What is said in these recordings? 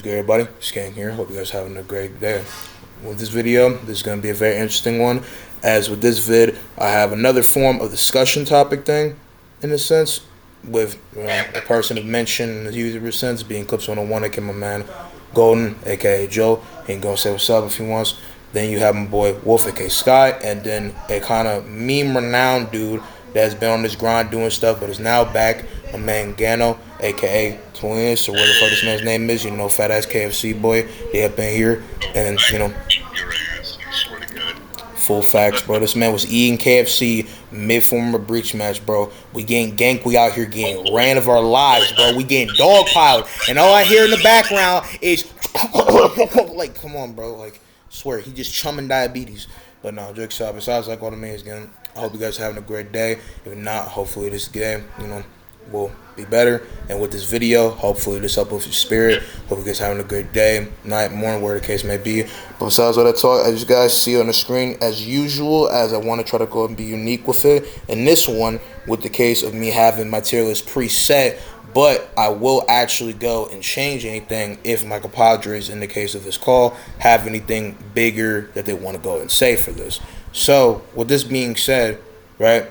good, everybody? Skank here. Hope you guys are having a great day. With this video, this is going to be a very interesting one. As with this vid, I have another form of discussion topic thing, in a sense, with a person of mention in the usual sense, being Clips 101, aka my man Golden, aka Joe. He ain't going to say what's up if he wants. Then you have my boy Wolf, aka Sky, and then a kind of meme renowned dude that's been on this grind doing stuff, but is now back, my man Gano, aka Twins, or whatever the fuck this man's name is, fat ass KFC boy. He up in here, and full facts, bro. This man was eating KFC mid-form of breach match, bro. We getting ganked. We out here getting ran of our lives, bro. We getting dogpiled, and all I hear in the background is like, come on, bro. Like, swear he just chumming diabetes. But no, jokes aside. Besides, like all the means again, I hope you guys are having a great day. If not, hopefully this game, will be better. And with this video, hopefully this uplifts your spirit. Hope you guys are having a great day, night, morning, whatever the case may be. But besides all that talk, as you guys see on the screen, as usual, as I want to try to go and be unique with it, in this one, with the case of me having my tier list preset, but I will actually go and change anything if my compadres, in the case of this call, have anything bigger that they want to go and say for this. So, with this being said, right,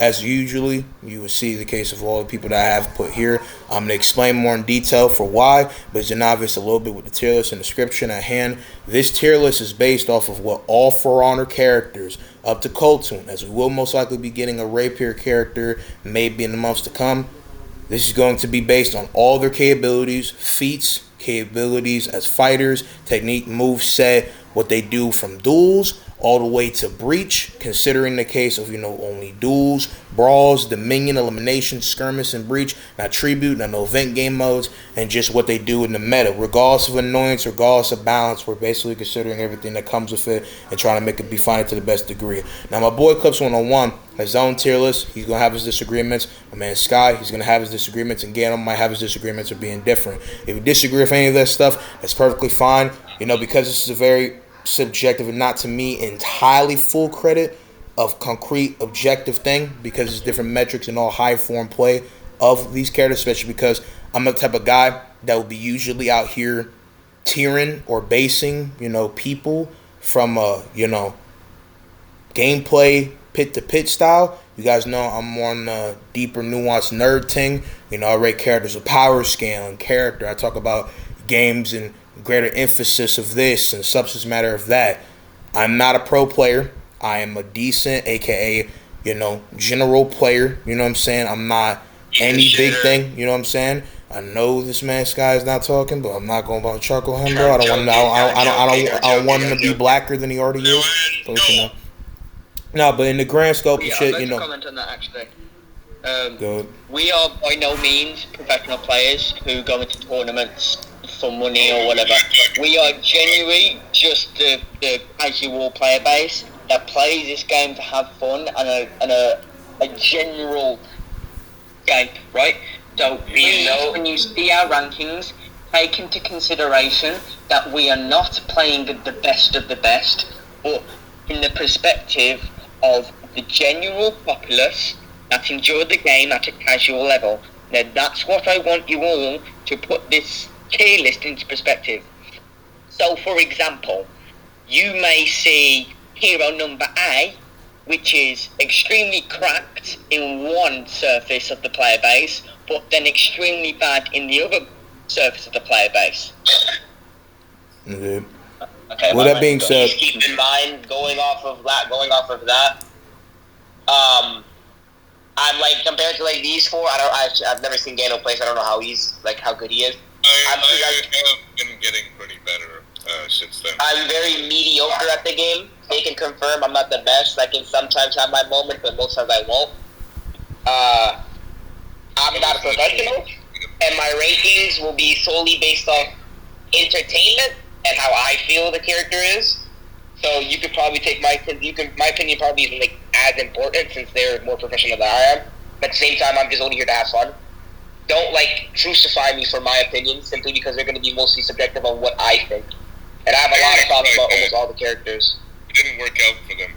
as usually, you will see the case of all the people that I have put here. I'm going to explain more in detail for why, but as a novice, a little bit with the tier list and description at hand. This tier list is based off of what all For Honor characters up to Coltoon, as we will most likely be getting a Rapier character maybe in the months to come. This is going to be based on all their capabilities, feats, capabilities as fighters, technique, move set, what they do from duels all the way to breach, considering the case of, only duels, brawls, dominion, elimination, skirmish, and breach, not tribute, not no event game modes, and just what they do in the meta. Regardless of annoyance, regardless of balance, we're basically considering everything that comes with it and trying to make it be fine to the best degree. Now, my boy Clips 101 has his own tier list. He's going to have his disagreements. My man Sky, he's going to have his disagreements, and Gano might have his disagreements of being different. If you disagree with any of that stuff, that's perfectly fine. Because this is a very subjective and not to me entirely full credit of concrete objective thing, because it's different metrics and all high form play of these characters, especially because I'm the type of guy that will be usually out here tiering or basing people from gameplay pit to pit style. You guys know I'm more on the deeper nuanced nerd thing. I rate characters with power scale and character. I talk about games and greater emphasis of this and substance matter of that. I'm not a pro player. I am a decent, aka, general player. You know what I'm saying? I'm not any big thing. You know what I'm saying? I know this man Sky is not talking, but I'm not going to chuckle him, bro. I don't want him to be blacker than he already is. But, No, but in the grand scope of shit, I'd like to comment on that actually. Good. We are by no means professional players who go into tournaments for money or whatever. We are genuinely just the casual player base that plays this game to have fun and a general game, right? So please, when you see our rankings, take into consideration that we are not playing the best of the best, but in the perspective of the general populace that enjoy the game at a casual level. Now that's what I want you all to put this tier list into perspective. So for example, you may see hero number A, which is extremely cracked in one surface of the player base, but then extremely bad in the other surface of the player base. Mm-hmm. Okay, with that being said, please keep in mind, going off of that, I'm like, compared to like these four, I've never seen Gano play, so I don't know how good he is. I have been getting pretty better since then. I'm very mediocre at the game. They can confirm I'm not the best. I can sometimes have my moments, but most times I won't. I'm not a professional, and my rankings will be solely based off entertainment and how I feel the character is. So you could probably take my opinion probably isn't like as important since they're more professional than I am. But at the same time, I'm just only here to have fun. Don't crucify me for my opinion simply because they're going to be mostly subjective on what I think. And I have a lot of thoughts about almost all the characters. It didn't work out for them.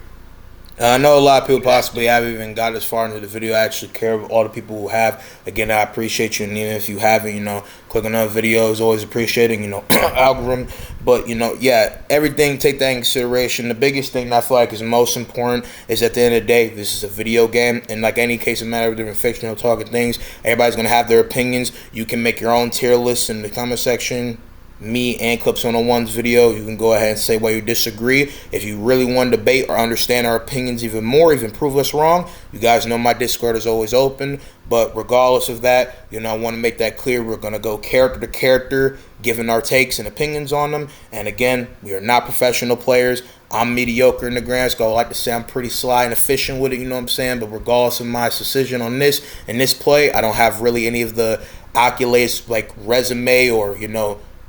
I know a lot of people possibly haven't even got as far into the video. I actually care about all the people who have. Again, I appreciate you, and even if you haven't, clicking on videos, always appreciating, algorithm. But, yeah, everything, take that in consideration. The biggest thing that I feel like is most important is at the end of the day, this is a video game, and like any case of matter of different fictional talking things, everybody's going to have their opinions. You can make your own tier list in the comment section. Me and Clips 101's video, you can go ahead and say why you disagree. If you really want to debate or understand our opinions even more, even prove us wrong, you guys know my Discord is always open. But regardless of that, I want to make that clear. We're going to go character to character, giving our takes and opinions on them. And again, we are not professional players. I'm mediocre in the grand scale. I like to say I'm pretty sly and efficient with it, you know what I'm saying? But regardless of my decision on this, in this play, I don't have really any of the accolades like resume or,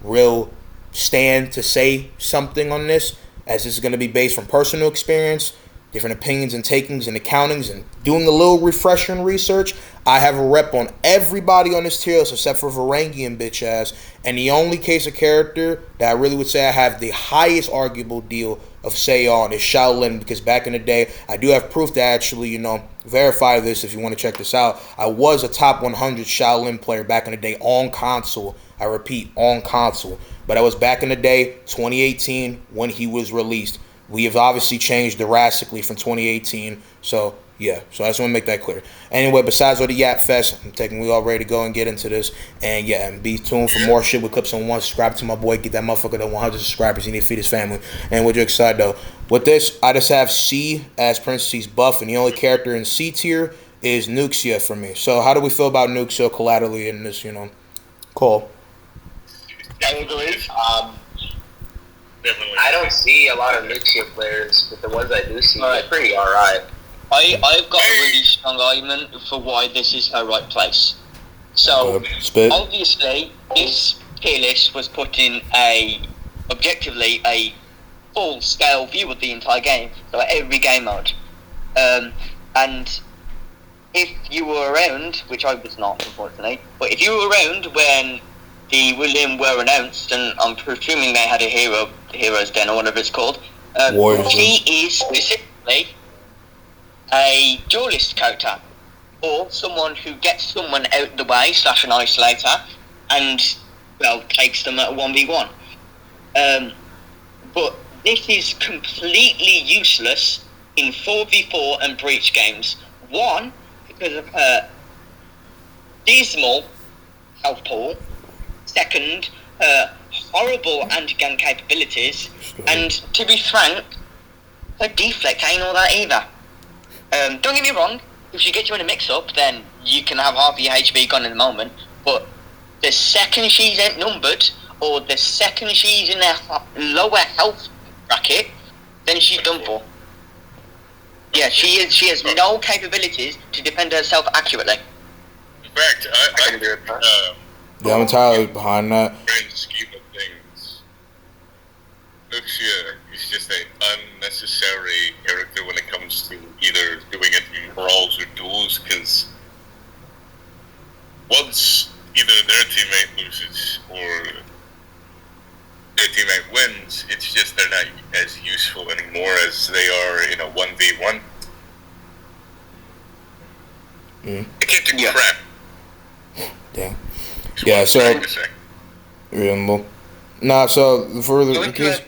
real stand to say something on this, as this is going to be based from personal experience, different opinions and takings and accountings, and doing a little refresher and research. I have a rep on everybody on this tier list except for Varangian bitch ass, and the only case of character that I really would say I have the highest arguable deal of say on is Shaolin, because back in the day, I do have proof to actually, verify this if you want to check this out. I was a top 100 Shaolin player back in the day on console. I repeat, on console. But I was back in the day, 2018, when he was released. We have obviously changed drastically from 2018. So, yeah. So I just want to make that clear. Anyway, besides all the Yap Fest, we all ready to go and get into this. And, yeah, and be tuned for more shit with Clips on One. Subscribe to my boy. Get that motherfucker to 100 subscribers. He need to feed his family. And we're just excited, though. With this, I just have C as parentheses buff. And the only character in C tier is Nuxia for me. So how do we feel about Nuxia collaterally in this, call? I agree. Definitely. I don't see a lot of Luxia players, but the ones I do see, they're pretty alright. I've got a really strong argument for why this is her right place. So, obviously, this tier list was put in objectively, a full-scale view of the entire game, so every game mode. And if you were around, which I was not, unfortunately, but if you were around when the William were announced, and I'm presuming they had a Heroes Den or whatever it's called, she is specifically a duelist character, or someone who gets someone out the way / an isolator, and, takes them at a 1v1. But this is completely useless in 4v4 and breach games. One, because of her dismal health pool. Second, horrible anti-gun capabilities, and to be frank, her deflect ain't all that either. Don't get me wrong, if she gets you in a mix-up, then you can have half your HP gone in a moment, but the second she's outnumbered, or the second she's in a lower health bracket, then she's done for. Yeah, she has no capabilities to defend herself accurately. In fact, I can do it. Yeah, I'm entirely behind that. Grand scheme of things, Luxia is just an unnecessary character when it comes to either doing it in brawls or duels, because once either their teammate loses or their teammate wins, it's just they're not as useful anymore as they are in a 1v1. They can't do crap. Damn. Yeah, so reasonable. Nah, so for the case,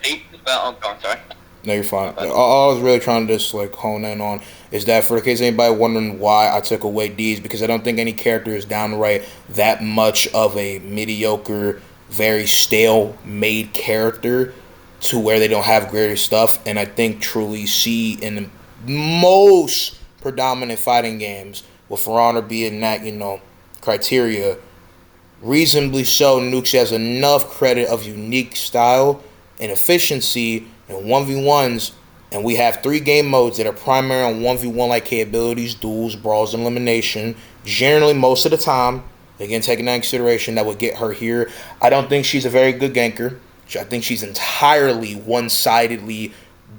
no, you're fine. All I was really trying to just hone in on is that for the case anybody wondering why I took away D's, because I don't think any character is downright that much of a mediocre, very stale made character to where they don't have greater stuff. And I think truly see in the most predominant fighting games, with For Honor being that criteria. Reasonably so, Nuxia has enough credit of unique style and efficiency in 1v1s, and we have 3 game modes that are primary on 1v1 capabilities, duels, brawls, and elimination. Generally, most of the time, again, taking that into consideration, that would get her here. I don't think she's a very good ganker. I think she's entirely one-sidedly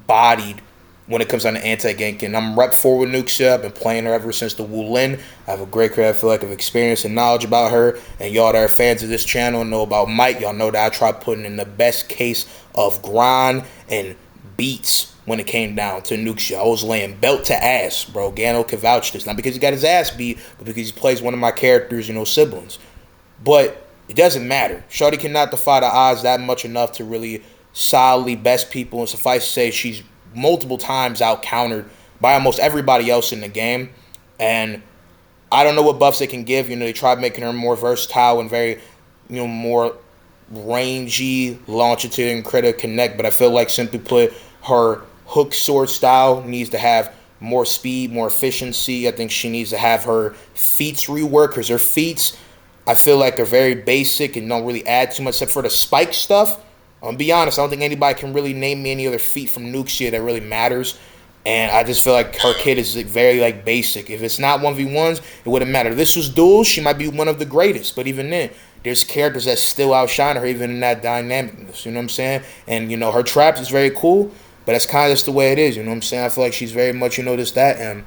bodied when it comes down to anti-ganking. I'm rep 4 with Nuxia. I've been playing her ever since the Wulin. I have a great credit, I feel like, of experience and knowledge about her. And y'all that are fans of this channel know about Mike. Y'all know that I try putting in the best case of grind and beats when it came down to Nuxia. I was laying belt to ass, bro. Gano can vouch this. Not because he got his ass beat, but because he plays one of my characters, siblings. But it doesn't matter. Shorty cannot defy the odds that much enough to really solidly best people. And suffice to say, she's multiple times out countered by almost everybody else in the game. And I don't know what buffs they can give. They tried making her more versatile and very, more rangy, longitude and critic connect. But I feel like, simply put, her hook sword style needs to have more speed, more efficiency. I think she needs to have her feats reworked, because her feats, I feel like, are very basic and don't really add too much except for the spike stuff. I'll be honest, I don't think anybody can really name me any other feat from Nuxia that really matters. And I just feel like her kit is very, basic. If it's not 1v1s, it wouldn't matter. If this was duels, she might be one of the greatest. But even then, there's characters that still outshine her, even in that dynamicness. You know what I'm saying? And, her traps is very cool. But that's kind of just the way it is, you know what I'm saying? I feel like she's very much, this, that, and,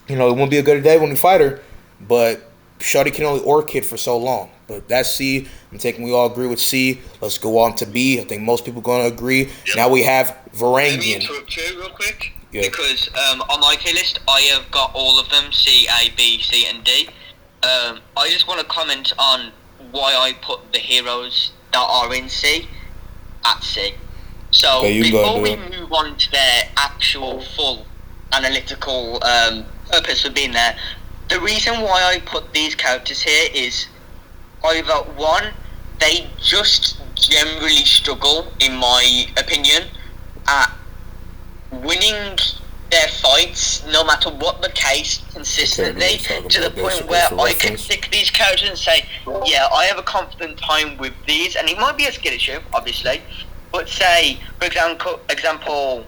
it won't be a good day when we fight her, but Shorty can only orchid for so long. But that's C. I'm taking we all agree with C. Let's go on to B. I think most people are going to agree. Yep. Now we have Varangian. Let me interrupt you real quick. Yeah. Because on my tier list, I have got all of them, C, A, B, C, and D. I just want to comment on why I put the heroes that are in C at C. So, okay, before we move on to their actual full analytical purpose for being there, the reason why I put these characters here is either one, they just generally struggle, in my opinion, at winning their fights, no matter what the case, consistently, to the point where I can stick these characters and say, yeah, I have a confident time with these, and it might be a skill issue, obviously, but say, for example,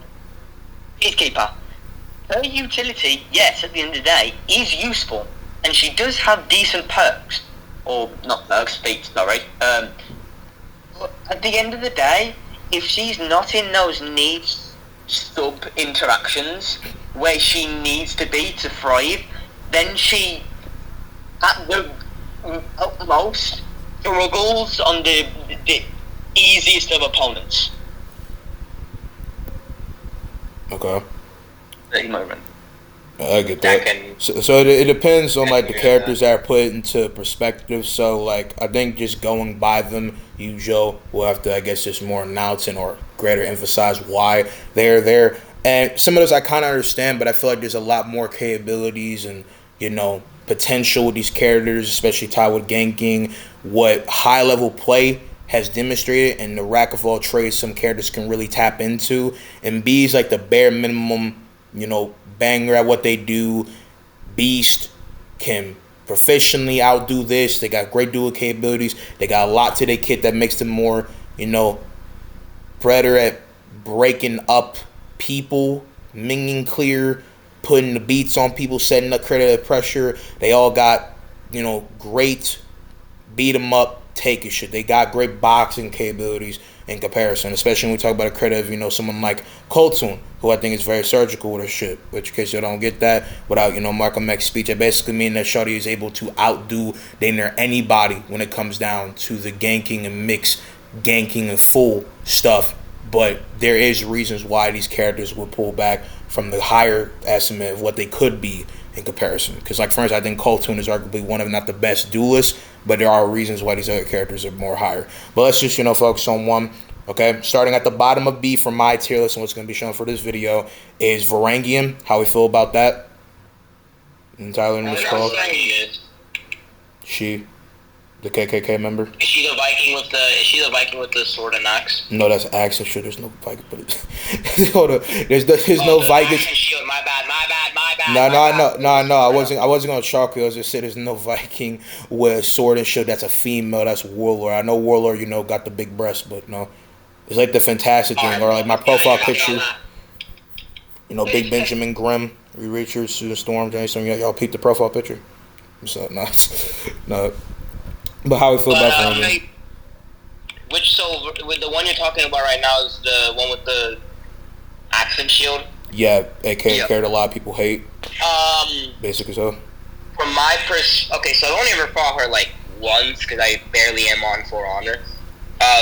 Peacekeeper. Her utility, yes, at the end of the day, is useful, and she does have decent perks, or not perks, feats, sorry. But at the end of the day, if she's not in those needs sub-interactions where she needs to be to thrive, then she, at the utmost, struggles on the easiest of opponents. Okay. Moment. I get that. So it depends on the characters that are put into perspective. So I think just going by them, Joe will have to, I guess, just more announce or greater emphasize why they're there. And some of those I kind of understand, but I feel like there's a lot more capabilities and potential with these characters, especially tied with ganking. What high level play has demonstrated, and the rack of all trades some characters can really tap into. And B is the bare minimum, banger at what they do. Beast can proficiently outdo this. They got great dual capabilities. They got a lot to their kit that makes them more, better at breaking up people, minging clear, putting the beats on people, setting up critical pressure. They all got, great beat 'em up, take it shit. They got great boxing capabilities in comparison, especially when we talk about a credit of, someone like Coltoon, who I think is very surgical with her shit. Which, in case you don't get that, without, Malcolm X's speech, I basically mean that Shorty is able to outdo damn near anybody when it comes down to the ganking and mix ganking and full stuff. But there is reasons why these characters would pull back from the higher estimate of what they could be in comparison. Because, for instance, I think Coltoon is arguably one of, not the best duelists, but there are reasons why these other characters are more higher. But let's just, focus on one. Okay, starting at the bottom of B for my tier list, and what's going to be shown for this video is Varangian. How we feel about that? And Tyler, in this call. She, the KKK member. Is she the Viking with the sword and axe? No, that's axe and shit. There's no Viking, but it's hold on. There's no Viking. My bad. No. I wasn't gonna chalk it. I was just saying there's no Viking with sword and shit. That's a female. That's Warlord. I know Warlord, got the big breast, but no. It's the fantastic thing, or my profile picture. Big Benjamin Grimm, Reachers, Susan Storm, Jason. Y'all peep the profile picture. So no. But how we feel about Varangian? With the one you're talking about right now is the one with the axe and shield. Yeah, aka character a lot of people hate. Basically so. From my okay, so I only ever fought her once because I barely am on For Honor.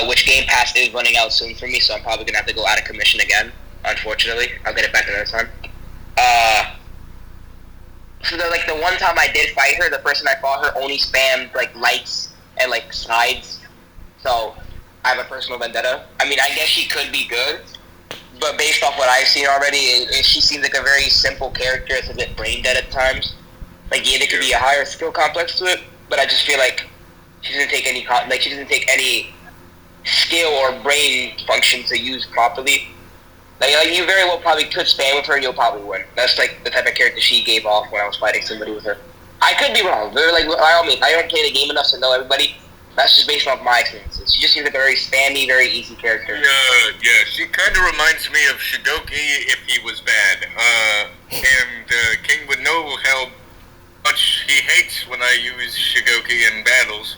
Which Game Pass is running out soon for me, so I'm probably gonna have to go out of commission again. unfortunately. I'll get it back another time. So the one time I did fight her, the person I fought her only spammed like lights and like sides. So I have a personal vendetta. I mean, I guess she could be good, but based off what I've seen already, she seems like a very simple character. It's a bit brain dead at times. Like, yeah, there could be a higher skill complex to it, but I just feel like she doesn't take any skill or brain function to use properly. Like you very well probably could spam with her and you'll probably win. That's like the type of character she gave off when I was fighting somebody with her. I could be wrong. But like, by all means, I don't play the game enough to know everybody. That's just based off my experiences. She just seems like a very spammy, very easy character. Yeah, she kind of reminds me of Shigoki if he was bad. And King would know how much he hates when I use Shigoki in battles.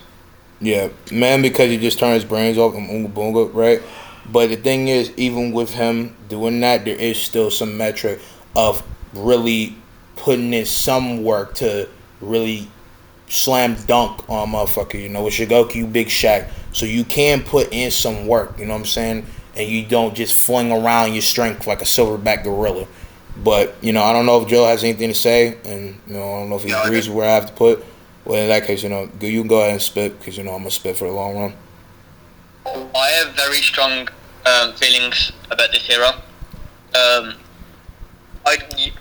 Yeah, man, because he just turned his brains off and Oonga Boonga, right? But the thing is, even with him doing that, there is still some metric of really putting in some work to really slam dunk on motherfucker. You know, with Shigoki, you big Shaq. So you can put in some work, you know what I'm saying? And you don't just fling around your strength like a silverback gorilla. But, you know, I don't know if Joe has anything to say. And, you know, I don't know if he agrees with where I have to put. Well, in that case, you know, you can go ahead and spit because, you know, I'm going to spit for the long run. I have very strong feelings about this hero.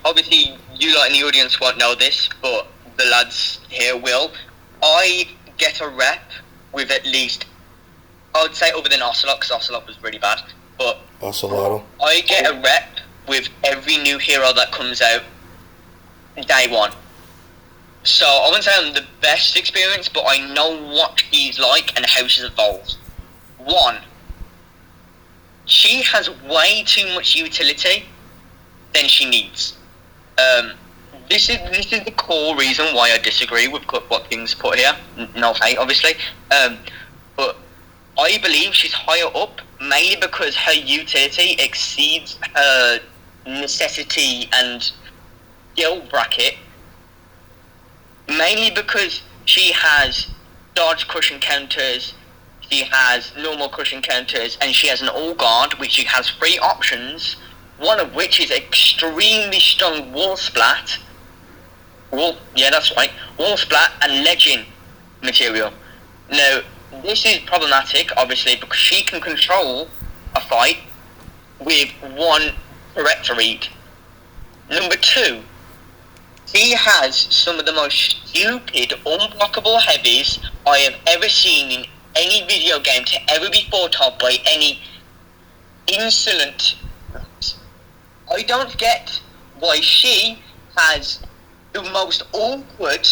Obviously, you lot in the audience won't know this, but the lads here will. I get a rep with at least, I would say other than Ocelot, because Ocelot was really bad, but Ocelotto. I get a rep with every new hero that comes out day one. So I wouldn't say I'm the best experience, but I know what she's like and how she's evolved. One, she has way too much utility than she needs. This is the core reason why I disagree with what King's put here. No hate, obviously. But I believe she's higher up mainly because her utility exceeds her necessity and skill bracket. Mainly because she has dodge crushing counters, she has normal crushing counters, and she has an all guard, which she has 3 options, one of which is extremely strong wall splat. Wall splat and legend material. Now, this is problematic, obviously, because she can control a fight with 1 correct read. Number 2, she has some of the most stupid, unblockable heavies I have ever seen in any video game to ever be thought of by any insolent. I don't get why she has the most awkward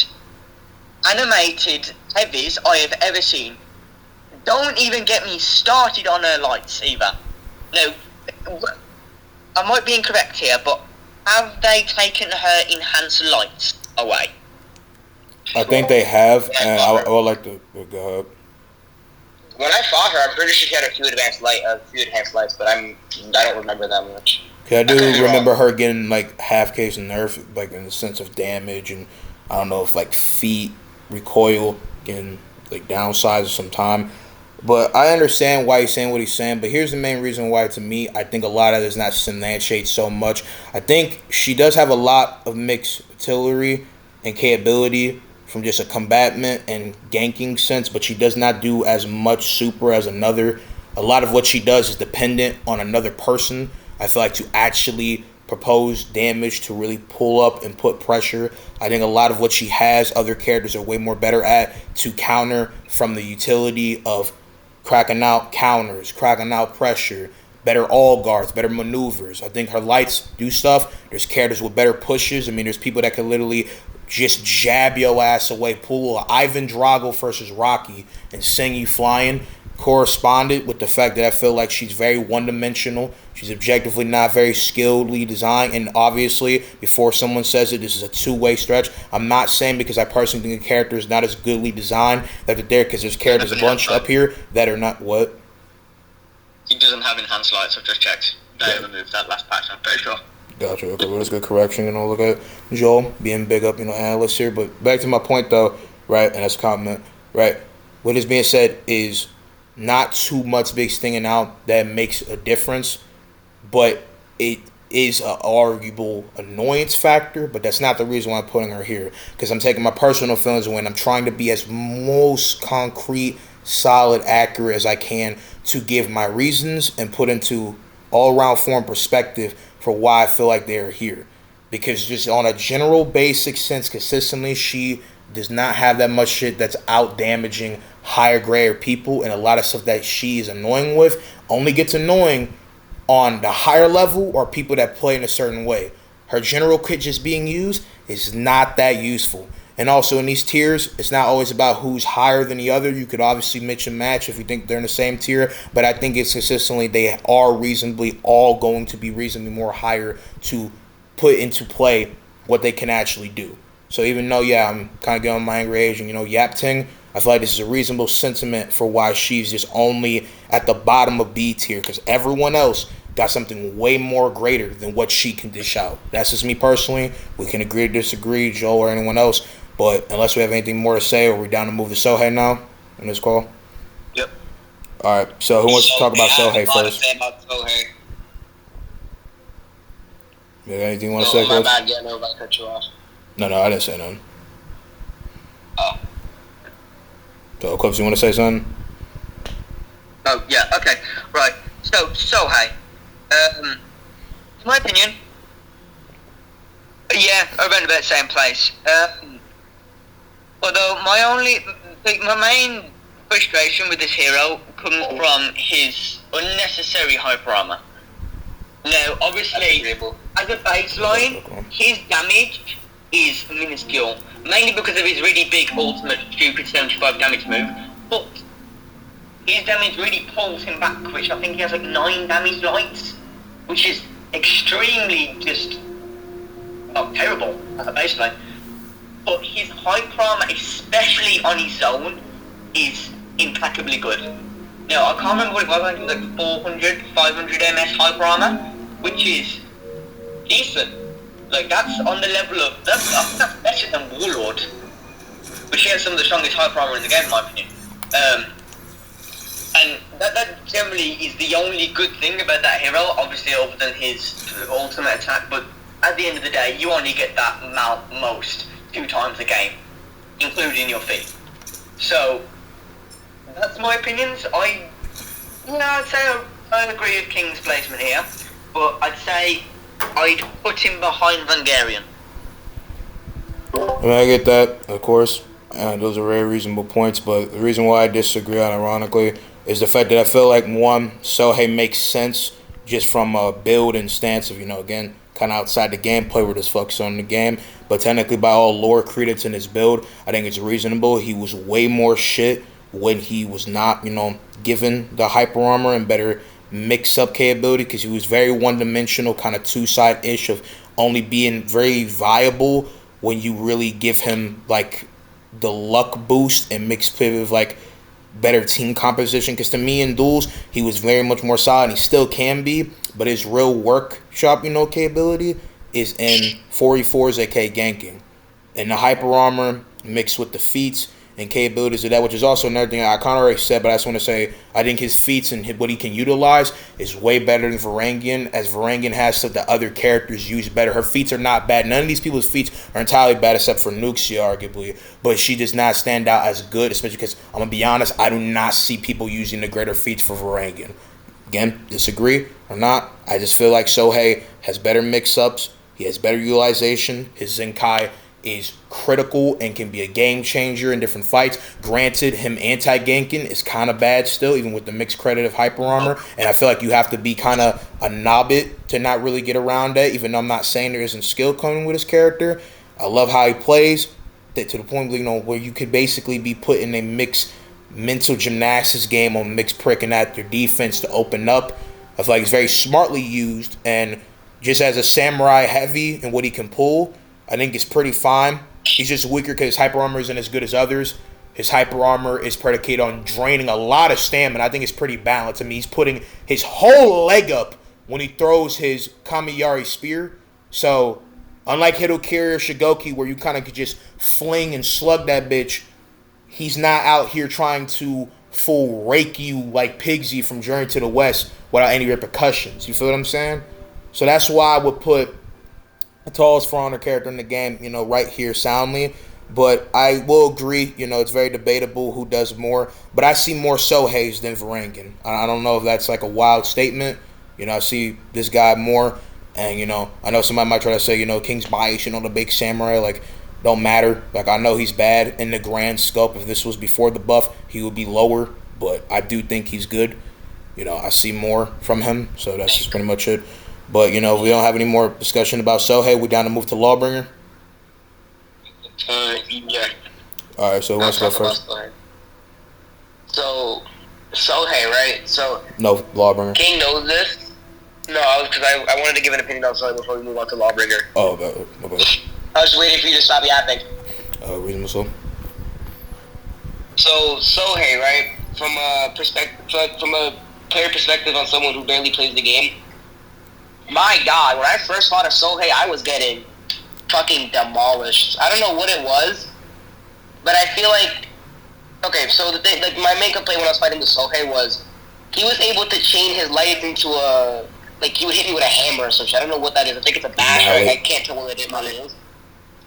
animated heavies I have ever seen. Don't even get me started on her lights either. No, I might be incorrect here, but have they taken her enhanced lights away? I think they have, and I would like to go ahead. When I fought her, I'm pretty sure she had a few enhanced lights, but I don't remember that much. Okay, I do remember her getting like half case nerf, like in the sense of damage, and I don't know if like feet recoil getting like downsized some time. But I understand why he's saying what he's saying. But here's the main reason why, to me, I think a lot of it is not substantiate so much. I think she does have a lot of mixed artillery and capability from just a combatant and ganking sense, but she does not do as much super as another. A lot of what she does is dependent on another person. I feel like to actually propose damage, to really pull up and put pressure. I think a lot of what she has, other characters are way more better at to counter from the utility of cracking out counters, cracking out pressure, better all guards, better maneuvers. I think her lights do stuff. There's characters with better pushes. I mean, there's people that can literally just jab your ass away, pull a Ivan Drago versus Rocky and send you flying. Corresponded with the fact that I feel like she's very one-dimensional. She's objectively not very skilledly designed, and obviously, before someone says it, this is a two-way stretch. I'm not saying because I personally think the character is not as goodly designed that they're there, because there's characters a bunch up here that are not what? He doesn't have enhanced lights, I've just checked. They removed that last patch, I'm pretty sure. Gotcha. Okay, well, that's good correction. You know, look at Joel being big up, analyst here. But back to my point, though, right, and that's a compliment, right? What is being said is not too much big stinging out that makes a difference, but it is an arguable annoyance factor, but that's not the reason why I'm putting her here. Because I'm taking my personal feelings when I'm trying to be as most concrete, solid, accurate as I can to give my reasons and put into all around form perspective for why I feel like they're here. Because just on a general basic sense, consistently, she does not have that much shit that's out damaging higher grade people, and a lot of stuff that she is annoying with only gets annoying on the higher level or people that play in a certain way. Her general kit just being used is not that useful. And also in these tiers, it's not always about who's higher than the other. You could obviously mix and match if you think they're in the same tier, but I think it's consistently they are reasonably all going to be reasonably more higher to put into play what they can actually do. So even though, yeah, I'm kind of getting on my angry age and, Yap Ting, I feel like this is a reasonable sentiment for why she's just only at the bottom of B tier, because everyone else got something way more greater than what she can dish out. That's just me personally. We can agree or disagree, Joel or anyone else. But unless we have anything more to say, or we're down to move to Sohei now in this call? Yep. All right, so who wants to talk about Sohei first? You got anything you want to say, my Chris? bad, yeah, no, I cut you off. No, I didn't say nothing. Oh. So, Clips, you want to say something? Oh, yeah, okay. Right. So, Sohei. In my opinion, yeah, around about the same place. Although my main frustration with this hero comes from his unnecessary hyper armor. Now, obviously, as a baseline, his damage is minuscule, mainly because of his really big ultimate stupid 75 damage move, but his damage really pulls him back, which I think he has like 9 damage lights, which is extremely just terrible as a baseline. But his hyper armor, especially on his zone, is impeccably good. Now, I can't remember what it was, I think it was like 400, 500 MS hyper armor, which is decent. Like, that's on the level of, that's better than Warlord, which has some of the strongest hyper armor in the game, in my opinion. And that generally is the only good thing about that hero, obviously other than his ultimate attack, but at the end of the day, you only get that amount most 2 times a game, including your feet. So, that's my opinions. I'd say I agree with King's placement here, but I'd say I'd put him behind Hungarian. I mean, I get that, of course. Those are very reasonable points, but the reason why I disagree, ironically, is the fact that I feel like, one, Sohei makes sense just from a build and stance of, again, kind of outside the gameplay, we're just focused on the game. But technically, by all lore credence in his build, I think it's reasonable. He was way more shit when he was not, given the hyper armor and better mix-up capability, because he was very one-dimensional, kind of two-side-ish of only being very viable when you really give him, like, the luck boost and mix it with, like, better team composition. Because to me, in duels, he was very much more solid, and he still can be, but his real workshop, capability is in 4v4s, aka ganking. And the hyper armor mixed with the feats and capabilities of that, which is also another thing I kind of already said, but I just want to say, I think his feats and what he can utilize is way better than Varangian, as Varangian has stuff that other characters use better. Her feats are not bad. None of these people's feats are entirely bad except for Nuxia, arguably, but she does not stand out as good, especially because, I'm going to be honest, I do not see people using the greater feats for Varangian. Again, disagree or not, I just feel like Sohei has better mix-ups, he has better utilization, his Zenkai is critical and can be a game changer in different fights. Granted, him anti-ganking is kind of bad still, even with the mixed credit of hyper armor, and I feel like you have to be kind of a nobbit to not really get around that, even though I'm not saying there isn't skill coming with his character. I love how he plays, that to the point where you could basically be put in a mixed mental gymnastics game on mixed pricking at your defense to open up. I feel like it's very smartly used, and just as a samurai heavy and what he can pull, I think it's pretty fine. He's just weaker because his hyper armor isn't as good as others. His hyper armor is predicated on draining a lot of stamina. I think it's pretty balanced. I mean, he's putting his whole leg up when he throws his Kamiyari spear. So, unlike Hitokiri or Shigoki, where you kind of could just fling and slug that bitch, he's not out here trying to full rake you like Pigsy from Journey to the West without any repercussions. You feel what I'm saying? So that's why I would put the tallest for honor character in the game, right here soundly. But I will agree, it's very debatable who does more. But I see more Sohei's than Varangian. I don't know if that's like a wild statement. I see this guy more. And, I know somebody might try to say, King's bias, the big samurai, like, don't matter. Like, I know he's bad in the grand scope. If this was before the buff, he would be lower. But I do think he's good. I see more from him. So that's just pretty much it. But, if we don't have any more discussion about Sohei, we're down to move to Lawbringer. Yeah. All right, so who wants to go first? So, Sohei, right? So, No, Lawbringer. King knows this. No, because I wanted to give an opinion on Sohei before we move on to Lawbringer. Oh, okay. I was just waiting for you to stop yapping. Reasonable so. So, Sohei, right? From a player perspective on someone who barely plays the game, my God, when I first thought of Sohei, I was getting fucking demolished. I don't know what it was, but I feel like, okay, so the thing, like, my main complaint when I was fighting with Sohei was he was able to chain his life into a, like, he would hit me with a hammer or something. I don't know what that is. I think it's a bash. I can't tell what it is.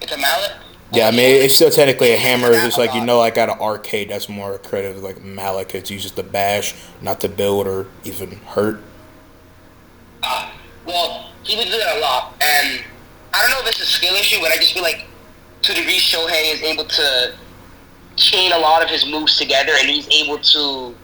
It's a mallet? Yeah, I mean, it's still technically a hammer. It's just like, like at an arcade, that's more credit. Like mallet, it's used to bash, not to build or even hurt. Well, he would do that a lot, and I don't know if it's a skill issue, but I just feel like to a degree Sohei is able to chain a lot of his moves together, and he's able to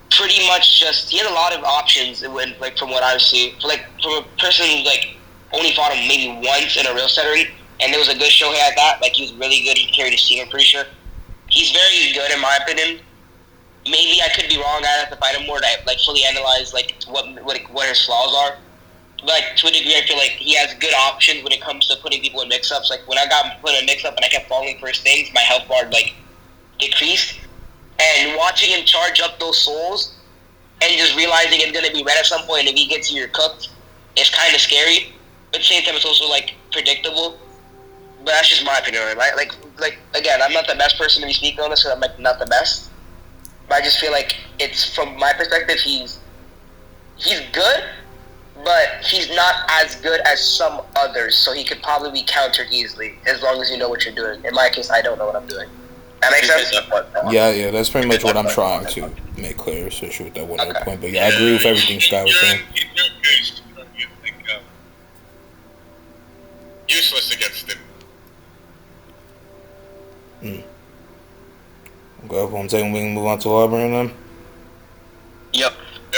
pretty much just, he has a lot of options when, like, from what I see. Like, from a person who, like, only fought him maybe once in a real setting, and there was a good Sohei at that. Like, he was really good. He carried his team, I'm pretty sure. He's very good, in my opinion. Maybe I could be wrong. I have to fight him more to, like, fully analyze, like, what his flaws are. But to a degree, I feel like he has good options when it comes to putting people in mix-ups. Like, when I got put in a mix-up and I kept falling for his things, my health bar, like, decreased. And watching him charge up those souls and just realizing it's going to be red at some point, and if he gets you, you're cooked, it's kind of scary. But at the same time, it's also, like, predictable. But that's just my opinion, right? Like again, I'm not the best person to be speaking on this because I'm, like, not the best. But I just feel like it's, from my perspective, he's good, but he's not as good as some others, so he could probably be countered easily as long as you know what you're doing. In my case, I don't know what I'm doing. That makes sense? Yeah, that's pretty much what I'm trying to make clear, especially with that one other point. But yeah, I agree with everything Sky was saying. In your case, you think useless against him. Okay, one second, we can move on to Lawbringer then? Yep.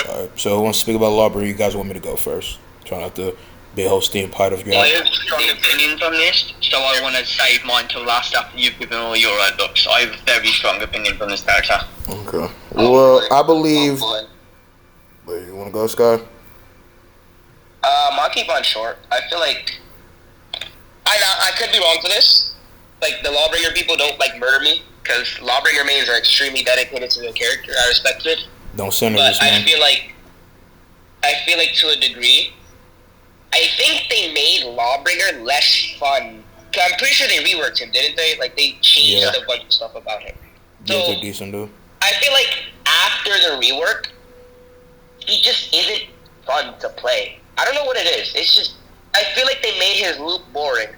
Alright, so who wants to speak about Lawbringer? You guys want me to go first? Try not to be a whole steam part of your... I have strong opinions on this, so I want to save mine till last after you've given all your looks. I have a very strong opinion on this character. Okay. Well, I believe... Wait, you want to go, Sky? I'll keep on short. I feel like... I could be wrong for this. Like, the Lawbringer people don't, like, murder me, because Lawbringer mains are extremely dedicated to their character. I respect it. Don't center but this, man. I feel like to a degree, I think they made Lawbringer less fun. I'm pretty sure they reworked him, didn't they? Like, they changed a bunch of stuff about him. So, yeah, they're decent, dude. I feel like after the rework, he just isn't fun to play. I don't know what it is. It's just, I feel like they made his loop boring.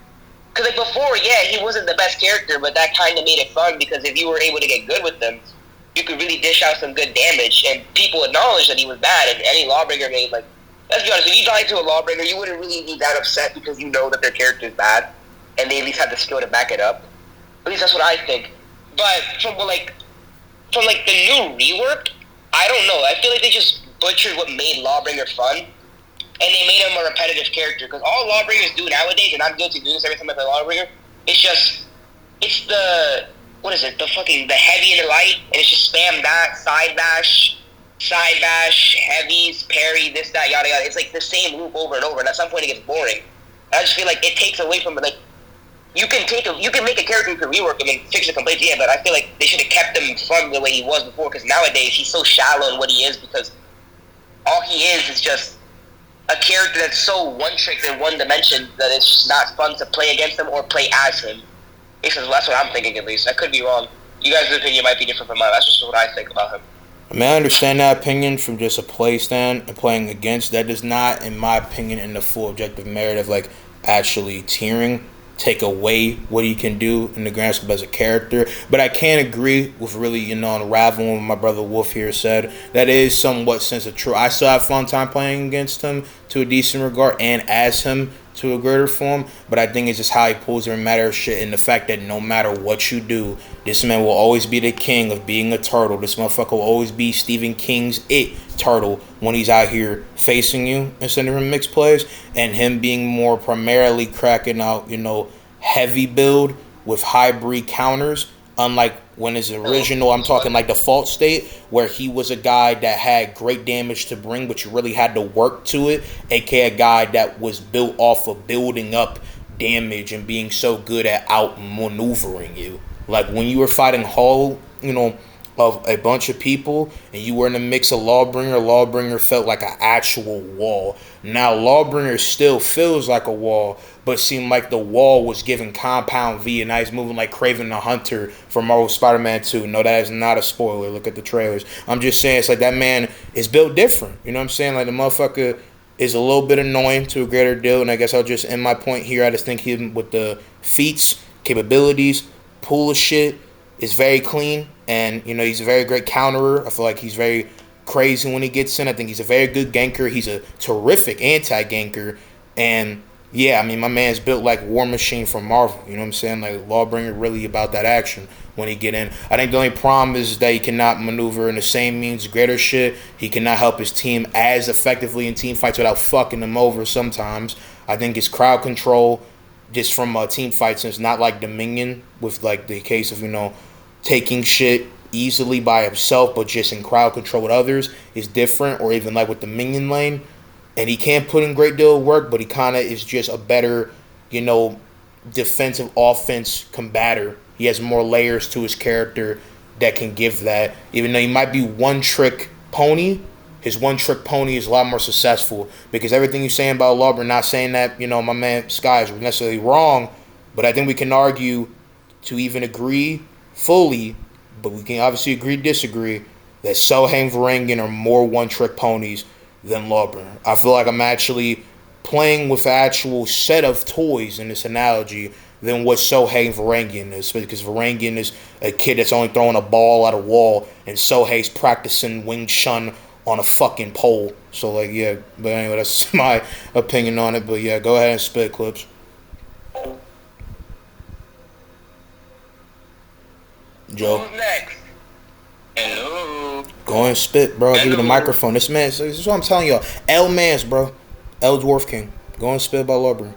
Because, like, before, yeah, he wasn't the best character, but that kind of made it fun, because if you were able to get good with them, you could really dish out some good damage, and people acknowledged that he was bad, and any Lawbringer made, like, let's be honest, if you died to a Lawbringer, you wouldn't really be that upset because you know that their character is bad, and they at least have the skill to back it up. At least that's what I think. But from the new rework, I don't know. I feel like they just butchered what made Lawbringer fun, and they made him a repetitive character, because all Lawbringers do nowadays, and I'm guilty of doing this every time I play Lawbringer, it's the... What is it? The heavy and the light, and it's just spam that, side bash, heavies, parry, this, that, yada, yada. It's like the same loop over and over, and at some point it gets boring. I just feel like it takes away from it. Like, you can make a character, you can rework him and fix the complaints, yeah, but I feel like they should have kept him fun the way he was before, because nowadays he's so shallow in what he is, because all he is just a character that's so one-trick and one-dimension that it's just not fun to play against him or play as him. That's what I'm thinking, at least. I could be wrong. You guys' opinion might be different from mine. That's just what I think about him. I mean, I understand that opinion from just a play stand and playing against. That does not, in my opinion, in the full objective merit of like actually tiering, take away what he can do in the grand scope as a character. But I can agree with really, unraveling what my brother Wolf here said. That is somewhat sense of true. I still have fun time playing against him to a decent regard and as him to a greater form. But I think it's just how he pulls every matter of shit and the fact that no matter what you do, this man will always be the king of being a turtle. This motherfucker will always be Stephen King's turtle when he's out here facing you instead of him mixed plays, and him being more primarily cracking out, heavy build with hybrid counters, unlike when his original, I'm talking like default state, where he was a guy that had great damage to bring, but you really had to work to it, aka a guy that was built off of building up damage and being so good at outmaneuvering you. Like when you were fighting Hull, of a bunch of people, and you were in a mix of Lawbringer felt like an actual wall. Now Lawbringer still feels like a wall, but seemed like the wall was giving Compound V, and now he's moving like Kraven the Hunter from Marvel Spider-Man 2. No, that is not a spoiler. Look at the trailers. I'm just saying, it's like that man is built different. You know what I'm saying? Like the motherfucker is a little bit annoying to a greater deal, and I guess I'll just end my point here. I just think him with the feats, capabilities, pool of shit is very clean, and he's a very great counterer. I feel like he's very crazy when he gets in. I think he's a very good ganker. He's a terrific anti-ganker, and yeah, I mean my man's built like War Machine from Marvel. You know what I'm saying? Like Lawbringer really about that action when he get in. I think the only problem is that he cannot maneuver in the same means greater shit. He cannot help his team as effectively in team fights without fucking them over sometimes. I think his crowd control just from team fights is not like Dominion with like the case of taking shit easily by himself, but just in crowd control with others is different, or even like with the minion lane. And he can't put in great deal of work, but he kind of is just a better, defensive offense combatter. He has more layers to his character that can give that. Even though he might be one-trick pony, his one-trick pony is a lot more successful, because everything you're saying about Lawbringer, not saying that, my man Sky is necessarily wrong, but I think we can argue to even agree fully, but we can obviously agree disagree, that Sohei and Varangian are more one-trick ponies than Lawbringer. I feel like I'm actually playing with an actual set of toys in this analogy than what Sohei and Varangian is, because Varangian is a kid that's only throwing a ball at a wall, and Sohei's practicing Wing Chun on a fucking pole. So like, yeah, but anyway, that's my opinion on it. But yeah, go ahead and spit clips. Joe. Who's next? Hello. Go and spit, bro. Give me the microphone. This man, this is what I'm telling y'all. L Mans, bro. L Dwarf King. Go and spit about Lawbringer.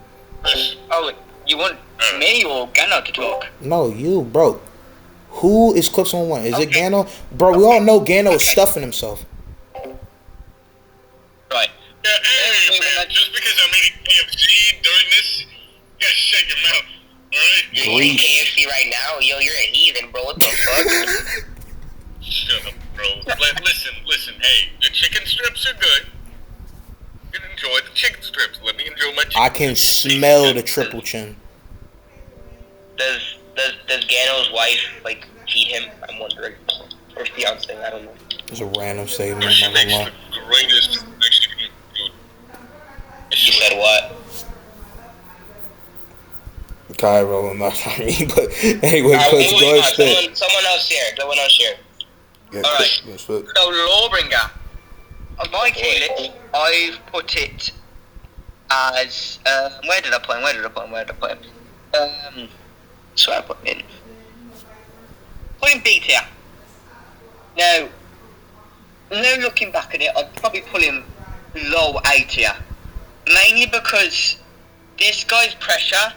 Oh, you want me or Gano to talk? No, you, bro. Who is Clips on one? Is it Gano? Bro, we all know Gano is stuffing himself. Right. Yeah, hey, man, just because I'm eating KFC during this, you gotta shut your mouth, alright? You're eating KFC right now? Yo, you're a heathen, bro. What the fuck? Shut up, bro. Listen, hey, the chicken strips are good. You can enjoy the chicken strips. Let me enjoy my chicken I can smell the triple chin. Does Gano's wife, like, cheat him? I'm wondering. Or fiance, I don't know. It's a random statement. She makes the greatest Mexican food. You said what? Cairo, I'm not me, but anyway, Clips, go ahead and spit. Someone else share. Yeah, Alright. yeah, spit. So Lawbringer, on my tier list, I've put it as where did I put him? So I put him in. Put him B tier. Now, looking back at it, I'd probably put him low A tier, mainly because this guy's pressure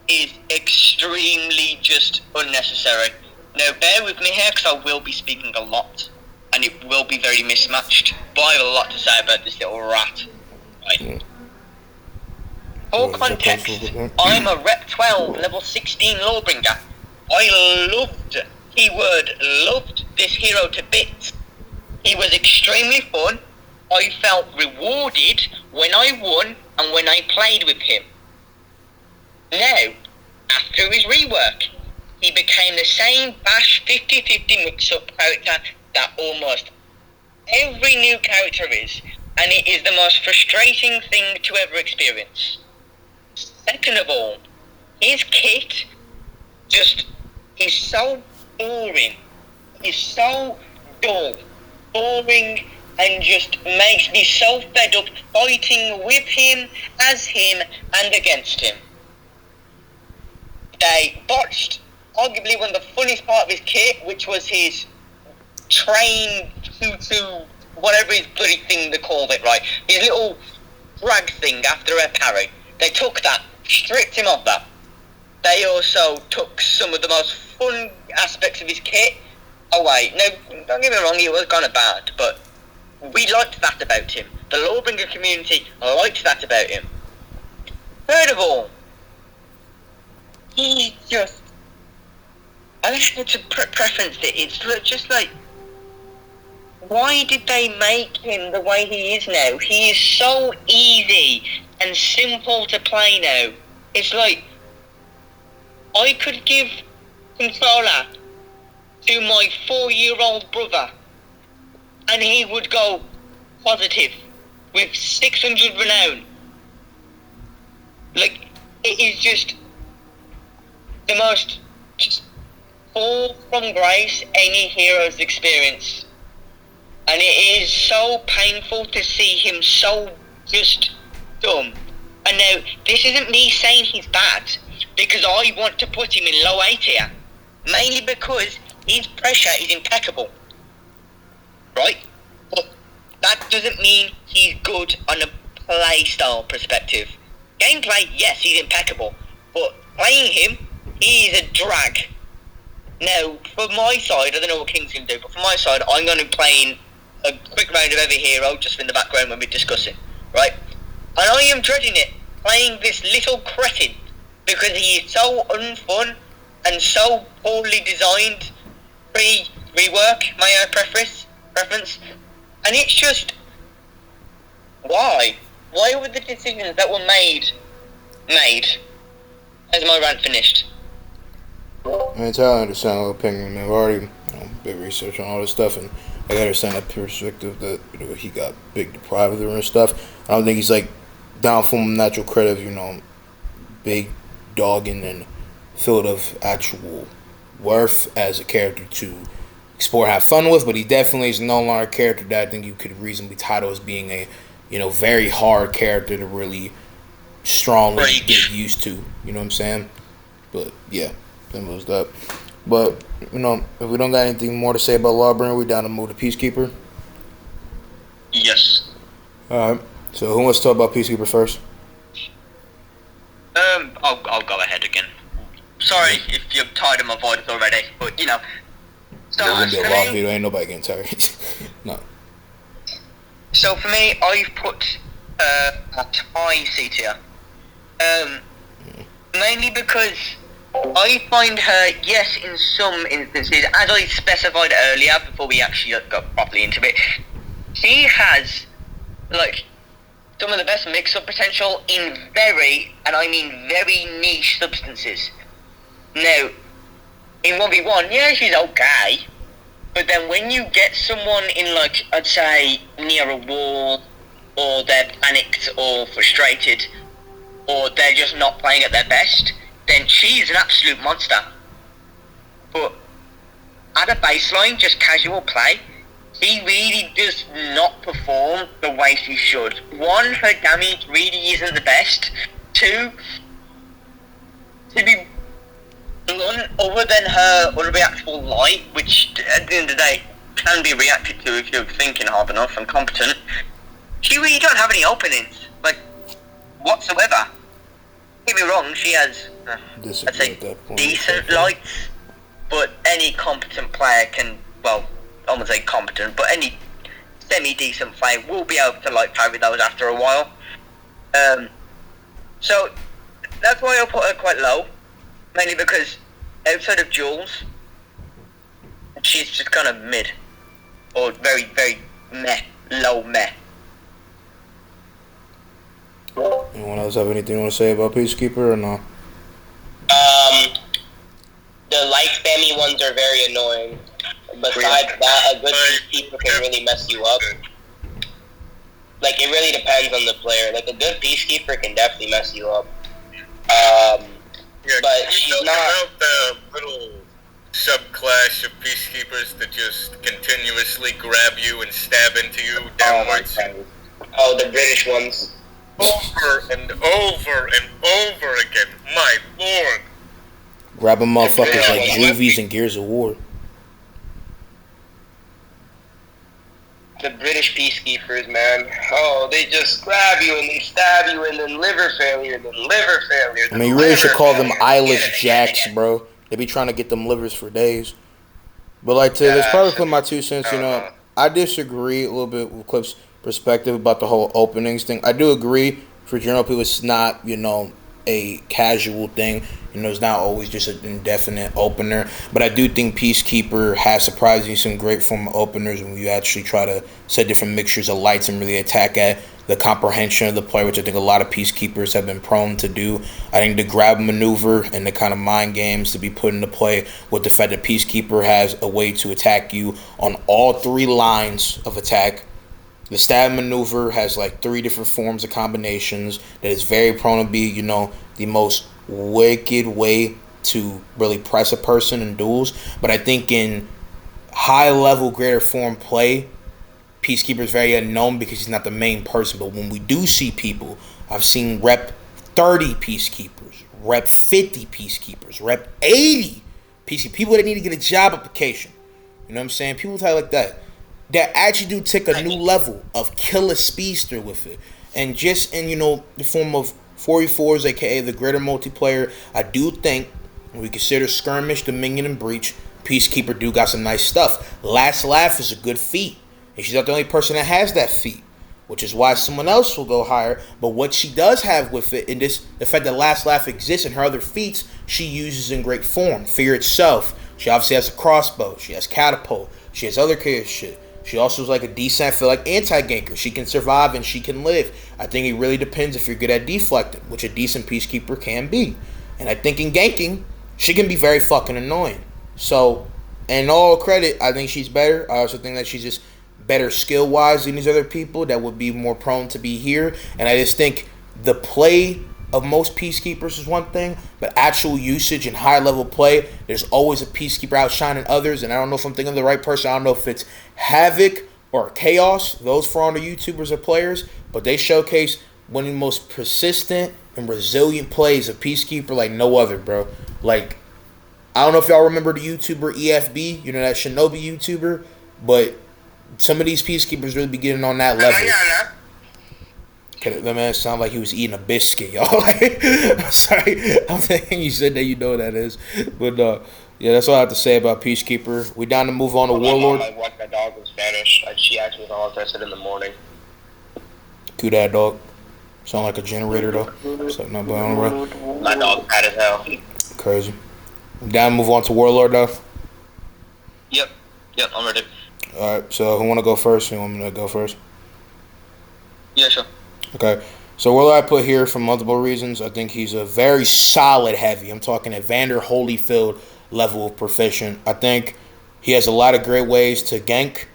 is extremely just unnecessary. Now, bear with me here, because I will be speaking a lot, and it will be very mismatched, but I have a lot to say about this little rat. Right. For context, I'm a Rep 12, level 16 Lawbringer. I loved this hero to bits. He was extremely fun. I felt rewarded when I won and when I played with him. Now, after his rework, he became the same bash 50-50 mix-up character that almost Every new character is, and it is the most frustrating thing to ever experience. Second of all, his kit just is so boring. He's so dull, boring, and just makes me so fed up fighting with him, as him, and against him. They botched arguably one of the funniest part of his kit, which was his train to whatever his bloody thing they called it, right? His little drag thing after a parry. They took that, stripped him of that. They also took some of the most fun aspects of his kit away. Now, don't get me wrong, it was kind of bad, but we liked that about him. The Lawbringer community liked that about him. Third of all, he just... I don't know how to preference it. It's just like... Why did they make him the way he is now? He is so easy and simple to play now. It's like... I could give controller to my 4-year-old brother and he would go positive with 600 renown. Like, it is just the most just fall from grace any hero's experience. And it is so painful to see him so just dumb. And now, this isn't me saying he's bad, because I want to put him in low A tier. Mainly because his pressure is impeccable. Right? But that doesn't mean he's good on a play style perspective. Gameplay, yes, he's impeccable. But playing him, he is a drag. Now, for my side, I don't know what King's going to do, but for my side, I'm going to be playing a quick round of every hero just in the background when we're discussing. Right? And I am dreading it, playing this little cretin, because he is so unfun and so poorly designed. Rework, my preference. And it's just... Why? Why were the decisions that were made? Has my rant finished? I entirely understand your opinion. I've already been research on all this stuff, and I understand that perspective that he got big deprived of her and stuff. I don't think he's like down from natural credit, big dogging and filled of actual worth as a character to explore, have fun with. But he definitely is no longer a character that I think you could reasonably title as being a very hard character to really strongly get used to. You know what I'm saying? But yeah, that was that. But if we don't got anything more to say about Lawbringer, we down to move to Peacekeeper. Yes. All right. So who wants to talk about Peacekeeper first? I'll go ahead again. Sorry if you're tired of my voice already, but So there's gonna be a long video. Ain't nobody getting tired. No. So for me, I've put a high C tier. Mainly because I find her, yes, in some instances, as I specified earlier before we actually got properly into it, she has some of the best mix-up potential in very, and I mean very niche substances. Now, in 1v1, yeah, she's okay, but then when you get someone in, I'd say, near a wall, or they're panicked or frustrated, or they're just not playing at their best, then she's an absolute monster. But at a baseline, just casual play, she really does not perform the way she should. One, her damage really isn't the best. Two, to be blunt, other than her unreactable light, which at the end of the day can be reacted to if you're thinking hard enough and competent, she really don't have any openings, whatsoever. Don't get me wrong, she has, I'd say, decent lights, but any competent player can, I won't say competent, but any semi-decent player will be able to parry those after a while. So that's why I put her quite low, mainly because outside of Jules, she's just kind of mid, or very, very low meh. Anyone else have anything you want to say about Peacekeeper or no? The light spammy ones are very annoying. Besides that, a good peacekeeper can really mess you up. Like, it really depends on the player. Like, a good peacekeeper can definitely mess you up. But she's not about the little subclass of peacekeepers that just continuously grab you and stab into you downwards. Oh, the British ones. Over and over and over again. My lord. Grabbing motherfuckers like Juvies and Gears of War. The British peacekeepers, man. Oh, they just grab you and they stab you and then liver failure and then liver failure. I mean, you really should call them eyeless jacks, bro. They be trying to get them livers for days. But like, let's probably put my 2 cents. I disagree a little bit with Cliff's perspective about the whole openings thing. I do agree for general people, it's not a casual thing. It's not always just an indefinite opener. But I do think Peacekeeper has surprisingly some great form of openers when you actually try to set different mixtures of lights and really attack at the comprehension of the player, which I think a lot of Peacekeepers have been prone to do. I think the grab maneuver and the kind of mind games to be put into play with the fact that Peacekeeper has a way to attack you on all 3 lines of attack. The stab maneuver has like 3 different forms of combinations that is very prone to be, the most wicked way to really press a person in duels. But I think in high level, greater form play, Peacekeeper is very unknown because he's not the main person. But when we do see people, I've seen rep 30 Peacekeepers, rep 50 Peacekeepers, rep 80 Peacekeepers, people that need to get a job application. You know what I'm saying? People like that actually do take a new level of kill a speedster with it. And just in, the form of 4v4s, aka the greater multiplayer, I do think when we consider Skirmish, Dominion, and Breach, Peacekeeper do got some nice stuff. Last Laugh is a good feat. And she's not the only person that has that feat, which is why someone else will go higher. But what she does have with it, and the fact that Last Laugh exists and her other feats, she uses in great form. Fear itself. She obviously has a crossbow. She has catapult. She has other character shit. She also is like a decent, I feel like, anti-ganker. She can survive and she can live. I think it really depends if you're good at deflecting, which a decent Peacekeeper can be. And I think in ganking, she can be very fucking annoying. So, in all credit, I think she's better. I also think that she's just better skill-wise than these other people that would be more prone to be here. And I just think the play of most Peacekeepers is one thing, but actual usage and high-level play, there's always a Peacekeeper outshining others, and I don't know if I'm thinking of the right person. I don't know if it's Havoc or Chaos. Those for on the YouTubers or players, but they showcase one of the most persistent and resilient plays of Peacekeeper like no other, bro. Like, I don't know if y'all remember the YouTuber EFB, that Shinobi YouTuber, but some of these Peacekeepers really be getting on that level. That man sound like he was eating a biscuit, y'all. I'm sorry. I'm thinking you said that you know what that is. But, yeah, that's all I have to say about Peacekeeper. We down to move on to Warlord. I watch my dog in Spanish. She asked me how I said in the morning. Cute that dog. Sound like a generator, though. So, no, but on, bro. My dog bad as hell. Crazy. We down to move on to Warlord, though. Yep, I'm ready. All right, so who want to go first? You want me to go first? Yeah, sure. Okay, so Warlord I put here for multiple reasons. I think he's a very solid heavy. I'm talking Evander Holyfield level of proficient. I think he has a lot of great ways to gank,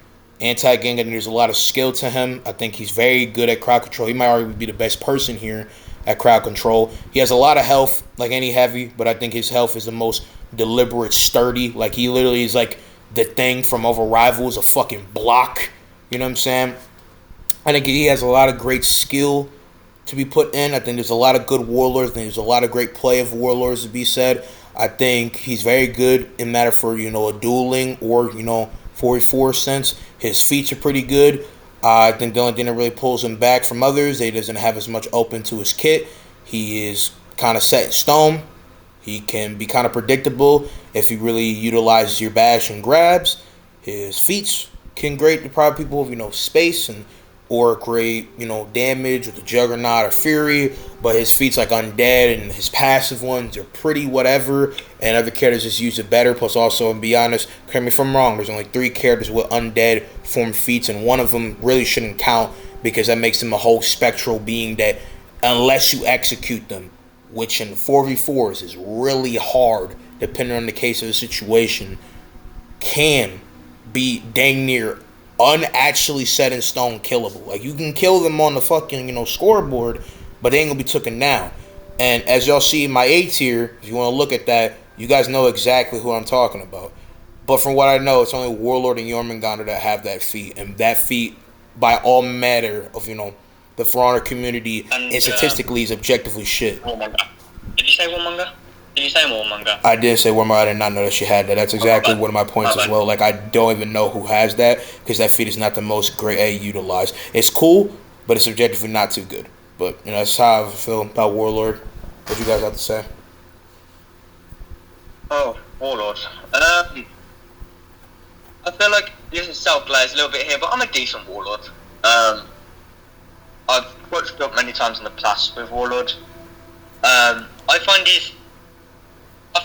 anti-gank, and there's a lot of skill to him. I think he's very good at crowd control. He might already be the best person here at crowd control. He has a lot of health, like any heavy, but I think his health is the most deliberate, sturdy. Like, he literally is like the thing from Over Rivals, a fucking block. You know what I'm saying? I think he has a lot of great skill to be put in. I think there's a lot of good warlords. I think there's a lot of great play of warlords to be said. I think he's very good in matter for, a dueling or, 4v4 sense. His feats are pretty good. I think the only thing that really pulls him back from others, he doesn't have as much open to his kit. He is kind of set in stone. He can be kind of predictable if he really utilizes your bash and grabs. His feats can grate the probably people with, space and or create, damage with the Juggernaut or Fury, but his feats like Undead and his passive ones are pretty whatever, and other characters just use it better. Plus also, and be honest, correct me if I'm wrong, there's only 3 characters with Undead form feats, and one of them really shouldn't count because that makes them a whole spectral being that unless you execute them, which in 4v4s is really hard, depending on the case of the situation, can be dang near unactually set in stone killable. Like you can kill them on the fucking scoreboard, but they ain't gonna be taken down. And as y'all see in my A tier, if you want to look at that, you guys know exactly who I'm talking about. But from what I know, it's only Warlord and Jormungandr that have that feat, and that feat, by all matter of the For Honor community, and statistically is objectively shit. Warmonger. Did you say Warmonger? Did you say Warmonger? I did say Warmonger. I did not know that she had that. That's exactly one of my points as well. Like, I don't even know who has that, because that feat is not the most great A utilized. It's cool, but it's objectively not too good. But, that's how I feel about Warlord. What you guys have to say? Oh, Warlord. I feel like this is self-glaze a little bit here, but I'm a decent Warlord. I've watched up many times in the past with Warlord. I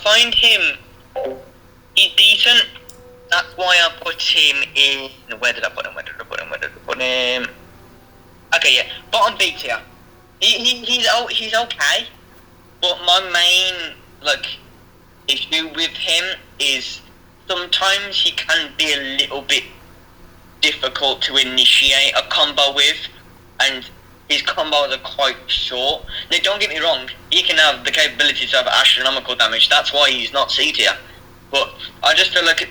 find him, he's decent. That's why I put him in. Where did I put him? Okay, yeah, bottom B tier. He's okay, but my main issue with him is sometimes he can be a little bit difficult to initiate a combo with, and his combos are quite short. Now, don't get me wrong, he can have the capability to have astronomical damage. That's why he's not C tier. But I just feel like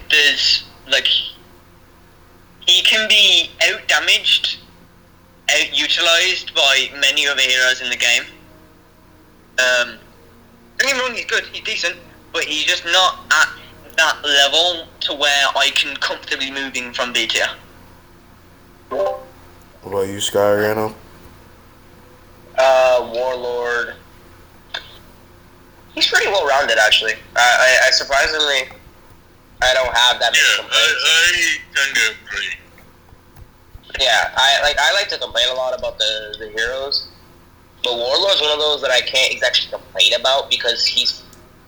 he can be out-damaged, out-utilized by many other heroes in the game. Don't get me wrong, he's good, he's decent, but he's just not at that level to where I can comfortably move in from B tier. What about you, Skyriano? Warlord. He's pretty well rounded, actually. I surprisingly, I don't have that many complaints. I tend to agree. Yeah, I like to complain a lot about the heroes, but Warlord's one of those that I can't exactly complain about because he's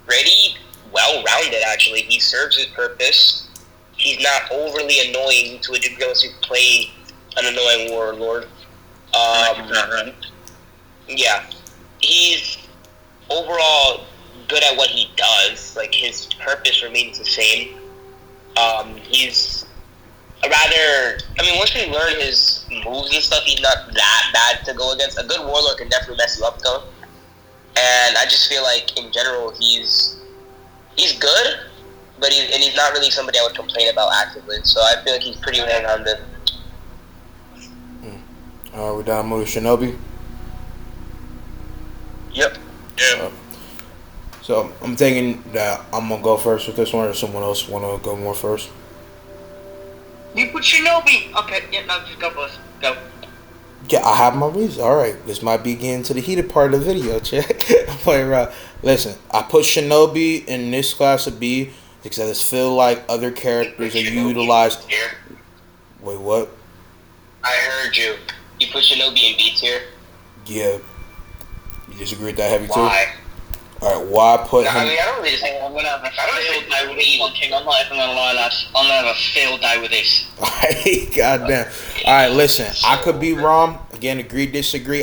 pretty well rounded. Actually, he serves his purpose. He's not overly annoying to a degree unless you play an annoying Warlord. Yeah, he's overall good at what he does. Like, his purpose remains the same. He's once you learn his moves and stuff, he's not that bad to go against. A good Warlord can definitely mess you up, though. And I just feel like, in general, he's good, but he's not really somebody I would complain about actively. So I feel like he's pretty well-rounded. We're down to Shinobi. Yep. Yeah. So I'm thinking that I'm gonna go first with this one, or someone else wanna go more first. You put Shinobi. Okay, yeah, no, just go first. Go. Yeah, I have my reasons. All right, this might be getting to the heated part of the video. Check. Listen, I put Shinobi in this class of B because I just feel like other characters are utilized. Wait, what? I heard you. You put Shinobi in B tier? Yeah. You disagree with that heavy too? Why? All right, why put him? I mean, I don't really think I'm gonna have a field day with this one, King. I'm not even gonna lie, lads. I'm gonna have a field day with this. Goddamn. All right, listen. I could be wrong. Again, agree, disagree.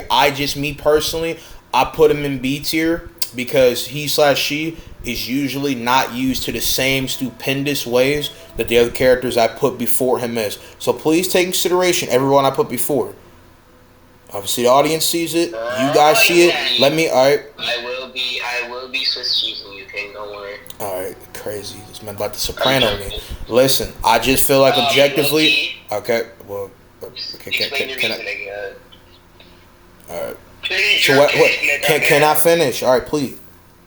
Me personally, I put him in B tier because he/she is usually not used to the same stupendous ways that the other characters I put before him is. So please take in consideration everyone I put before. Obviously, the audience sees it. You guys see it. Let me. All right. I will be Swiss cheesing you, King. Don't worry. All right, crazy. This man about the soprano me. Listen, I just feel like objectively. Okay. Well. Okay. Can I? All right. So what? Can I finish? All right, please.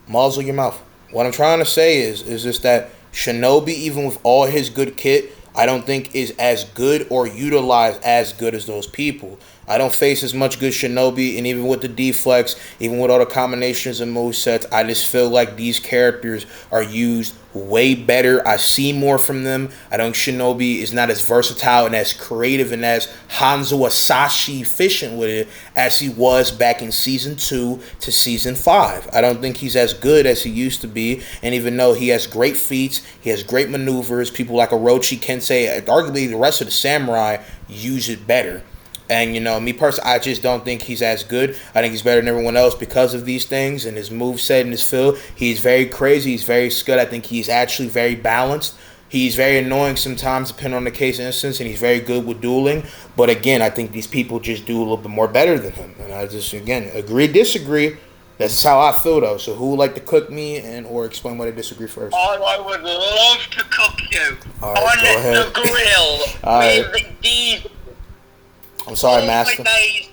Muzzle your mouth. What I'm trying to say is just that Shinobi, even with all his good kit, I don't think is as good or utilized as good as those people. I don't face as much good Shinobi, and even with the deflex, even with all the combinations and movesets, I just feel like these characters are used way better. I see more from them. I think Shinobi is not as versatile and as creative and as Hanzo Asashi efficient with it as he was back in Season 2 to Season 5. I don't think he's as good as he used to be, and even though he has great feats, he has great maneuvers, people like Orochi, Kensei, arguably the rest of the samurai use it better. And, me personally, I just don't think he's as good. I think he's better than everyone else because of these things and his moveset and his feel. He's very crazy. He's very skilled. I think he's actually very balanced. He's very annoying sometimes, depending on the case instance, and he's very good with dueling. But again, I think these people just do a little bit more better than him. And I just, again, agree, disagree. That's how I feel, though. So who would like to cook me and or explain why they disagree first? I would love to cook you All right, go on ahead. the grill All right. with these. I'm sorry, Master. I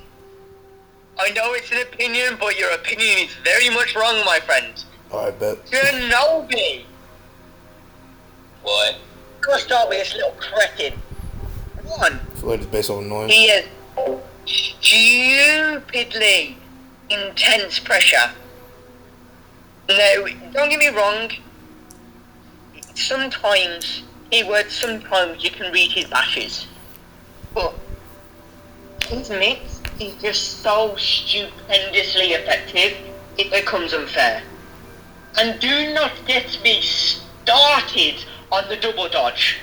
know it's an opinion, but your opinion is very much wrong, my friend. All right, bet. Shinobi. What? Let's start with this little cretin. One, I feel like it's based on noise. he is stupidly intense pressure. No, don't get me wrong. Sometimes you can read his bashes. But his mix is just so stupendously effective, it becomes unfair. And do not get me started on the double dodge.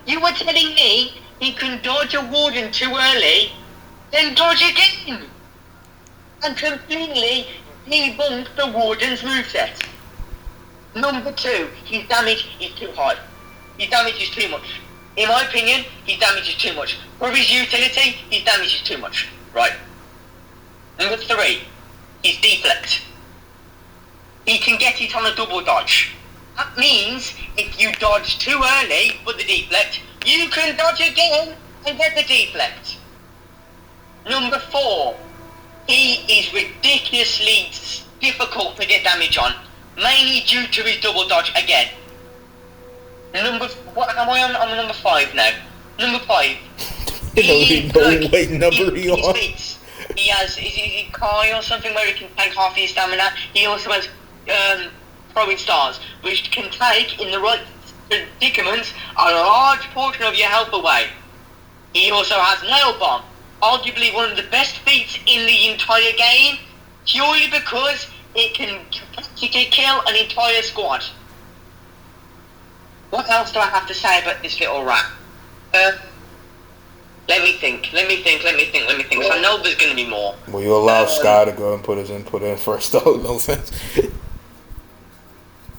You were telling me he can dodge a warden too early, then dodge again, and completely debunk the warden's moveset. Number 2, his damage is too high. His damage is too much. In my opinion, his damage is too much. For his utility, his damage is too much. Right. Number 3, his deflect. He can get it on a double dodge. That means if you dodge too early with the deflect, you can dodge again and get the deflect. Number 4, he is ridiculously difficult to get damage on, mainly due to his double dodge again. What am I on? I'm on number 5 now. Number 5. Wait, number you on? He has, is it Kai or something where he can take half his stamina? He also has throwing stars, which can take, in the right predicaments, a large portion of your health away. He also has Nail Bomb, arguably one of the best feats in the entire game, purely because it can practically kill an entire squad. What else do I have to say about this little rat? Let me think. So I know there's going to be more. Well, you allow Sky to go and put his input in first, though. No offense.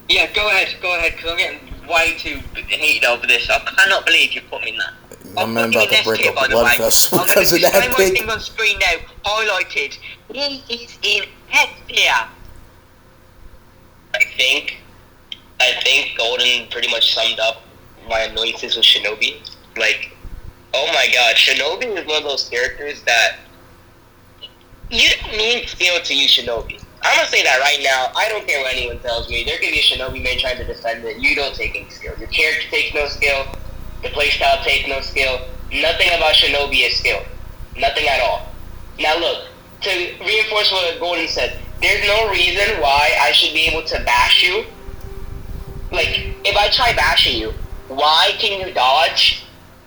Yeah, go ahead, because I'm getting way too heated over this. I cannot believe you put me in that. My man about to break up a blood vessel because of that I'm going to pick. thing on screen now, highlighted. He is in X tier. I think Golden pretty much summed up my annoyances with Shinobi. Like, oh my god, Shinobi is one of those characters that you don't need skill to use Shinobi. I'm gonna say that right now. I don't care what anyone tells me. There could be a Shinobi man trying to defend it. You don't take any skill. Your character takes no skill. The playstyle takes no skill. Nothing about Shinobi is skill. Nothing at all. Now look, to reinforce what Golden said, there's no reason why I should be able to bash you. Like, if I try bashing you, why can you dodge?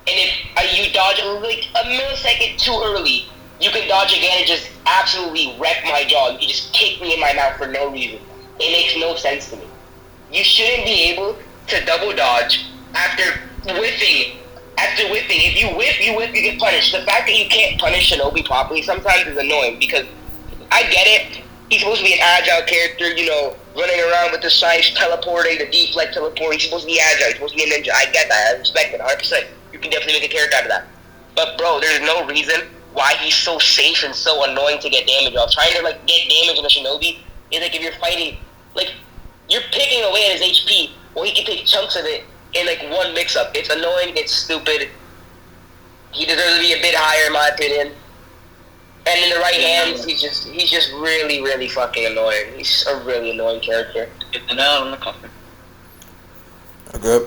And if you dodge like a millisecond too early, you can dodge again and just absolutely wreck my jaw. You can just kick me in my mouth for no reason. It makes no sense to me. You shouldn't be able to double dodge after whiffing. If you whiff, you get punished. The fact that you can't punish Shinobi properly sometimes is annoying because I get it. He's supposed to be an agile character, you know, running around with the science, teleporting, the deflect teleport. He's supposed to be agile. He's supposed to be a ninja. I get that. I respect it 100%. You can definitely make a character out of that. But, bro, there's no reason why he's so safe and so annoying to get damage off. Trying to, like, get damage on a Shinobi is like if you're fighting, like, you're picking away at his HP, or he can take chunks of it in, like, one mix-up. It's annoying. It's stupid. He deserves to be a bit higher, in my opinion. And in the right hands, he's just really, really fucking annoying. He's a really annoying character. Hit the nail on the coffin. Okay.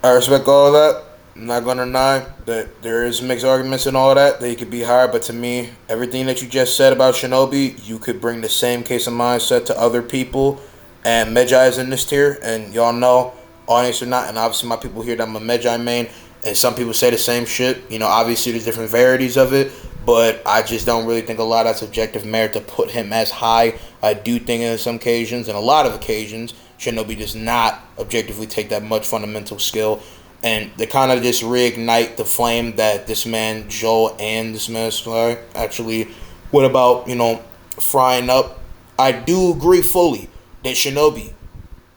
I respect all of that. I'm not gonna deny that there is mixed arguments and all that he could be higher, but to me, everything that you just said about Shinobi, you could bring the same case of mindset to other people. And Medjai is in this tier, and y'all know, audience or not, and obviously my people here that I'm a Medjai main, and some people say the same shit. You know, obviously there's different varieties of it, but I just don't really think a lot of subjective merit to put him as high. I do think in some occasions, and a lot of occasions, Shinobi does not objectively take that much fundamental skill. And they kind of just reignite the flame that this man, Joel, and this man, Sly, actually went about, you know, frying up. I do agree fully that Shinobi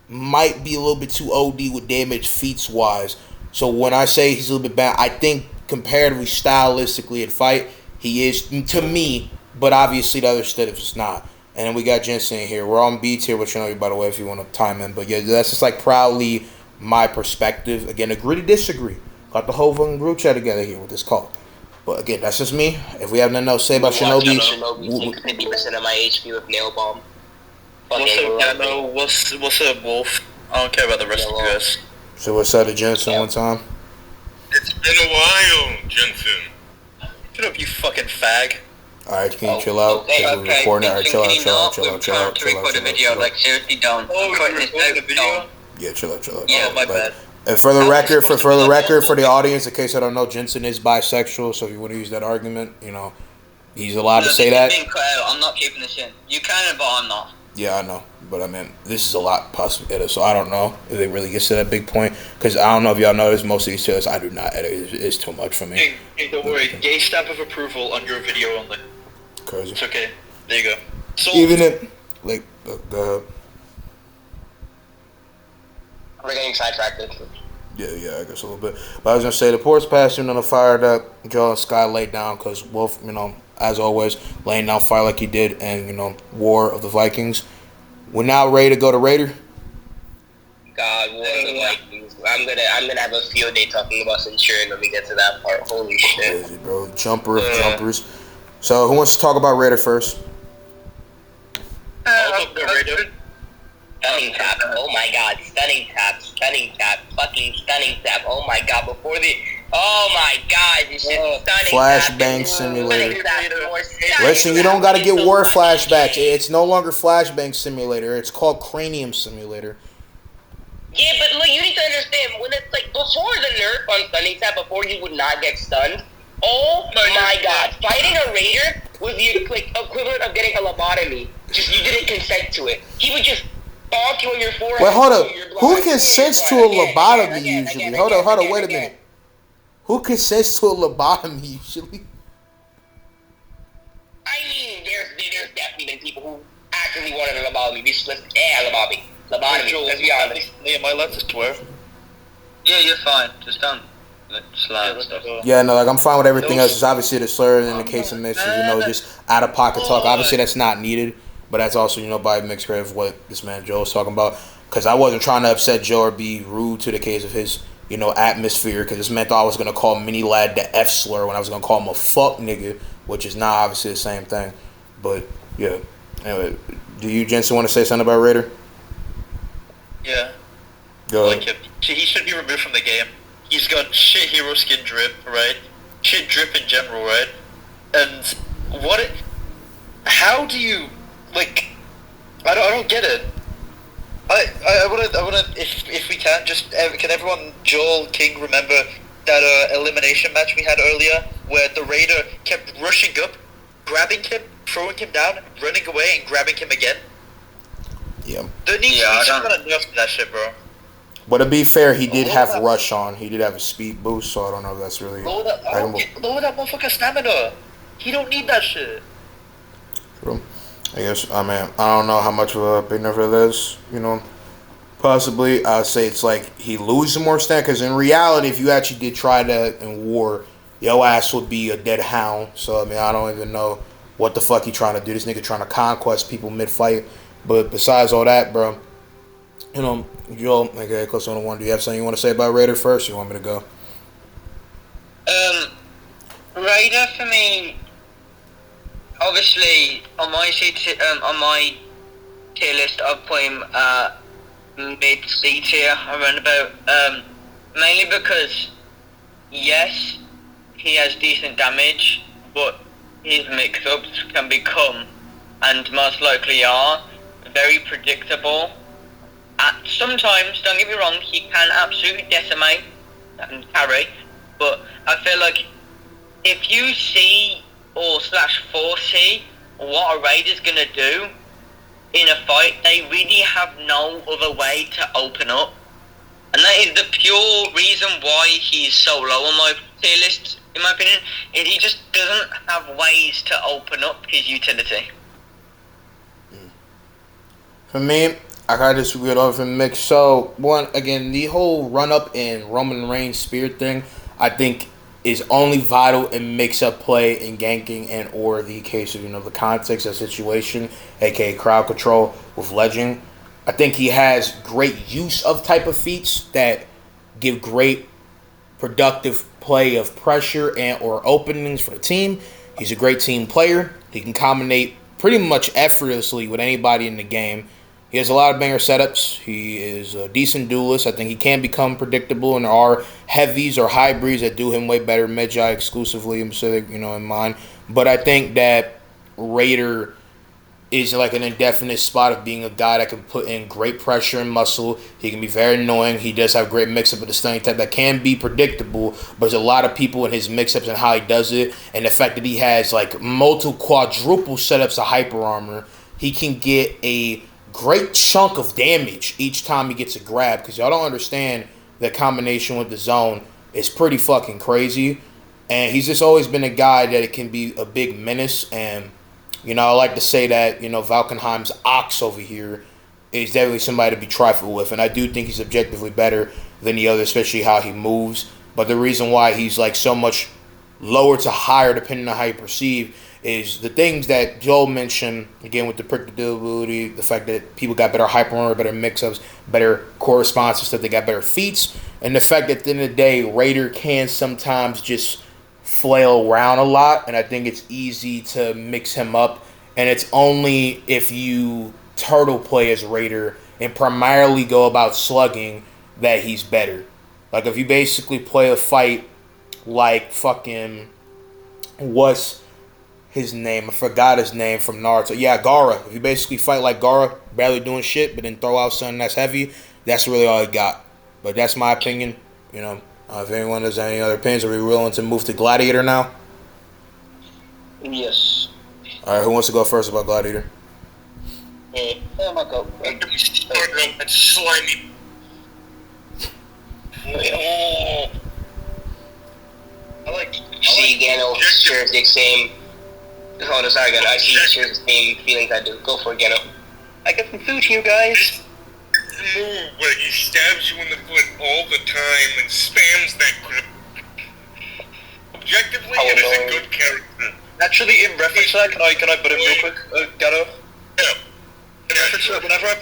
might be a little bit too OD with damage feats wise. So when I say he's a little bit bad, I think comparatively stylistically in fight, he is to me, but obviously the other stuff is not. And then we got Jensen here. We're on B tier, which I know you, by the way, if you want to time in. But yeah, that's just like proudly my perspective. Again, agree to disagree. Got the whole fucking group chat together here with this call. But again, that's just me. If we have nothing else to say about Shinobi, Shinobi takes 50% of my HP with nail bomb. What's up, Wolf? I don't care about the rest of you guys. So what's up to Jensen one time? It's been a while, Jensen. Shut up, you fucking fag. Alright, can you chill out? Okay, We're recording. Alright, chill out. Record a video, like seriously, don't. Oh, we're recording a video? Yeah, chill out. Yeah, my bad. And for the record, for the audience, in case I don't know, Jensen is bisexual. So if you want to use that argument, he's allowed to say that. I'm not keeping this in. You can, but I'm not. Yeah, I know, but I mean, this is a lot possible edit, so I don't know if it really gets to that big point. Because I don't know if y'all notice, most of these shows I do not edit. It's too much for me. Hey, don't worry. Gay stamp of approval on your video only. Crazy. It's okay. There you go. So even if like we're getting sidetracked. Yeah, I guess a little bit. But I was gonna say the ports passed him on a fire that Joe and Sky laid down because Wolf, as always, laying down fire like he did, and War of the Vikings. We're now ready to go to Raider. God, War of the Vikings. I'm gonna have a field day talking about Centurion when we get to that part. Holy shit, crazy, bro! Jumper of jumpers. So who wants to talk about Raider first? Raider. Stunning tap. Oh my god. Stunning tap. Fucking stunning tap. Oh my god. Oh my god. This shit is stunning. Flashbang simulator. Listen, you don't gotta get war flashbacks. It's no longer flashbang simulator. It's called cranium simulator. Yeah, but look, you need to understand when it's like before the nerf on stunning tap, before you would not get stunned. Oh my god. Fighting a Raider was the equivalent of getting a lobotomy. Just you didn't consent to it. He would just bonk you on your forehead. Wait, hold up. Who consents to a lobotomy usually? Hold up, wait a minute. Who consents to a lobotomy usually? I mean, there's definitely been people who actively wanted a lobotomy. Lobotomy. Let's be honest. Am I allowed to swear? Yeah, you're fine. Just don't slide and stuff. Yeah, no, I'm fine with everything else. It's obviously the slur in the case of mixes, just out of pocket talk. Obviously, that's not needed. But that's also, by mixed credit of what this man Joe was talking about. Because I wasn't trying to upset Joe or be rude to the case of his, atmosphere. Because this man thought I was going to call Mini Lad the F slur when I was going to call him a fuck nigga. Which is not obviously the same thing. But, yeah. Anyway, do you, Jensen, want to say something about Raider? Yeah. Go ahead. He should be removed from the game. He's got shit hero skin drip, right? Shit drip in general, right? And how do you... I don't get it. I wanna if we can can everyone, Joel, King, remember that elimination match we had earlier where the Raider kept rushing up, grabbing him, throwing him down, running away, and grabbing him again? Yeah. There needs to be some kind of nerf to that shit, bro. But to be fair, he did have rush on. He did have a speed boost, so I don't know if that's really... Lower that motherfucker's stamina. He don't need that shit. True. I guess, I don't know how much of a big nerf it is, Possibly, I'd say it's like he loses more stamina, because in reality, if you actually did try that in war, your ass would be a dead hound. So, I don't even know what the fuck he trying to do. This nigga trying to conquest people mid-fight. But besides all that, bro, Joel, okay, close on the one. Do you have something you want to say about Raider first, or you want me to go? Raider, for me... Obviously, on my tier list, I've put him mid C tier, around about. Mainly because, yes, he has decent damage, but his mix-ups can become, and most likely are, very predictable. Sometimes, don't get me wrong, he can absolutely decimate and carry, but I feel like if you see or /4C what a Raider's gonna do in a fight, they really have no other way to open up. And that is the pure reason why he's so low on my tier list, in my opinion, is he just doesn't have ways to open up his utility. For me, I gotta disagree with Elephant Mix. So one again, the whole run up in Roman Reigns Spirit thing, I think is only vital in mix up play in ganking and or the case of the context of situation, aka crowd control with Legend. I think he has great use of type of feats that give great productive play of pressure and or openings for the team. He's a great team player. He can combinate pretty much effortlessly with anybody in the game. He has a lot of banger setups. He is a decent duelist. I think he can become predictable, and there are heavies or hybrids that do him way better. Medjai exclusively, in specific, in mind. But I think that Raider is like an indefinite spot of being a guy that can put in great pressure and muscle. He can be very annoying. He does have great mix-up of the stunning type that can be predictable, but there's a lot of people in his mix-ups and how he does it, and the fact that he has like multiple quadruple setups of hyper armor. He can get a great chunk of damage each time he gets a grab, because y'all don't understand the combination with the zone is pretty fucking crazy, and he's just always been a guy that it can be a big menace. And I like to say that, Valkenheim's ox over here is definitely somebody to be trifled with. And I do think he's objectively better than the other, especially how he moves. But the reason why he's like so much lower to higher, depending on how you perceive, is the things that Joel mentioned, again, with the predictability, the fact that people got better hyper armor, better mix-ups, better core responses, that they got better feats, and the fact that at the end of the day, Raider can sometimes just flail around a lot, and I think it's easy to mix him up, and it's only if you turtle play as Raider and primarily go about slugging that he's better. Like if you basically play a fight like fucking what's his name? I forgot his name from Naruto. Yeah, Gaara. If you basically fight like Gaara, barely doing shit, but then throw out something that's heavy, that's really all he got. But that's my opinion. If anyone has any other opinions, are we willing to move to Gladiator now? Yes. All right, who wants to go first about Gladiator? I'm gonna go. That slimy. See, Gano shares the same. Hold on, sorry, Gano. I see you share the same feelings I do. Go for it, Gano. I got some food here, guys. Move where he stabs you in the foot all the time and spams that grip. Objectively, it is a good character. Actually, in reference to that, can I butt in real quick, Gatto? Yeah. In reference to that, whenever I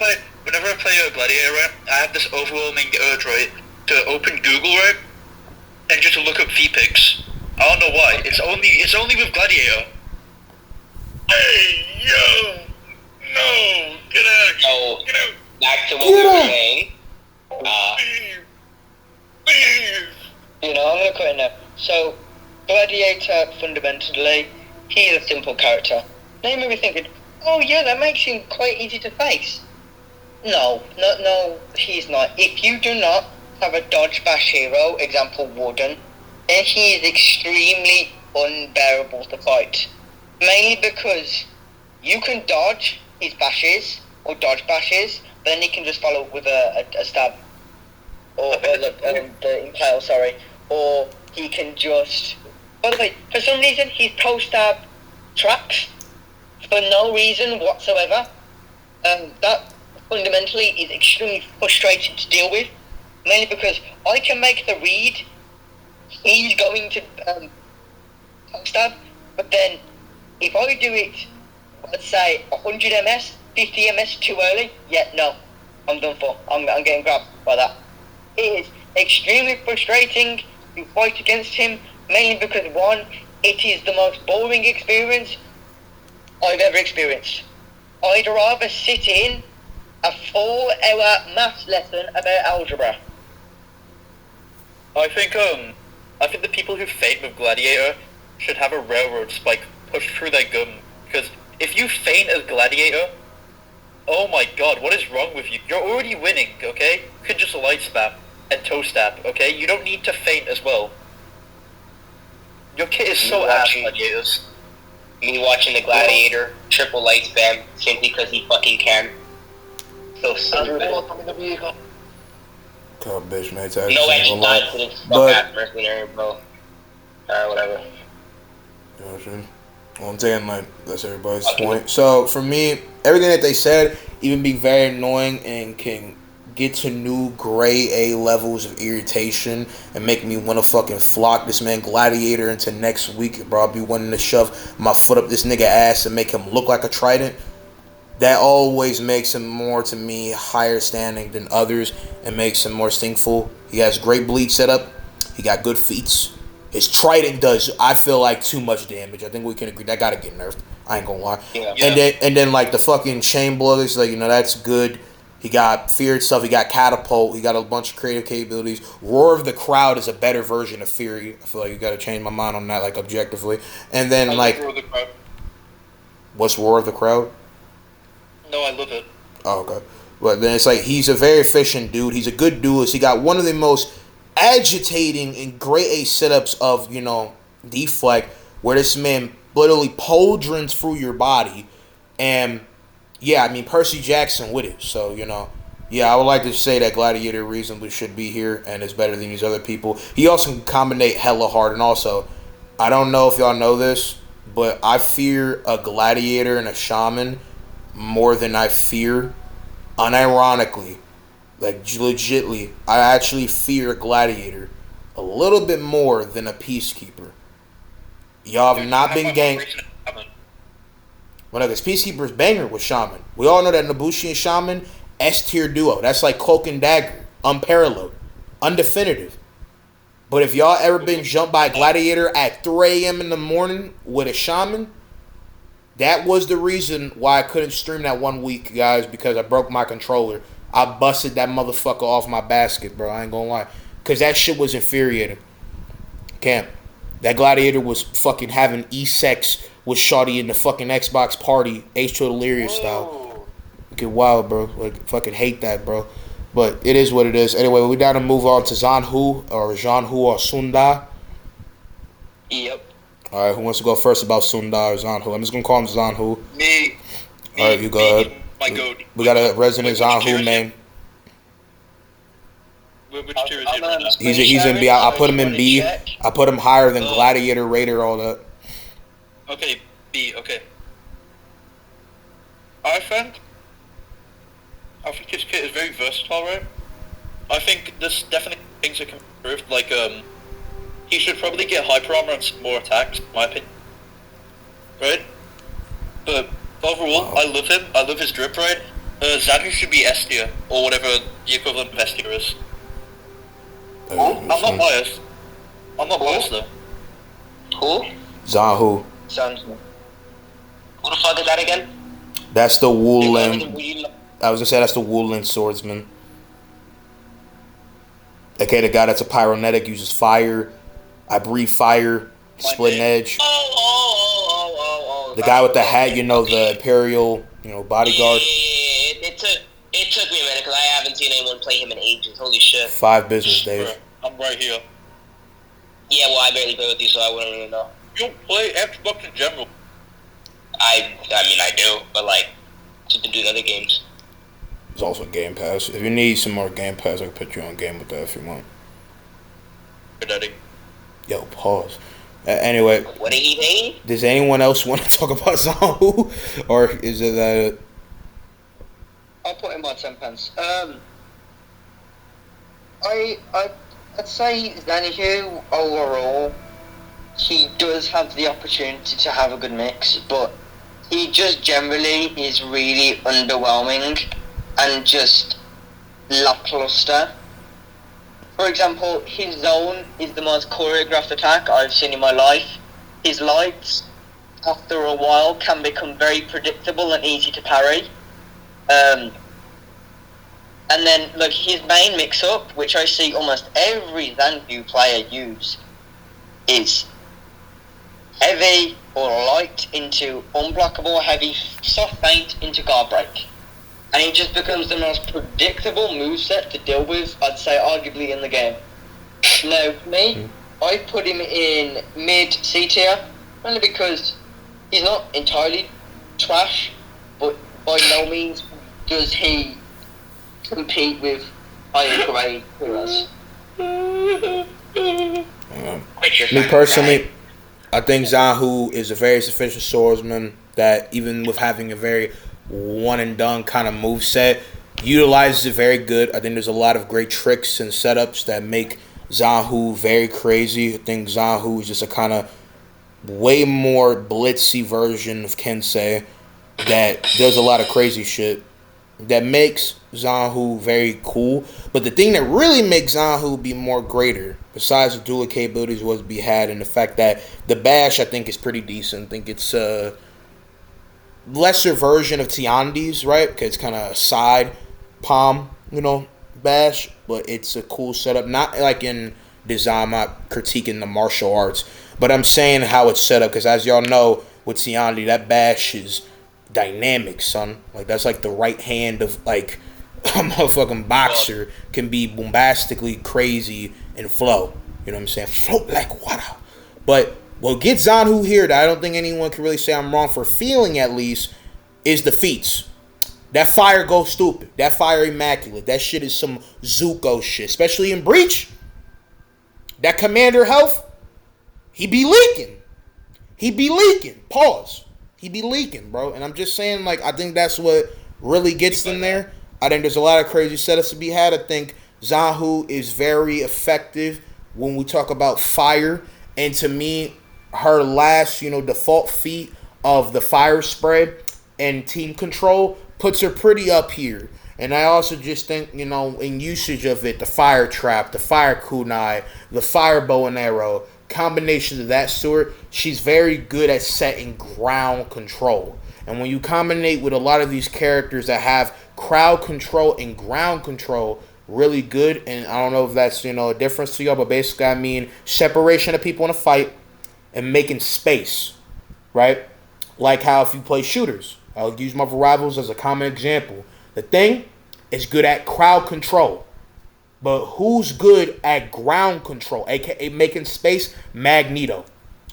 play a Gladiator, right, I have this overwhelming urge, right, to open Google, right, and just to look up V-pics. I don't know why. It's only with Gladiator. Hey, yo! No! Get out of here! Get out! Back to what we were saying. Leave! I'm gonna cut in there. So, Gladiator, fundamentally, he is a simple character. Now you may be thinking, oh yeah, that makes him quite easy to face. No, he's not. If you do not have a dodge bash hero, example Warden, then he is extremely unbearable to fight. Mainly because you can dodge his bashes, or dodge bashes, but then he can just follow up with a stab. Or the impale, sorry. Or he can just... By the way, for some reason, his toe-stab tracks for no reason whatsoever. That fundamentally is extremely frustrating to deal with. Mainly because I can make the read, he's going to toe-stab, but then if I do it, let's say 100 ms, 50 ms too early, yeah, no, I'm done for. I'm getting grabbed by that. It is extremely frustrating to fight against him, mainly because one, it is the most boring experience I've ever experienced. I'd rather sit in a 4-hour maths lesson about algebra. I think the people who feint with Gladiator should have a railroad spike pushed through their gun, because if you feint as Gladiator, oh my god, what is wrong with you? You're already winning, okay? You can just light spam and toe stab, okay? You don't need to feint as well. Your kit is so ass, Gladiators. Me watching the Gladiator triple light spam simply because he fucking can. So stupid. God, bitch, man. No extra time for this fuck ass mercenary, bro. Whatever. You know what I'm saying? Well, I'm saying like that's everybody's point. So for me, everything that they said, even be very annoying and can get to new gray A levels of irritation and make me want to fucking flock this man Gladiator into next week, bro. I'll be wanting to shove my foot up this nigga ass and make him look like a trident. That always makes him more, to me, higher standing than others and makes him more stingful. He has great bleed setup. He got good feats. His trident does, I feel like, too much damage. I think we can agree that gotta get nerfed. I ain't gonna lie. Yeah. And then like the fucking chain blooders, like, that's good. He got feared stuff. He got catapult. He got a bunch of creative capabilities. Roar of the crowd is a better version of Fury. I feel like you gotta change my mind on that, like objectively. And then like, Roar of the Crowd. what's Roar of the crowd? No, I love it. Oh, okay. But then it's like he's a very efficient dude. He's a good duelist. He got one of the most agitating and great A setups of, deflect, where this man literally pauldrons through your body. And yeah, I mean Percy Jackson with it. So, yeah, I would like to say that Gladiator reasonably should be here and is better than these other people. He also can combinate hella hard. And also, I don't know if y'all know this, but I fear a Gladiator and a Shaman more than I fear, unironically, like legitly, I actually fear a Gladiator a little bit more than a Peacekeeper. Y'all have not been ganked. Well, no, because Peacekeeper's banger with Shaman. We all know that Nobushi and Shaman, S tier duo. That's like Cloak and Dagger, unparalleled, undefinitive. But if y'all ever been jumped by a Gladiator at 3 a.m. in the morning with a Shaman, that was the reason why I couldn't stream that 1 week, guys, because I broke my controller. I busted that motherfucker off my basket, bro. I ain't gonna lie. Because that shit was infuriating. Camp. That Gladiator was fucking having E-sex with Shawty in the fucking Xbox party, H2 Delirious style. Get wild, bro. Like, fucking hate that, bro. But it is what it is. Anyway, we down to move on to Zanhu or Sunda. Yep. All right, who wants to go first about Sundar or Zanhu? I'm just going to call him Zanhu. Me. All right, you go ahead. My goat. We got a resident Zanhu name. Which tier is he right now? He's in B. I put him in B. I put him higher than Gladiator, Raider, all that. Okay, B, okay. I think his kit is very versatile, right? I think there's definitely things that can be improved, like, he should probably get hyper armor and some more attacks, in my opinion. Right? But overall, I love him. I love his drip ride. Zanhu should be S tier, or whatever the equivalent of S tier is. I'm not biased. I'm not biased though. Who? Zanhu. Zanhu. Who the fuck is that again? That's the Woolen. I was gonna say that's the Woolen swordsman. Okay, the guy that's a pyronetic uses fire. I breathe fire. Splitting edge. The guy with the hat, the Imperial, bodyguard. It took me a minute because I haven't seen anyone play him in ages. Holy shit. 5 business days. I'm right here. Yeah, well, I barely play with you, so I wouldn't really know. You don't play Xbox in general. I mean, I do, but like, just been doing other games. There's also Game Pass. If you need some more Game Pass, I can put you on game with that if you want. Good daddy. Yo, pause. Anyway. What did he pay? Does anyone else want to talk about Zanhu? Or is it that... I'll put in my 10 pence. I'd say Zanhu, overall, he does have the opportunity to have a good mix, but he just generally is really underwhelming and just lackluster. For example, his zone is the most choreographed attack I've seen in my life. His lights, after a while, can become very predictable and easy to parry. And then, look, his main mix-up, which I see almost every Zanhu player use, is heavy or light into unblockable, heavy soft feint into guard break. And it just becomes the most predictable moveset to deal with, I'd say, arguably in the game. Now, for me, I put him in mid C tier, only because he's not entirely trash, but by no means does he compete with higher grade heroes. Me personally, I think Zanhu is a very sufficient swordsman that even with having a very one and done kind of move set, utilizes it very good. I think there's a lot of great tricks and setups that make Zanhu very crazy. I think Zanhu is just a kind of way more blitzy version of Kensei that does a lot of crazy shit that makes Zanhu very cool. But the thing that really makes Zanhu be more greater, besides the dual capabilities, was to be had in the fact that the bash, I think, is pretty decent. I think it's a lesser version of Tiandi's, right? Because it's kind of a side palm, bash. But it's a cool setup. Not like in design, I'm not critiquing the martial arts. But I'm saying how it's set up. Because as y'all know, with Tiandi, that bash is dynamic, son. Like, that's like the right hand of like a motherfucking boxer can be bombastically crazy and flow. You know what I'm saying? Float like water. But what gets Zanhu here that I don't think anyone can really say I'm wrong for feeling, at least, is the feats. That fire goes stupid. That fire immaculate. That shit is some Zuko shit. Especially in Breach. That commander health, he be leaking. He be leaking. Pause. He be leaking, bro. And I'm just saying, like, I think that's what really gets them there. I think there's a lot of crazy setups to be had. I think Zanhu is very effective when we talk about fire. And to me, her last, default feat of the fire spray and team control puts her pretty up here. And I also just think, in usage of it, the fire trap, the fire kunai, the fire bow and arrow, combinations of that sort, she's very good at setting ground control. And when you combine with a lot of these characters that have crowd control and ground control really good, and I don't know if that's, a difference to y'all, but basically I mean separation of people in a fight and making space, right? Like how if you play shooters, I'll use Marvel Rivals as a common example. The thing is good at crowd control. But who's good at ground control, aka making space? Magneto.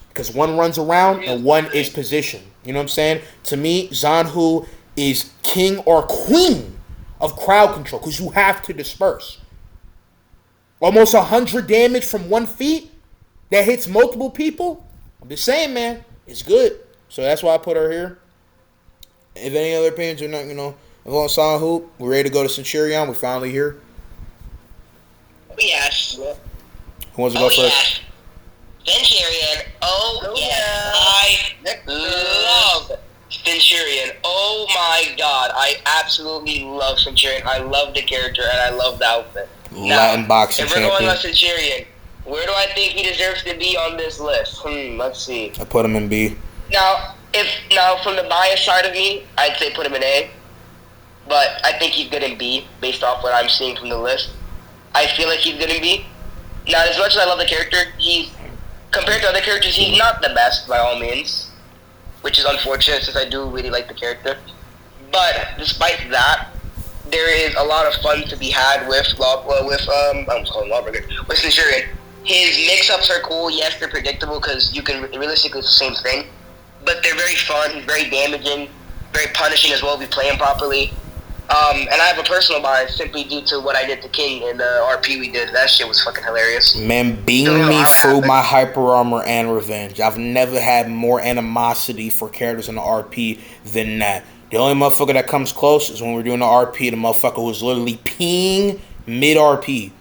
Because one runs around and one is positioned. You know what I'm saying? To me, Zanhu is king or queen of crowd control because you have to disperse. Almost 100 damage from 1 feat that hits multiple people. I'm just saying, man, it's good. So that's why I put her here. If any other opinions are not, I'm on Zanhu. We're ready to go to Centurion. We're finally here. Yes. Who wants to go first? Centurion. I love Centurion. Oh my god. I absolutely love Centurion. I love the character and I love the outfit. Latin boxing champion. If we're going on champion. Centurion, where do I think he deserves to be on this list? Let's see. I put him in B. Now from the bias side of me, I'd say put him in A. But I think he's good in B based off what I'm seeing from the list. I feel like he's gonna be. Now, as much as I love the character, compared to other characters, he's not the best by all means, which is unfortunate since I do really like the character. But despite that, there is a lot of fun to be had with Centurion. His mix-ups are cool. Yes, they're predictable because you can realistically it's the same thing, but they're very fun, very damaging, very punishing as well if you play him properly. And I have a personal bias simply due to what I did to King in the RP we did. That shit was fucking hilarious. Man, beating me through my hyper armor and revenge. I've never had more animosity for characters in the RP than that. The only motherfucker that comes close is when we're doing the RP, the motherfucker was literally peeing mid RP.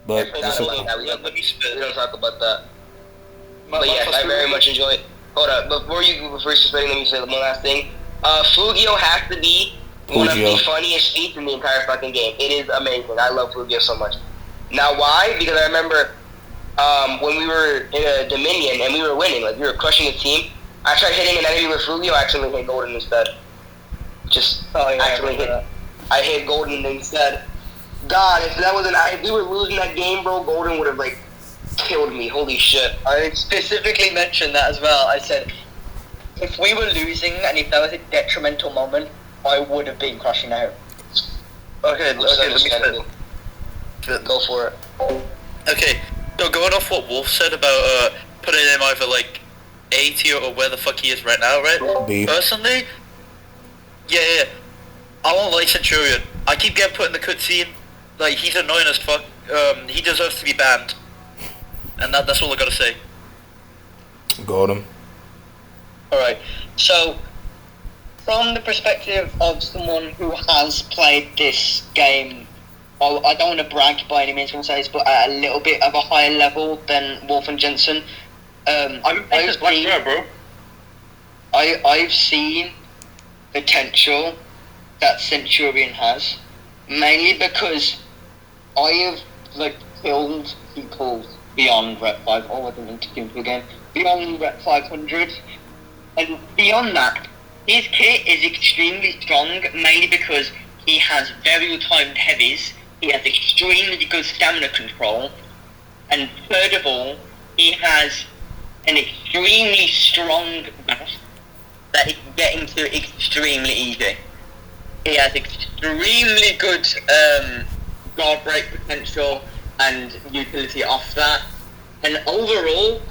But we don't talk about that. But yes, I very much enjoy it. Hold up, before you suspend, let me say one last thing. Fugio has to be one of the funniest feats in the entire fucking game. It is amazing. I love Fugio so much. Now, why? Because I remember when we were in a Dominion and we were winning, like we were crushing the team. I tried hitting an enemy with Fugio, I accidentally hit Golden instead. I hit Golden instead. God, if we were losing that game, bro, Golden would have like killed me. Holy shit! I specifically mentioned that as well. I said, if we were losing and if that was a detrimental moment, I would have been crushing out. Okay, let me spit. Go for it. Okay, so going off what Wolf said about putting him either like A tier or where the fuck he is right now, right? B. Personally, yeah, I don't like Centurion. I keep getting put in the cutscene. Like, he's annoying as fuck. He deserves to be banned. And that's all I gotta say. Got him. Alright, so from the perspective of someone who has played this game, I don't want to brag by any means when I say this, but at a little bit of a higher level than Wolf and Jensen. I've seen potential that Centurion has, mainly because I have killed people beyond Rep 5. Oh, I didn't mean to kill people again. Beyond Rep 500, and beyond that, his kit is extremely strong, mainly because he has very timed heavies. He has extremely good stamina control, and third of all, he has an extremely strong bash that he can get into extremely easy. He has extremely good guard break potential and utility off that. And overall,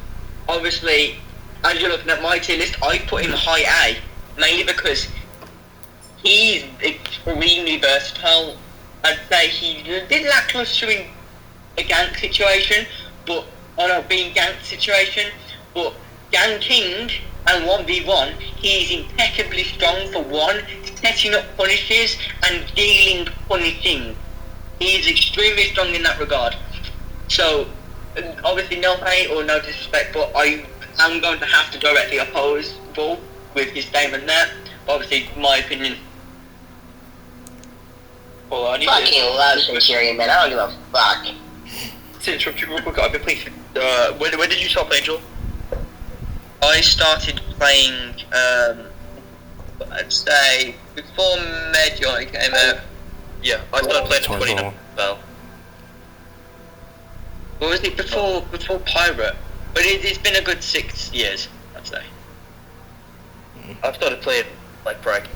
obviously, as you're looking at my tier list, I put him high A, mainly because he's extremely versatile. I'd say he did lackluster in a gank situation, but being gank situation, but ganking and 1v1, he is impeccably strong for one, setting up punishes and dealing punishing. He is extremely strong in that regard. So, obviously no hate or no disrespect, but I am going to have to directly oppose Bull with his statement there. Obviously, my opinion. Well, I fucking love Centurion, man. I don't give a fuck. To interrupt you real quick, I've been playing. When did you stop Angel? I started playing, I'd say, before Medjoy came out. Yeah, I started playing in 2019. Or was it before Pirate? But it's been a good 6 years, I'd say. I've started playing like Brack.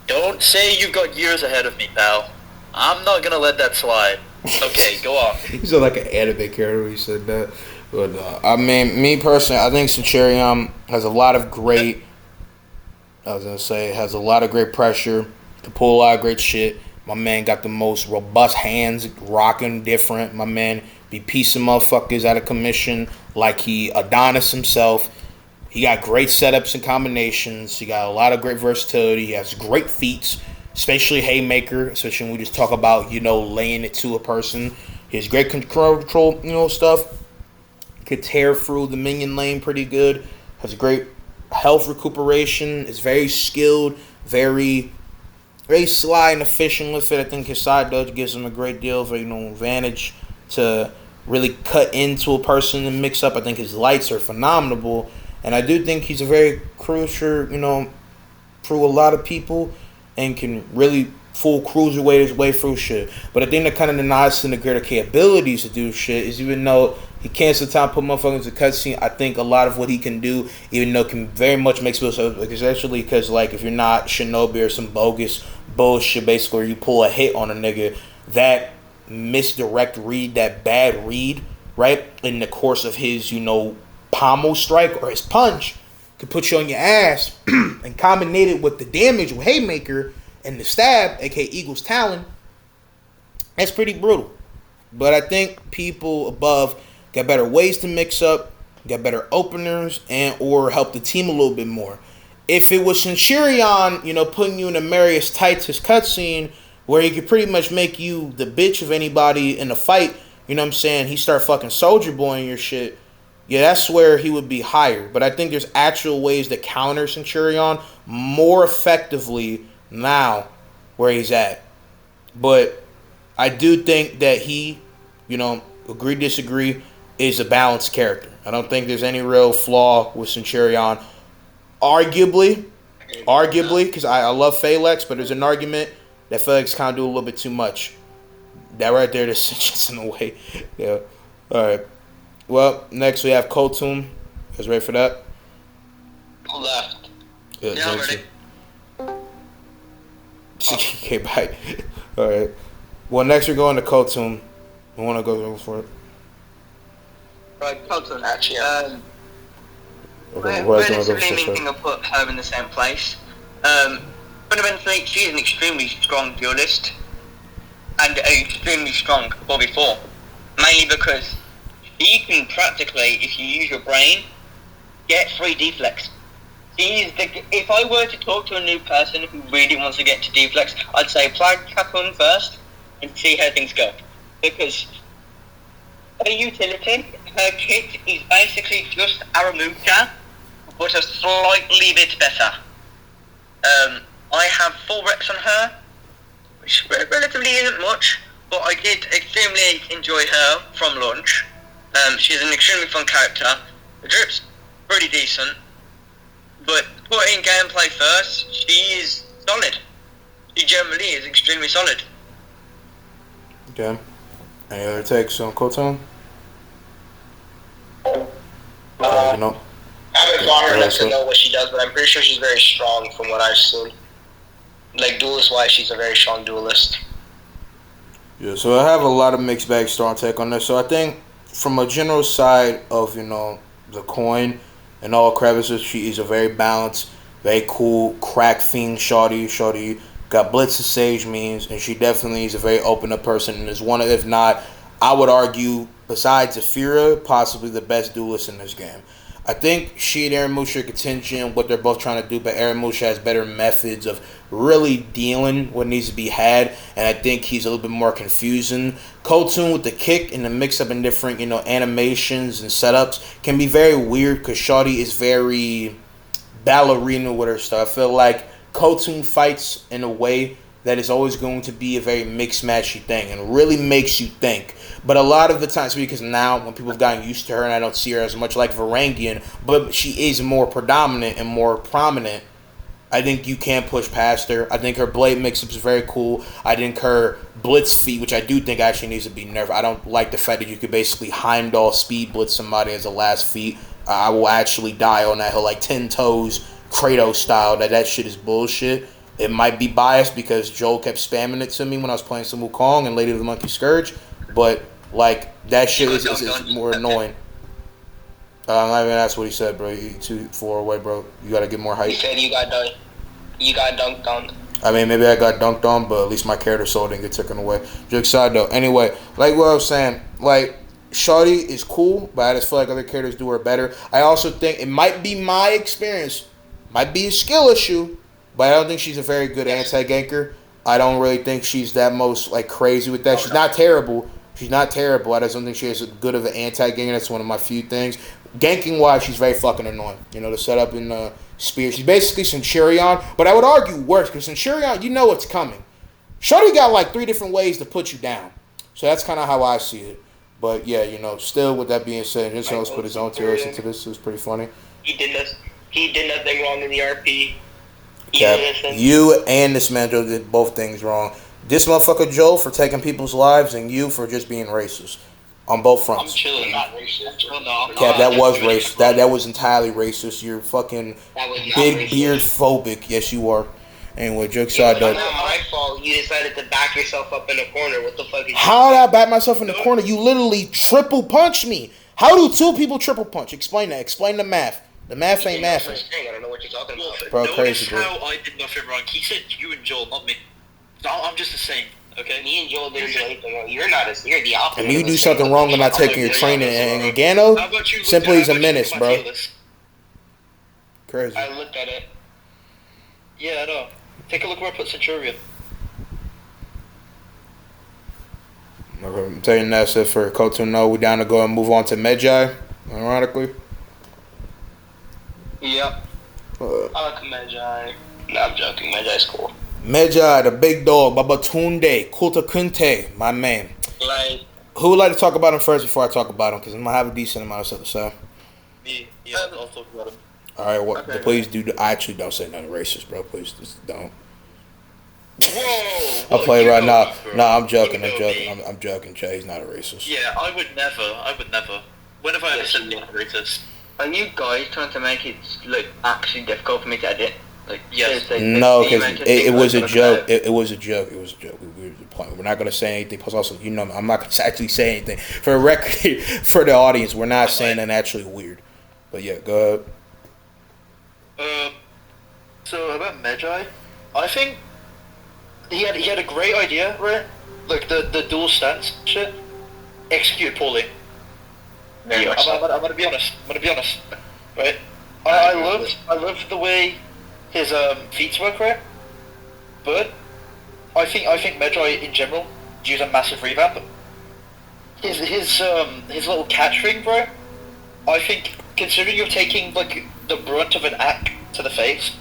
Don't say you've got years ahead of me, pal. I'm not gonna let that slide. Okay, go on. You sound like an anime character when you said that. But I mean, me personally, I think Centurion has a lot of great. Has a lot of great pressure to pull a lot of great shit. My man got the most robust hands, rocking different. My man be piecing motherfuckers out of commission like he Adonis himself. He got great setups and combinations. He got a lot of great versatility. He has great feats, especially Haymaker, especially when we just talk about, laying it to a person. He has great control, stuff. Could tear through the minion lane pretty good. Has great health recuperation. Is very skilled, very sly and efficient with it. I think his side dodge gives him a great deal of advantage to really cut into a person and mix up. I think his lights are phenomenal. And I do think he's a very crucial, through a lot of people and can really full cruiserweight his way through shit. But I think that kind of denies him the greater capabilities to do shit is even though he can't sometimes put motherfuckers in cutscene, I think a lot of what he can do, even though can very much make people so, especially because if you're not Shinobi or some bogus bullshit, basically where you pull a hit on a nigga, that misdirect read, that bad read, right, in the course of his, pommel strike or his punch could put you on your ass and combinate it with the damage with Haymaker and the stab, aka Eagle's Talon, that's pretty brutal. But I think people above got better ways to mix up, got better openers, and or help the team a little bit more. If it was Centurion, putting you in a Marius Titus cutscene where he could pretty much make you the bitch of anybody in a fight, he start fucking Soldier Boying your shit. Yeah, that's where he would be higher. But I think there's actual ways to counter Centurion more effectively now where he's at. But I do think that he, agree, disagree, is a balanced character. I don't think there's any real flaw with Centurion. Arguably, because I love Phalanx, but there's an argument that Phalanx kind of do a little bit too much. That right there, just cinches in the way. Yeah. All right. Well, next we have Kotum. You guys ready for that? Left. Yeah, I'm ready. Okay, bye. All right. Well, next we're going to Kotum. I want to go for it. Right, Kotum. Okay, relatively meaning I'll put her in the same place. Fundamentally, she is an extremely strong duelist and an extremely strong 4v4. Mainly because she can practically, if you use your brain, get free deflex. If I were to talk to a new person who really wants to get to deflex, I'd say play Capone first and see how things go. Because her utility, her kit is basically just Aramucha, but a slightly bit better. I have full reps on her, which relatively isn't much, but I did extremely enjoy her from launch. She's an extremely fun character. The drip's pretty decent, but putting gameplay first, she is solid. She generally is extremely solid. Okay. Any other takes on Koton? I haven't fought her enough to know what she does, but I'm pretty sure she's very strong from what I've seen. Like, duelist-wise, she's a very strong duelist. Yeah, so I have a lot of mixed bag strong take on this. So I think from a general side of, the coin and all crevices, she is a very balanced, very cool, crack fiend shawty. Shawty got blitz and sage means, and she definitely is a very open up person and is one of, if not, I would argue, besides Zafira, possibly the best duelist in this game. I think she and Aramusha are contingent what they're both trying to do, but Aramusha has better methods of really dealing what needs to be had, and I think he's a little bit more confusing. Kotun with the kick and the mix-up in different, animations and setups can be very weird because Shawty is very ballerina with her stuff. I feel like Kotun fights in a way that is always going to be a very mixed-matchy thing and really makes you think. But a lot of the times, because now when people have gotten used to her and I don't see her as much like Varangian, but she is more predominant and more prominent, I think you can't push past her. I think her blade mix-up is very cool. I think her blitz feat, which I do think actually needs to be nerfed. I don't like the fact that you could basically Heimdall speed blitz somebody as a last feat. I will actually die on that hill like 10 toes, Kratos style. That shit is bullshit. It might be biased because Joel kept spamming it to me when I was playing some Wukong and Lady of the Monkey Scourge, but that shit is more annoying. I mean, that's what he said, bro. You too far away, bro. You gotta get more height. He said you got dunked on. I mean, maybe I got dunked on, but at least my character soul didn't get taken away. Joke side though. Anyway, like what I was saying, Shawty is cool, but I just feel like other characters do her better. I also think it might be my experience, might be a skill issue, but I don't think she's a very good anti-ganker. I don't really think she's that most crazy with that. She's not terrible. She's not terrible. I just don't think she has as good of an anti-ganker. That's one of my few things. Ganking wise, she's very fucking annoying. The setup in Spear. She's basically Centurion, but I would argue worse because Centurion, you know what's coming. Shorty got 3 different ways to put you down. So that's kind of how I see it. But yeah, still with that being said, just let's put his own tier list into this. It was pretty funny. He did nothing wrong in the RP. You and this man Joe did both things wrong. This motherfucker Joe for taking people's lives, and you for just being racist on both fronts. I'm chilling, not racist. Cap, that was racist. That was entirely racist. You're fucking big racist. beard phobic. Yes, you are. Anyway, joke aside, though. It's not my fault. You decided to back yourself up in a corner. What the fuck is How did I back myself in the corner? You literally triple punched me. How do 2 people triple punch? Explain that. Explain the math. The math ain't mathing. I don't know what you're talking about. Bro, notice crazy, bro. how I did nothing wrong. He said you and Joel, not me. I'm just the same, okay? Me and Joel didn't do anything wrong. You're the opposite. And you do something wrong when not taking your training and Gano, simply is a menace, bro. Crazy. I looked at it. Yeah, I know. Take a look where I put Centurion. Okay, I'm telling you that's it for Koto. No, we're down to go and move on to Medjai, ironically. Yep. I like Medjai. No, I'm joking. Medjai's cool. Medjai, the big dog, Babatunde, Kulta Kunte, my man. Who would like to talk about him first before I talk about him? Because I'm going to have a decent amount of stuff to say. Me, yeah, I'll talk about him. Alright, please do. I actually don't say nothing racist, bro. Please just don't. Whoa! I'll play right now. No, I'm joking. I'm joking, Jay. He's not a racist. Yeah, I would never. When have I ever said you're racist? Are you guys trying to make it actually difficult for me to edit? No, because it was a joke. It was a joke. We were playing. We're not gonna say anything. Plus, also, I'm not gonna actually say anything. For the record, for the audience, we're not saying that actually weird. But yeah, go ahead. So about Medjai, I think he had a great idea, right? The dual stance shit, executed poorly. I'm gonna be honest, right? I love the way his feats work, right? But I think Medjay in general use a massive revamp. His little catch ring, bro. I think considering you're taking like the brunt of an axe to the face,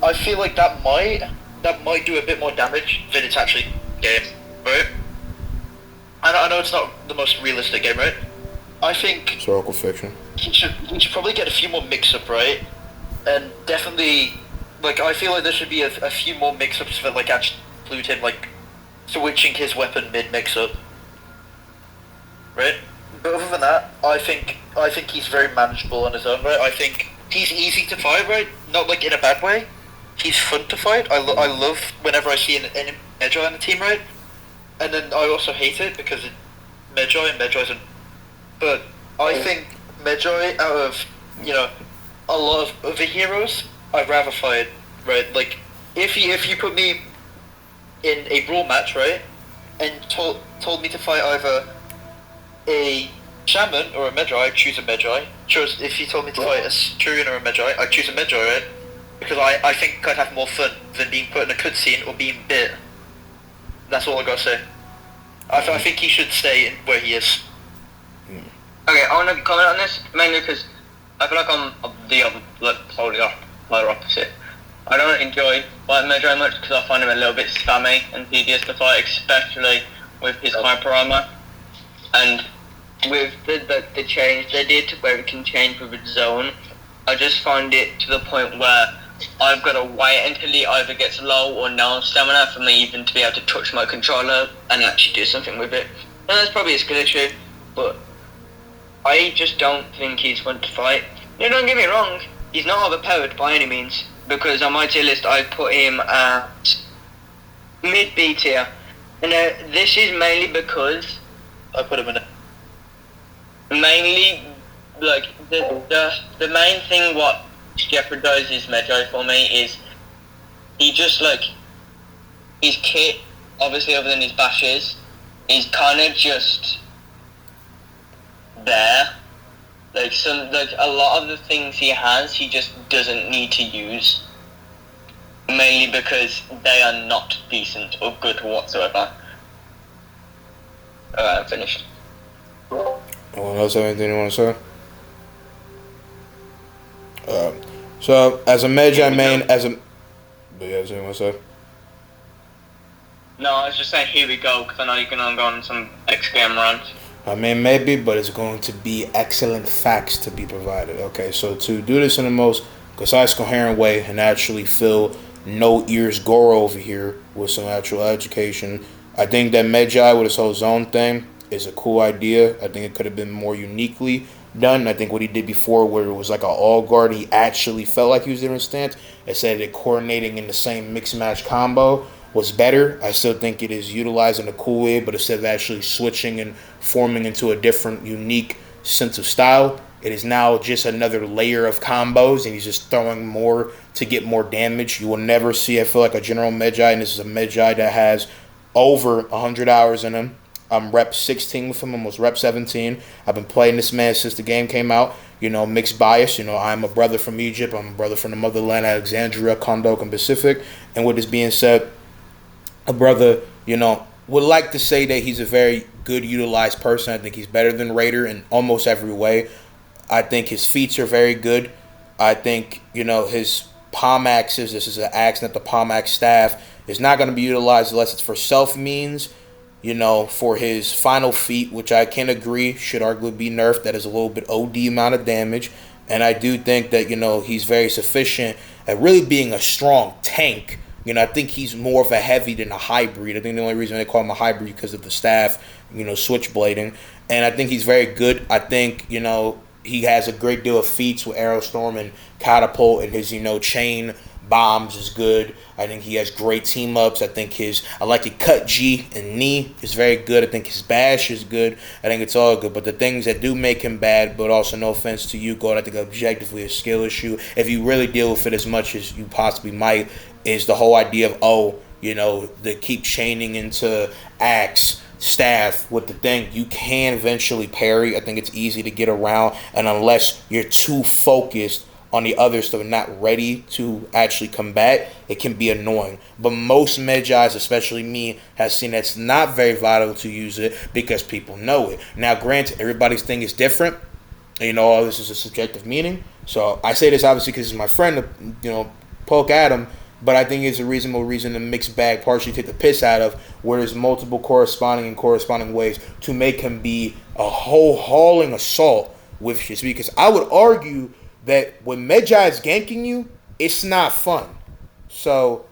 I feel like that might do a bit more damage than it's actually game, right? I know it's not the most realistic game, right? I think Historical fiction. we should probably get a few more mix-up, right? And definitely, like, I feel like there should be a few more mix-ups that, like, actually include him, like, switching his weapon mid-mix-up. Right? But other than that, I think he's very manageable on his own, right? I think he's easy to fight, right? Not, like, in a bad way. He's fun to fight. I love whenever I see an Medjay on the team, right? And then I also hate it because Medjay's a... But I think Medjay, out of, a lot of other heroes, I'd rather fight, right? Like, if you put me in a brawl match, right, and told me to fight either a Shaman or a Medjay, I'd choose a Medjay. If you told me to fight a Turian or a Medjay, I'd choose a Medjay, right? Because I think I'd have more fun than being put in a cutscene or being bit. That's all I gotta say. I think he should stay where he is. Okay, I want to comment on this mainly because I feel like I'm the other, like, totally polar opposite. I don't enjoy fighting Medjay much because I find him a little bit spammy and tedious to fight, especially with his hyper armor. And with the change they did where it can change with its zone, I just find it to the point where I've got to wait until he either gets low or no stamina for me even to be able to touch my controller and actually do something with it. And that's probably a skill issue, but I just don't think he's fun to fight. Don't get me wrong, he's not overpowered by any means, because on my tier list I put him at mid-B tier. And this is mainly because I put him in it. Mainly, like, the main thing what jeopardizes Medjay for me is he just, like, his kit, obviously other than his bashes, is kind of just there. Like, a lot of the things he has, he just doesn't need to use. Mainly because they are not decent or good whatsoever. Alright, I'm finished. Anyone else have anything you want to say? So, as a Medjay main, do you have anything you want to say? No, I was just saying here we go, because I know you're going to go on some X-Game rant. I mean, maybe, but it's going to be excellent facts to be provided. Okay, so to do this in the most concise, coherent way and actually fill no ears gore over here with some actual education, I think that Medjay with his whole zone thing is a cool idea. I think it could have been more uniquely done. I think what he did before, where it was like an all guard, he actually felt like he was in a stance instead of it coordinating in the same mix match combo, was better. I still think it is utilized in a cool way, but instead of actually switching and forming into a different, unique sense of style, it is now just another layer of combos, and he's just throwing more to get more damage. You will never see, I feel like, a general Medjay, and this is a Medjay that has over 100 hours in him. I'm rep 16 with him, almost rep 17. I've been playing this man since the game came out. Mixed bias. I'm a brother from Egypt. I'm a brother from the motherland, Alexandria, Kondok, and Pacific. And with this being said, a brother, would like to say that he's a very good utilized person. I think he's better than Raider in almost every way. I think his feats are very good. I think, his palm axes, this is an axe, not the palm axe staff, is not going to be utilized unless it's for self means. For his final feat, which I can agree should arguably be nerfed, that is a little bit OD amount of damage. And I do think that, he's very sufficient at really being a strong tank. I think he's more of a heavy than a hybrid. I think the only reason they call him a hybrid because of the staff, switchblading. And I think he's very good. I think, he has a great deal of feats with Aerostorm and Catapult, and his, chain bombs is good. I think he has great team ups. I think I like it cut G and knee is very good. I think his bash is good. I think it's all good. But the things that do make him bad, but also no offense to you, God, I think objectively a skill issue, if you really deal with it as much as you possibly might, is the whole idea of, they keep chaining into Axe staff with the thing, you can eventually parry. I think it's easy to get around, and unless you're too focused on the other stuff and not ready to actually combat, it can be annoying. But most Medjais, especially me, has seen that's not very vital to use it because people know it. Now, granted, everybody's thing is different. You know, all this is a subjective meaning. So I say this obviously because it's my friend to, poke at him. But I think it's a reasonable reason to mix bag, partially take the piss out of, where there's multiple corresponding ways to make him be a whole hauling assault with his speed. Because I would argue that when Medjai is ganking you, it's not fun. So,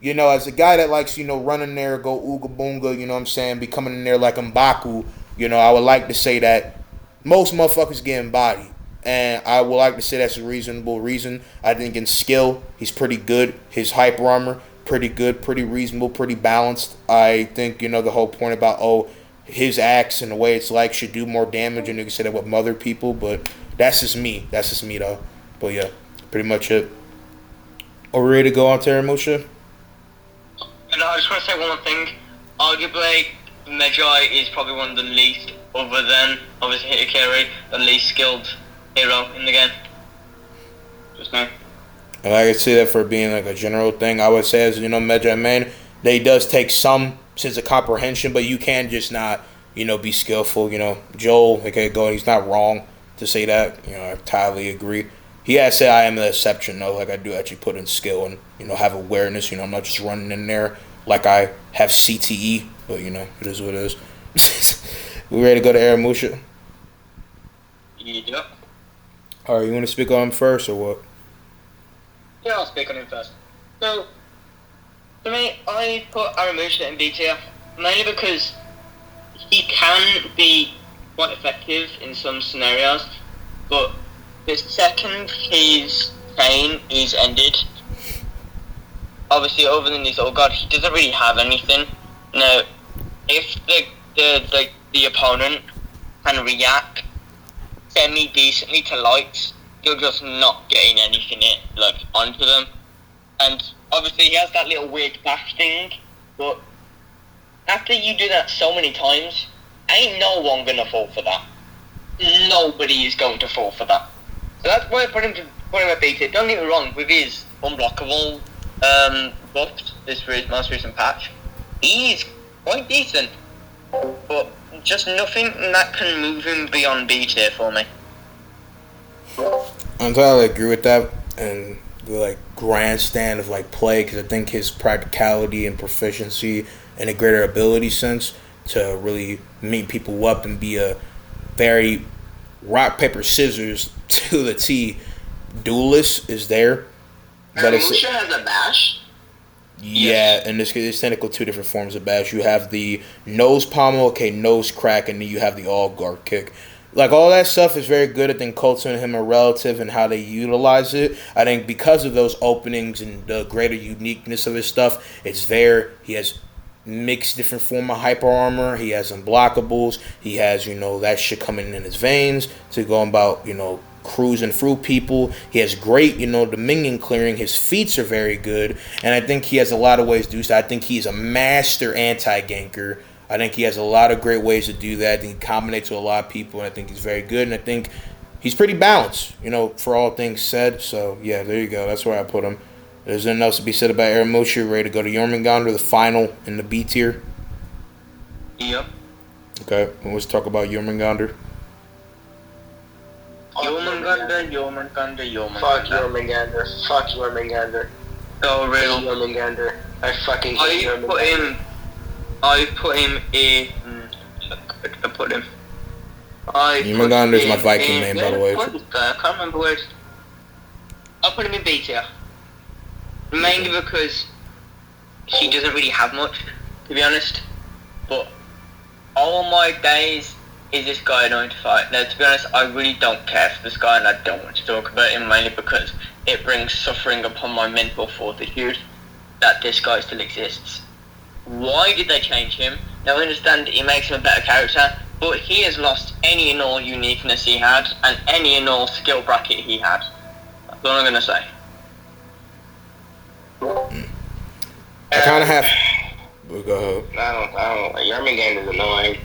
as a guy that likes, running there, go ooga boonga, you know what I'm saying, be coming in there like M'Baku, I would like to say that most motherfuckers getting bodied. And I would like to say that's a reasonable reason. I think in skill, he's pretty good. His hyper armor, pretty good, pretty reasonable, pretty balanced. I think, the whole point about, his axe and the way it's like should do more damage, and you can say that with other people, but that's just me. That's just me, though. But yeah, pretty much it. Are we ready to go on Teramusha? And I just want to say one more thing. Arguably, Medjai is probably one of the least, other than, obviously, Hitakiri, the least skilled hero in the game. Just now. And I could say that for being like a general thing. I would say as Medjai main, that he does take some sense of comprehension, but you can just not, be skillful. Joel, okay, he's not wrong to say that. I entirely agree. He has said I am the exception though. Like I do actually put in skill and have awareness. I'm not just running in there like I have CTE, but it is what it is. We ready to go to Aramusha? Yep. All right, you want to speak on him first or what? Yeah, I'll speak on him first. So, for me, I put Aramusha in B tier, mainly because he can be quite effective in some scenarios, but the second his chain is ended, obviously other than his old god, he doesn't really have anything. Now, if the opponent can react semi-decently to lights, you're just not getting anything onto them. And obviously he has that little weird dash thing, but after you do that so many times, ain't no one gonna fall for that. Nobody is going to fall for that. So that's why I put him at B tier. Don't get me wrong, with his unblockable buffs, this most recent patch, he's quite decent, but just nothing that can move him beyond B tier for me. I entirely agree with that, and the grandstand of play, because I think his practicality and proficiency and a greater ability sense to really meet people up and be a very rock paper scissors to the T duelist is there. But Musha has a bash. Yeah, and there's technically two different forms of bash. You have the nose pommel, nose crack, and then you have the all guard kick. All that stuff is very good. I think Colton and him are relative in how they utilize it. I think because of those openings and the greater uniqueness of his stuff, it's there. He has mixed different form of hyper armor. He has unblockables. He has, that shit coming in his veins to go about, cruising through people. He has great, the minion clearing. His feats are very good. And I think he has a lot of ways to do so. I think he's a master anti-ganker. I think he has a lot of great ways to do that. I think he combinates with a lot of people, and I think he's very good. And I think he's pretty balanced, for all things said. So, yeah, there you go. That's where I put him. There's nothing else to be said about Aramusha. Ready to go to Jormungandr, the final in the B tier? Yep. Okay, let's talk about Jormungandr. Jormungandr. Fuck Jormungandr. Oh, real. Jormungandr. I fucking hate Jormungandr. I put him in. I put him. Jormungandr is my Viking name, by the way. I can't remember where. I put him in B tier. Mainly because he doesn't really have much, to be honest. But all my days is this guy annoying to fight. Now, to be honest, I really don't care for this guy, and I don't want to talk about him, mainly because it brings suffering upon my mental fortitude that this guy still exists. Why did they change him? Now, I understand he makes him a better character, but he has lost any and all uniqueness he had, and any and all skill bracket he had. That's all I'm going to say. I kind of have... Go ahead. I don't. Yermungand is annoying.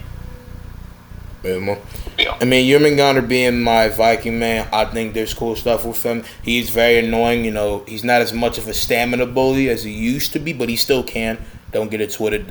Yeah. I mean, Yermungandr being my Viking man, I think there's cool stuff with him. He's very annoying. You know, he's not as much of a stamina bully as he used to be, but he still can. Don't get it twisted,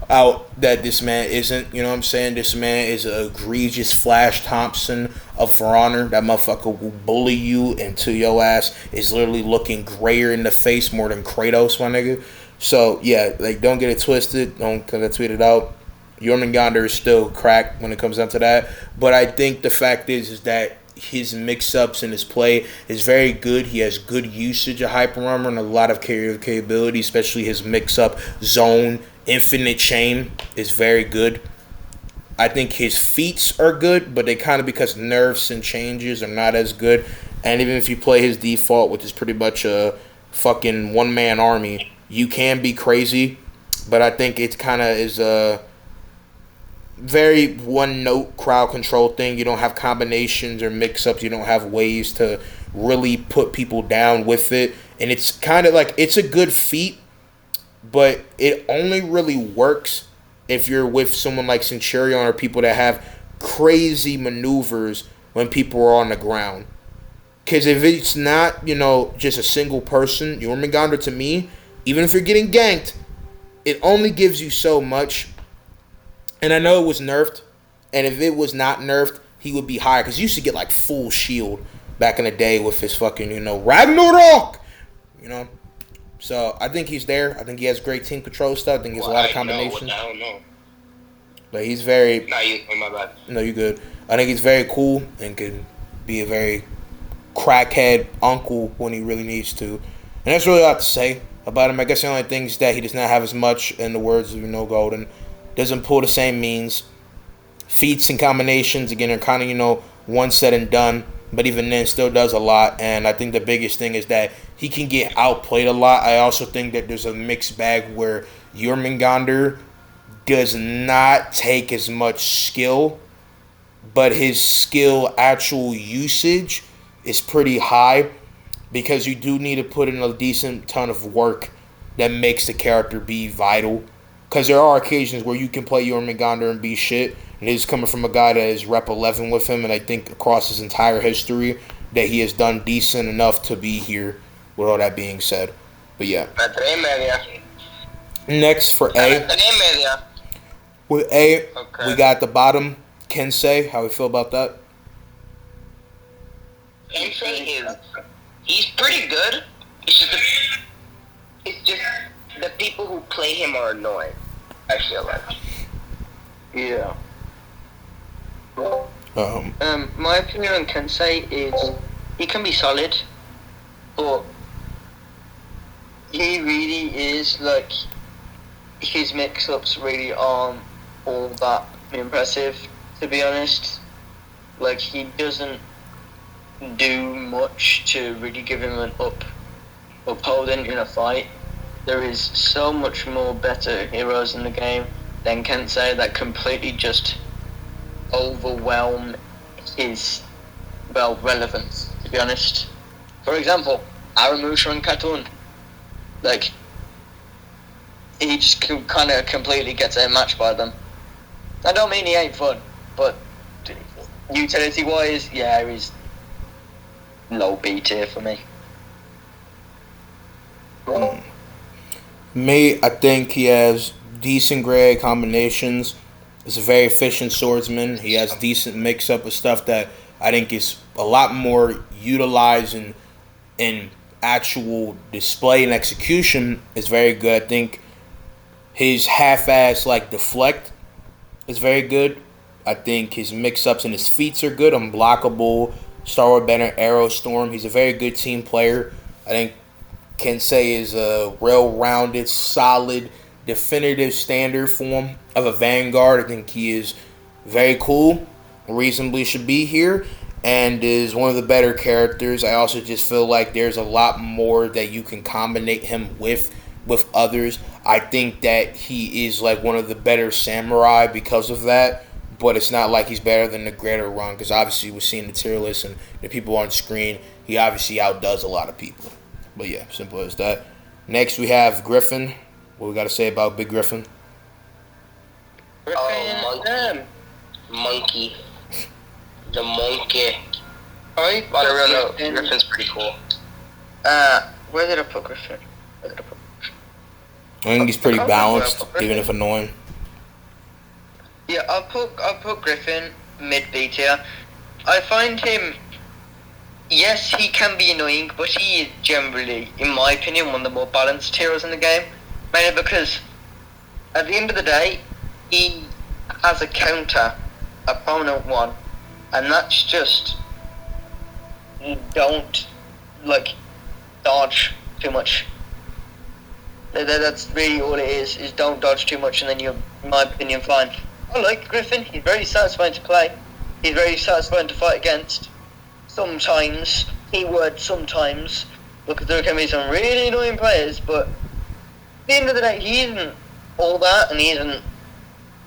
out that this man isn't. You know what I'm saying? This man is an egregious Flash Thompson of For Honor. That motherfucker will bully you until your ass is literally looking grayer in the face more than Kratos, my nigga. So, yeah, like, don't get it twisted. Don't get it tweeted out. Jormungandr is still cracked when it comes down to that. But I think the fact is that his mix-ups and his play is very good. He has good usage of Hyper Armor and a lot of capability, especially his mix-up zone. Infinite Chain is very good. I think his feats are good, but they kind of, because nerfs and changes, are not as good. And even if you play his default, which is pretty much a fucking one-man army, you can be crazy. But I think it kind of is a very one-note crowd control thing. You don't have combinations or mix-ups. You don't have ways to really put people down with it. And it's kind of like, it's a good feat, but it only really works if you're with someone like Centurion or people that have crazy maneuvers when people are on the ground. Because if it's not, just a single person, Jormungandr, to me, even if you're getting ganked, it only gives you so much. And I know it was nerfed, and if it was not nerfed, he would be higher. Because he used to get, like, full shield back in the day with his fucking, Ragnarok! So, I think he's there. I think he has great team control stuff. I think he has a lot of combinations. I don't know. But he's very... My bad. No, you good. I think he's very cool and can be a very crackhead uncle when he really needs to. And that's really all I have to say about him. I guess the only thing is that he does not have as much, in the words of Golden. Doesn't pull the same means. Feats and combinations, again, are kind of, one said and done. But even then, still does a lot. And I think the biggest thing is that he can get outplayed a lot. I also think that there's a mixed bag where Jormungandr does not take as much skill, but his skill actual usage is pretty high, because you do need to put in a decent ton of work that makes the character be vital. Because there are occasions where you can play Jormungandr and be shit. And this is coming from a guy that is rep 11 with him. And I think across his entire history that he has done decent enough to be here, with all that being said. But yeah. Next for A. With A, okay, we got the bottom, Kensei. How we feel about that? Kensei he's pretty good. It's just the people who play him are annoying, I feel like. Yeah. My opinion on Kensei is he can be solid, but he really is, like, his mix-ups really aren't all that impressive, to be honest. Like, he doesn't do much to really give him an upholding in a fight. There is so much more better heroes in the game than Kensei that completely just overwhelm his, relevance, to be honest. For example, Aramusha and Katun. Like, he just kind of completely gets outmatched by them. I don't mean he ain't fun, but utility-wise, yeah, he's low B tier for me. Me, I think he has decent grade combinations. He's a very efficient swordsman. He has decent mix-up of stuff that I think is a lot more utilized in actual display and execution is very good. I think his half-ass, deflect is very good. I think his mix-ups and his feats are good. Unblockable, Star Wars Banner, Arrow Storm. He's a very good team player. I think Kensei is a well-rounded, solid, definitive standard form of a Vanguard. I think he is very cool, reasonably should be here, and is one of the better characters. I also just feel like there's a lot more that you can combinate him with others. I think that he is one of the better samurai because of that, but it's not like he's better than the Greater Run, because obviously we're seeing the tier list and the people on screen, he obviously outdoes a lot of people. But yeah, simple as that. Next we have Griffin What we got to say about Big Griffin? Monkey. The monkey. I On a real note, Griffin's pretty cool. Where did I put Griffin? I think he's pretty balanced, even if annoying. Yeah, I'll put Griffin mid B tier. I find him. Yes, he can be annoying, but he is generally, in my opinion, one of the more balanced heroes in the game. Mainly because, at the end of the day, he has a counter, a prominent one, and that's just you don't dodge too much. That's really all it is don't dodge too much, and then you're, in my opinion, fine. I like Griffin. He's very satisfying to play. He's very satisfying to fight against. Sometimes, keyword sometimes, because there can be some really annoying players, but at the end of the day, he isn't all that, and he isn't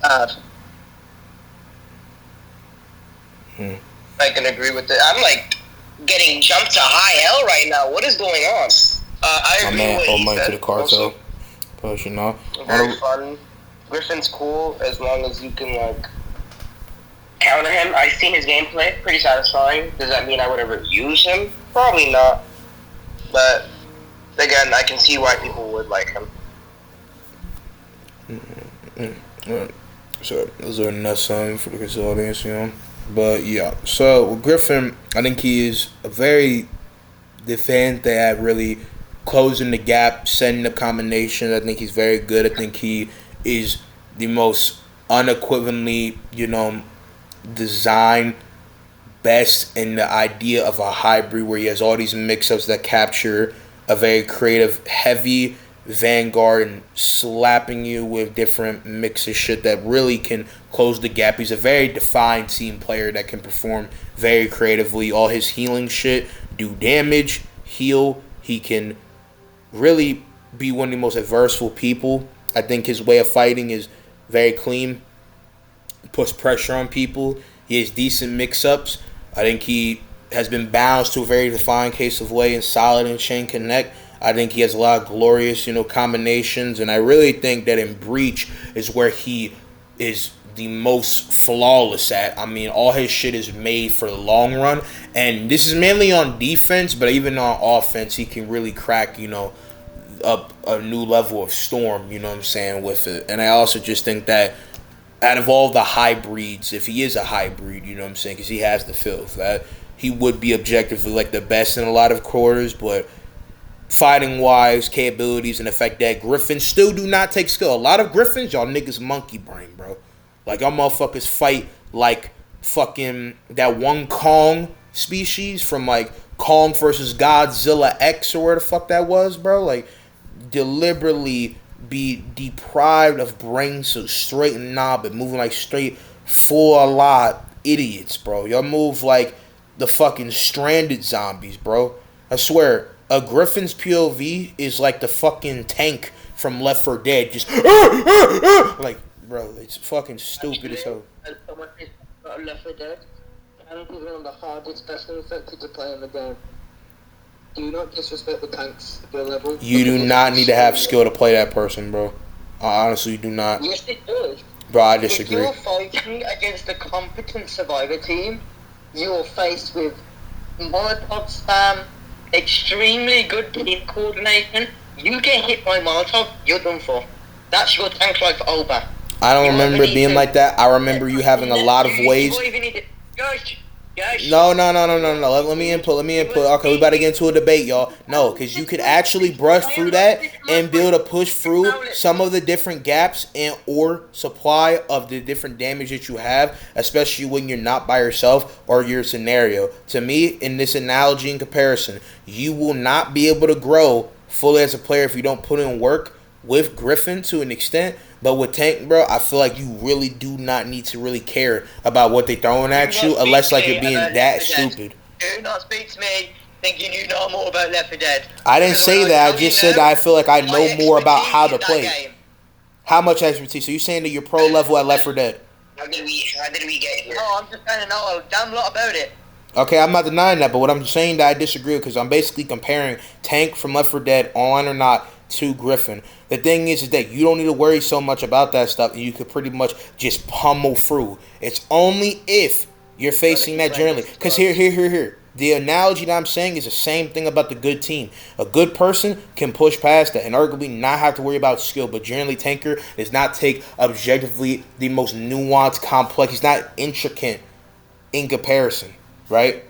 bad. I can agree with it. I'm like getting jumped to high hell right now. What is going on? I My agree man, with old what he money to said. the cartel. Also, Plus, you know. very fun. Griffin's cool as long as you can like counter him. I've seen his gameplay, pretty satisfying. Does that mean I would ever use him? Probably not. But again, I can see why people would like him. Alright. So those are enough for the audience, you know. But yeah, so with Griffin, I think he is a very defendant at really closing the gap, setting the combinations. I think he's very good. I think he is the most unequivocally, you know, designed best in the idea of a hybrid where he has all these mix-ups that capture a very creative, heavy Vanguard and slapping you with different mix of shit that really can close the gap. He's a very defined team player that can perform very creatively. All his healing shit, do damage, heal. He can really be one of the most adverseful people. I think his way of fighting is very clean. Puts pressure on people. He has decent mix-ups. I think he has been balanced to a very defined case of way and solid in chain connect. I think he has a lot of glorious, you know, combinations, and I really think that in Breach is where he is the most flawless at. I mean, all his shit is made for the long run, and this is mainly on defense, but even on offense, he can really crack, you know, up a new level of storm, you know what I'm saying, with it. And I also just think that out of all the hybrids, if he is a hybrid, you know what I'm saying, because he has the filth, that he would be objectively like the best in a lot of quarters, but fighting wise, capabilities, and the fact that Griffins still do not take skill. A lot of Griffins, y'all niggas monkey brain, bro. Like, y'all motherfuckers fight like fucking that one Kong species from like Kong versus Godzilla X or where the fuck that was, bro. Like, deliberately be deprived of brains so straight and knob and moving like straight full a lot idiots, bro. Y'all move like the fucking stranded zombies, bro. I swear. A Griffin's POV is like the fucking tank from Left 4 Dead. Just like, bro, it's fucking stupid as hell. As someone who's got Left 4 Dead, tank is one of the hardest, best effective to play in the game. Do not disrespect the tank's skill level. You do not need to have skill to play that person, bro. I honestly do not. Yes, it does. Bro, I disagree. If you're fighting against a competent survivor team, you're faced with Molotov spam, extremely good team coordination. You get hit by Molotov, you're done for. That's your tank life over. I don't remember it being like that. I remember you having a lot of ways. No. Let me input. Okay, we about to get into a debate, y'all. No, because you could actually brush through that and be able to push through some of the different gaps and or supply of the different damage that you have, especially when you're not by yourself or your scenario. To me, in this analogy and comparison, you will not be able to grow fully as a player if you don't put in work with Griffin to an extent. But with Tank, bro, I feel like you really do not need to really care about what they throwing at you unless like you're being that stupid. Do not speak to me thinking you know more about Left 4 Dead. I didn't say that. I just said that I feel like I know more about how to play. How much expertise? So you're saying that you're pro level at Left 4 Dead? How did we get here? No, I'm just saying to know a damn lot about it. Okay, I'm not denying that, but what I'm saying that I disagree with, because I'm basically comparing Tank from Left 4 Dead, online or not, to Griffin. The thing is that you don't need to worry so much about that stuff, and you could pretty much just pummel through. It's only if you're facing that generally. Because here. The analogy that I'm saying is the same thing about the good team. A good person can push past that and arguably not have to worry about skill, but generally Tanker does not take objectively the most nuanced, complex. He's not intricate in comparison, right?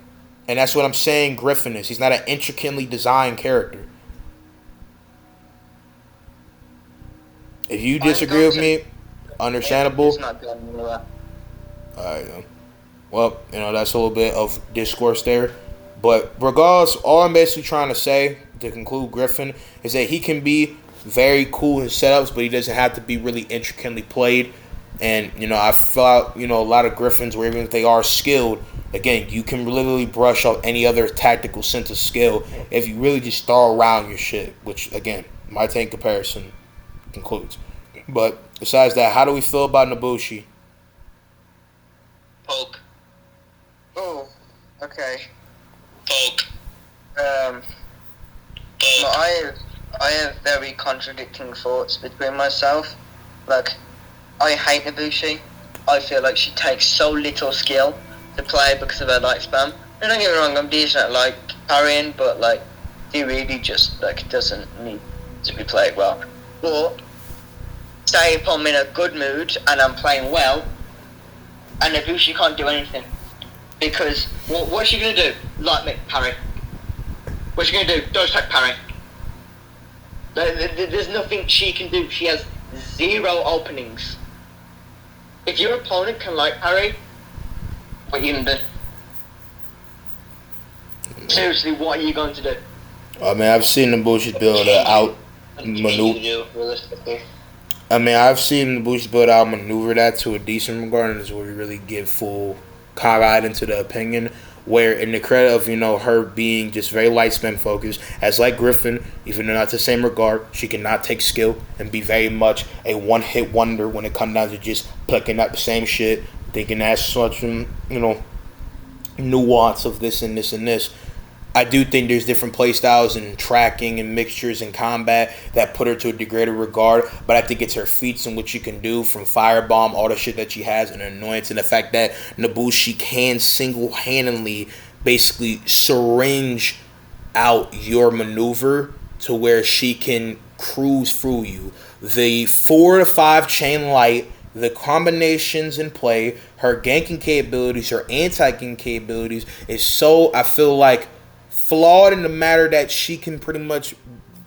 And that's what I'm saying Griffin is. He's not an intricately designed character. If you disagree with me, understandable. It's not going anywhere. Alright, well, that's a little bit of discourse there. But regardless, all I'm basically trying to say, to conclude Griffin, is that he can be very cool in setups, but he doesn't have to be really intricately played. And, I felt, a lot of Griffins, where even if they are skilled, again, you can literally brush off any other tactical sense of skill if you really just throw around your shit, which, again, my tank comparison concludes. But besides that, how do we feel about Nobushi? Poke. Oh, okay. Poke. Well, I have very contradicting thoughts between myself. Like, I hate Nobushi. I feel like she takes so little skill to play because of her light spam. And don't get me wrong, I'm decent at like parrying, but like he really just like doesn't need to be played well. But say if I'm in a good mood and I'm playing well, and Nobushi can't do anything. Because what's she gonna do? Light me, parry. What's she gonna do? Dodge attack, parry. There's nothing she can do. She has 0 openings. If your opponent can light parry, what are you gonna do? Seriously, what are you going to do? I mean, I've seen Nobushi build out maneuver. Maneuver that to a decent regard, and is where we really give full combat into the opinion. Where in the credit of her being just very light spin focused, as like Griffin, even though not the same regard, she cannot take skill and be very much a one hit wonder when it comes down to just plucking out the same shit, thinking that's such nuance of this and this and this. I do think there's different play styles and tracking and mixtures in combat that put her to a degraded regard, but I think it's her feats and what she can do from Firebomb, all the shit that she has, and annoyance, and the fact that Nobushi can single-handedly basically syringe out your maneuver to where she can cruise through you. The 4 to 5 chain light, the combinations in play, her ganking capabilities, her anti-ganking capabilities is so, I feel like, flawed in the matter that she can pretty much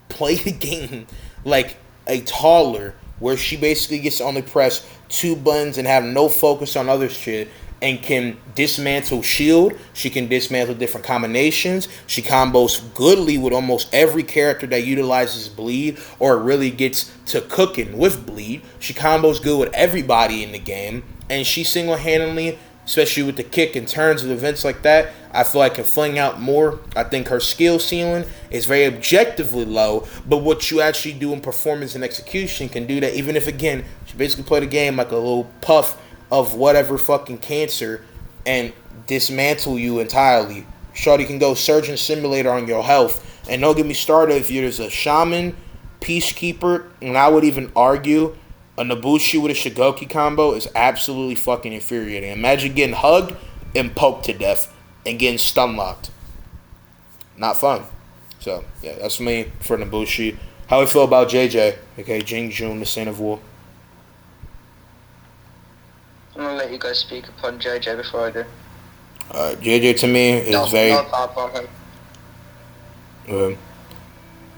play the game like a toddler, where she basically gets to only press 2 buttons and have no focus on other shit, and can dismantle shield. She can dismantle different combinations. She combos goodly with almost every character that utilizes bleed or really gets to cooking with bleed. She combos good with everybody in the game, and she single-handedly, especially with the kick and turns and events like that, I feel like can fling out more. I think her skill ceiling is very objectively low, but what you actually do in performance and execution can do that, even if, again, she basically played a game like a little puff of whatever fucking cancer and dismantle you entirely. Shorty can go Surgeon Simulator on your health. And don't get me started if there's a Shaman, Peacekeeper, and I would even argue a Nobushi with a Shigoki combo is absolutely fucking infuriating. Imagine getting hugged and poked to death and getting stun locked. Not fun. So, yeah, that's me for Nobushi. How we feel about JJ, aka Jing Jun, the Saint of War? I'm gonna let you guys speak upon JJ before I do. JJ to me is very... No pop on him.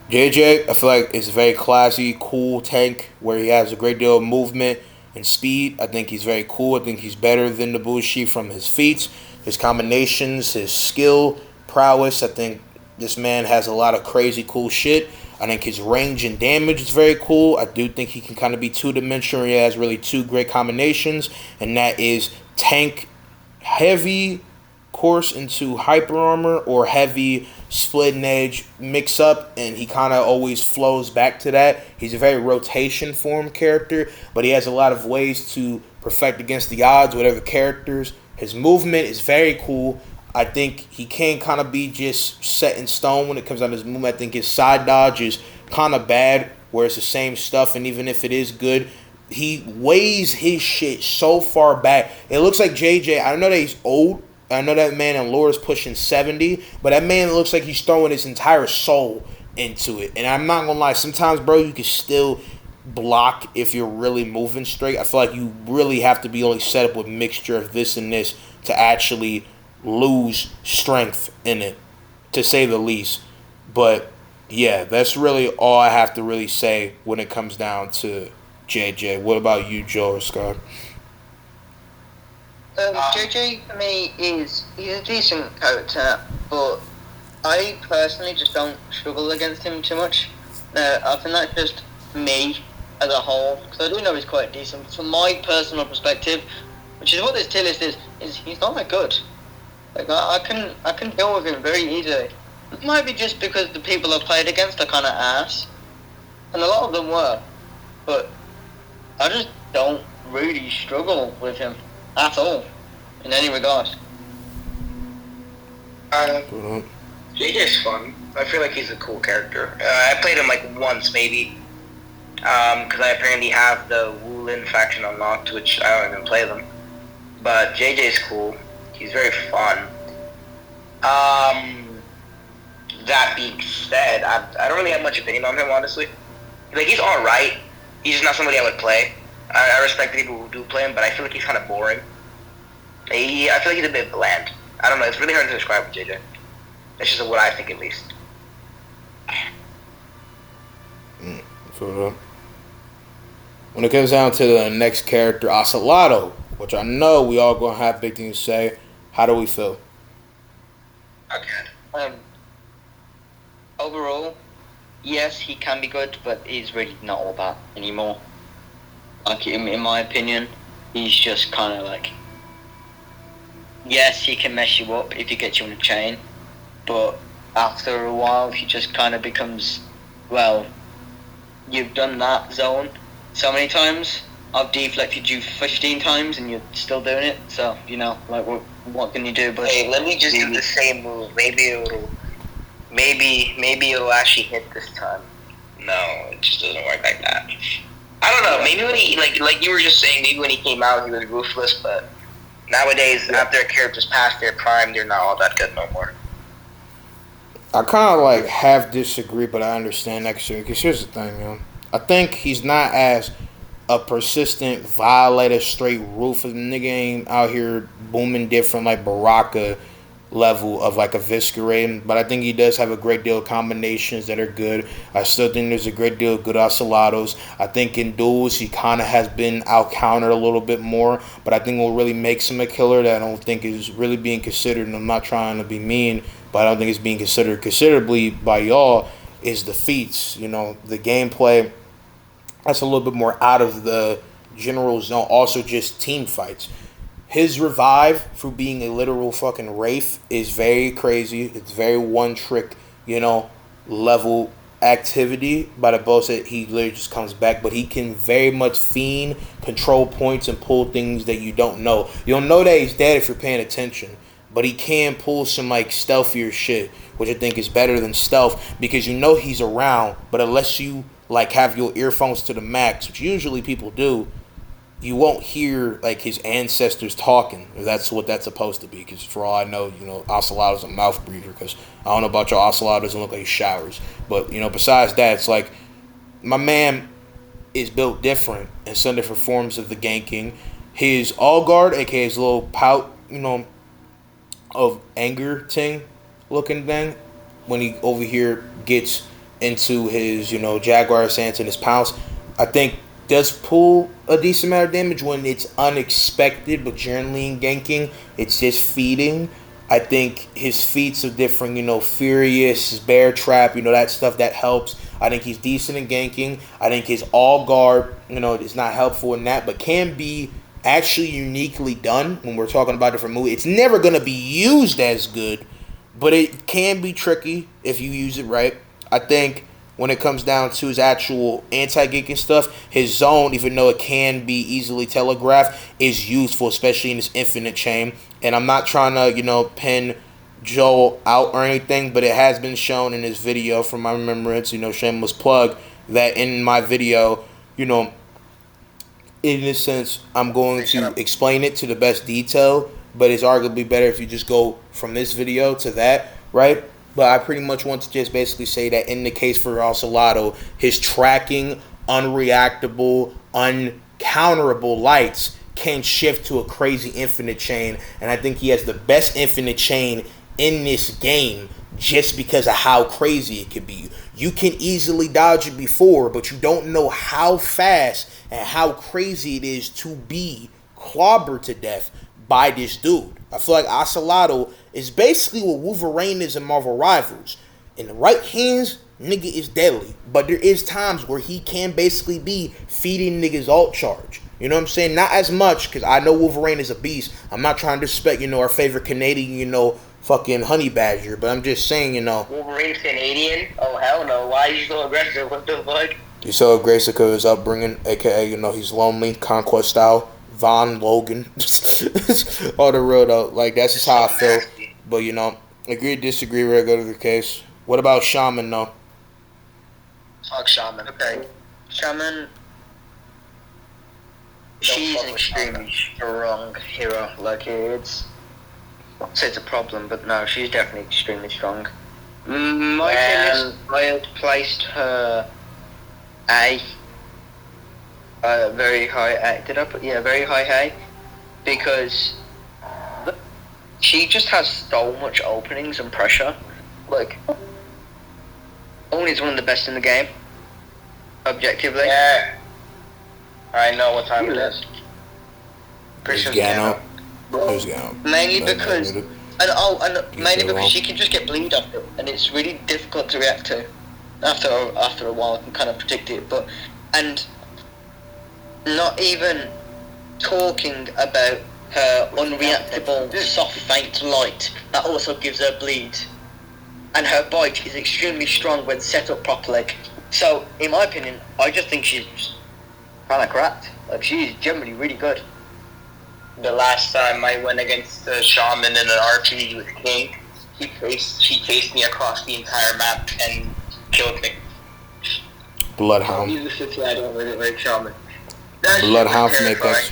JJ, I feel like is a very classy, cool tank where he has a great deal of movement and speed. I think he's very cool. I think he's better than Nobushi from his feats, his combinations, his skill, prowess. I think this man has a lot of crazy cool shit. I think his range and damage is very cool. I do think he can kind of be two-dimensional. He has really 2 great combinations, and that is tank heavy course into hyper armor or heavy split and edge mix up, and he kind of always flows back to that. He's a very rotation form character, but he has a lot of ways to perfect against the odds with other characters. His movement is very cool. I think he can kind of be just set in stone when it comes down to his movement. I think his side dodge is kind of bad where it's the same stuff, and even if it is good, he weighs his shit so far back. It looks like JJ, I know that he's old. I know that man in lore is pushing 70, but that man looks like he's throwing his entire soul into it. And I'm not gonna lie, sometimes, bro, you can still block if you're really moving straight. I feel like you really have to be only set up with mixture of this and this to actually lose strength in it, to say the least. But yeah, that's really all I have to really say when it comes down to JJ. What about you, Joe or Scott? JJ for me he's a decent character, but I personally just don't struggle against him too much. I think that's just me as a whole, because I do know he's quite decent. From my personal perspective, which is what this tier list is he's not that good. Like I can deal with him very easily. It might be just because the people I've played against are kind of ass, and a lot of them were, but I just don't really struggle with him at all, in any regard. JJ's fun. I feel like he's a cool character. I played him like once maybe, because I apparently have the Wulin faction unlocked, which I don't even play them. But JJ's cool. He's very fun. That being said, I don't really have much opinion on him, honestly. Like, he's alright. He's just not somebody I would play. I respect the people who do play him, but I feel like he's kind of boring. I feel like he's a bit bland. I don't know. It's really hard to describe with JJ. That's just what I think, at least. When it comes down to the next character, Ocelotto, which I know we all gonna have big things to say, how do we feel? Okay. Overall, yes, he can be good, but he's really not all that anymore. Like, in my opinion, he's just kind of like, yes, he can mess you up if he gets you in a chain, but after a while, he just kind of becomes, well, you've done that zone so many times, I've deflected you 15 times and you're still doing it, so, you know, like, what can you do? But hey, let me just do the same move. Maybe it'll actually hit this time. No, it just doesn't work like that. I don't know. Maybe when he like you were just saying, maybe when he came out he was ruthless, but nowadays after characters past their prime, they're not all that good no more. I kind of like half disagree, but I understand that because here's the thing, man. I think he's not as a persistent violator, straight ruthless nigga. Ain't out here booming different like Baraka level of like eviscerating, but I think he does have a great deal of combinations that are good. I still think there's a great deal of good Ocelotos. I think in duels he kind of has been out countered a little bit more, but I think what really makes him a killer that I don't think is really being considered, and I'm not trying to be mean, but I don't think it's being considered considerably by y'all, is the feats. You know, the gameplay that's a little bit more out of the general zone. Also just team fights. His revive through being a literal fucking wraith is very crazy. It's very one trick, you know, level activity by the boss that he literally just comes back. But he can very much fiend, control points, and pull things that you don't know. You don't know that he's dead if you're paying attention. But he can pull some like stealthier shit, which I think is better than stealth because you know he's around. But unless you like have your earphones to the max, which usually people do, you won't hear like his ancestors talking. If that's what that's supposed to be. Because for all I know, you know, Ocelotto's a mouth breather. Because I don't know about your Ocelotto, doesn't look like he showers. But you know, besides that, it's like my man is built different in some different forms of the ganking. His all guard, aka his little pout, you know, of anger thing looking thing, when he over here gets into his, you know, Jaguar stance and his pounce, I think does pull a decent amount of damage when it's unexpected, but generally in ganking, it's just feeding. I think his feats of different, you know, Furious, his Bear Trap, you know, that stuff, that helps. I think he's decent in ganking. I think his all guard, you know, is not helpful in that, but can be actually uniquely done when we're talking about different moves. It's never going to be used as good, but it can be tricky if you use it right. I think when it comes down to his actual anti-ganking stuff, his zone, even though it can be easily telegraphed, is useful, especially in this infinite chain. And I'm not trying to, you know, pin Joel out or anything, but it has been shown in his video from my remembrance, shameless plug, that in my video, you know, in a sense, I'm going to explain it to the best detail, but it's arguably better if you just go from this video to that, right? But I pretty much want to just basically say that in the case for Ocelotto, his tracking, unreactable, uncounterable lights can shift to a crazy infinite chain, and I think he has the best infinite chain in this game just because of how crazy it could be. You can easily dodge it before, but you don't know how fast and how crazy it is to be clobbered to death by this dude. I feel like Ocelotto is basically what Wolverine is in Marvel Rivals. In the right hands, nigga is deadly. But there is times where he can basically be feeding niggas alt charge. You know what I'm saying? Not as much, because I know Wolverine is a beast. I'm not trying to disrespect, our favorite Canadian, fucking honey badger. But I'm just saying, Wolverine's Canadian? Oh, hell no. Why are you so aggressive? What the fuck? He's so aggressive because of his upbringing, a.k.a., he's lonely, conquest style, Von Logan. All the real, though. Like, that's just how I feel. But, agree, disagree, regular the case. What about Shaman, though? Fuck Shaman. Okay. Shaman, she's an extremely strong hero. Like, I'd say it's a problem, but no, she's definitely extremely strong. My opinion, I had placed her A. Very high A. Did I put, very high A? Because she just has so much openings and pressure. Like, only one of the best in the game. Objectively. Yeah. I know what time it is. There's Gano. Mainly because, mainly because she can just get bleed off it, and it's really difficult to react to. After a while, I can kind of predict it, and not even talking about her unreactable, soft, faint light that also gives her bleed, and her bite is extremely strong when set up properly. So, in my opinion, I just think she's kind of cracked. Like, she's generally really good. The last time I went against the Shaman in an RPG with King, she chased me across the entire map and killed me. Bloodhound. He's a city I don't really like Shaman. Bloodhound from Apex.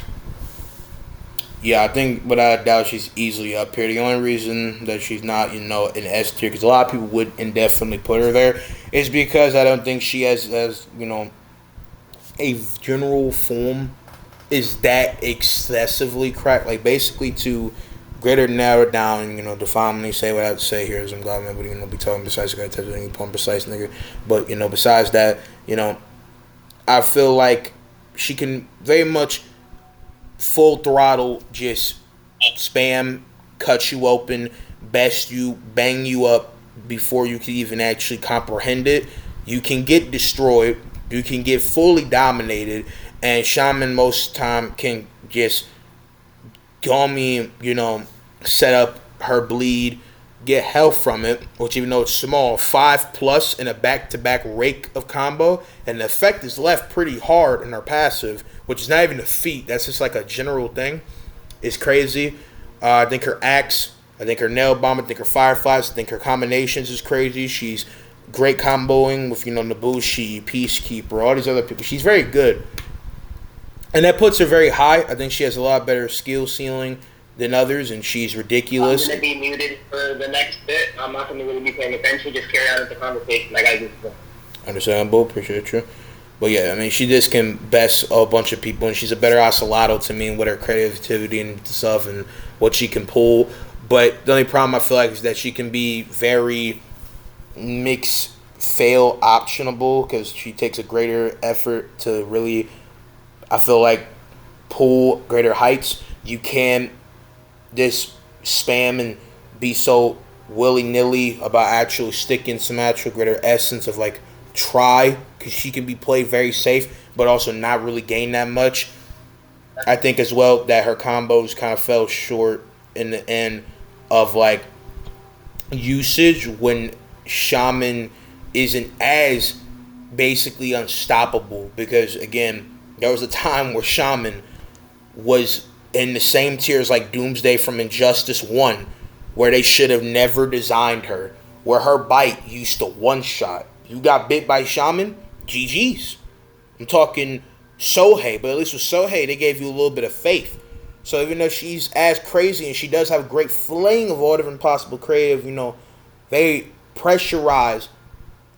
Yeah, I think without a doubt she's easily up here. The only reason that she's not, in S tier, because a lot of people would indefinitely put her there, is because I don't think she has a general form is that excessively cracked. Like, basically to greater narrow down, definitely say what I have to say here, as I'm glad nobody be talking besides I got to any point precise nigga. But, besides that, I feel like she can very much full throttle just spam, cut you open, best you, bang you up before you can even actually comprehend it. You can get destroyed. You can get fully dominated. And Shaman most time can just set up her bleed, get health from it, which even though it's small, 5+ in a back-to-back rake of combo, and the effect is left pretty hard in her passive, which is not even a feat. That's just like a general thing. It's crazy. I think her axe, I think her nail bomb, I think her fireflies, I think her combinations is crazy. She's great comboing with, Nabushi, Peacekeeper, all these other people. She's very good. And that puts her very high. I think she has a lot better skill ceiling than others, and she's ridiculous. I'm going to be muted for the next bit. I'm not going to really be paying attention. Just carry on with the conversation. I got to do something. Understandable. Appreciate you. But yeah, I mean, she just can best a bunch of people, and she's a better Ocelotto to me with her creativity and stuff and what she can pull. But the only problem I feel like is that she can be very mix fail optionable because she takes a greater effort to really, I feel like, pull greater heights. You can just spam and be so willy-nilly about actually sticking some actual greater essence of like try, because she can be played very safe but also not really gain that much. I think as well that her combos kind of fell short in the end of like usage when Shaman isn't as basically unstoppable, because again there was a time where Shaman was in the same tier as like Doomsday from Injustice 1, where they should have never designed her, where her bite used to one shot. You got bit by Shaman, GG's. I'm talking Sohei, but at least with Sohei, they gave you a little bit of faith. So even though she's as crazy and she does have a great fling of all different possible creative, they pressurize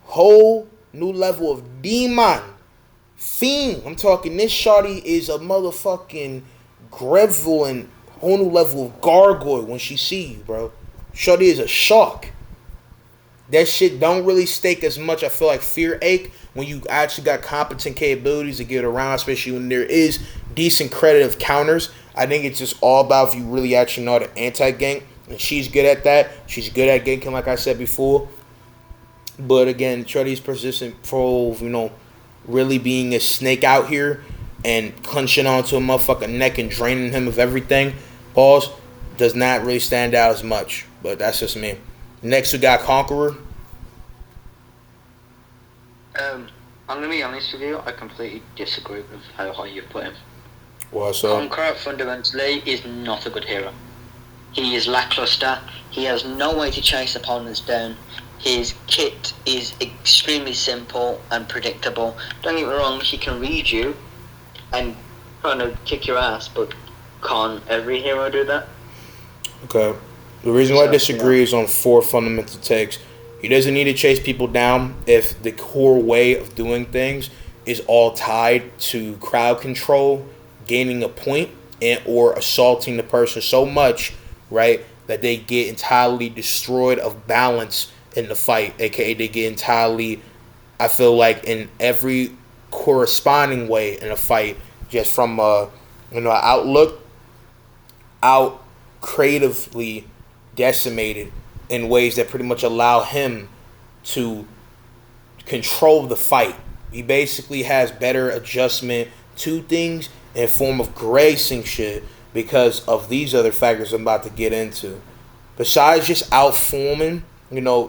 whole new level of demon. Fiend. I'm talking this shawty is a motherfucking Greville and whole new level of gargoyle when she see you, bro. Shawty is a shark. That shit don't really stake as much, I feel like, fear ache when you actually got competent capabilities to get around, especially when there is decent credit of counters. I think it's just all about if you really actually know how to anti-gank, and she's good at that. She's good at ganking, like I said before. But again, Shawty's persistent pro, really being a snake out here and clenching onto a motherfucking neck and draining him of everything, pause, does not really stand out as much. But that's just me. Next, we got Conqueror. I'm going to be honest with you, I completely disagree with how high you've put him. What's up? Conqueror fundamentally is not a good hero. He is lackluster. He has no way to chase opponents down. His kit is extremely simple and predictable. Don't get me wrong, he can read you and kind of kick your ass, but can't every hero do that? Okay. The reason why I disagree is on 4 fundamental takes. He doesn't need to chase people down if the core way of doing things is all tied to crowd control, gaining a point, and or assaulting the person so much, right, that they get entirely destroyed of balance in the fight, aka they get entirely, I feel like, in every corresponding way in a fight, just from outlook, out creatively decimated in ways that pretty much allow him to control the fight. He basically has better adjustment to things in form of gracing shit because of these other factors I'm about to get into. Besides just outforming,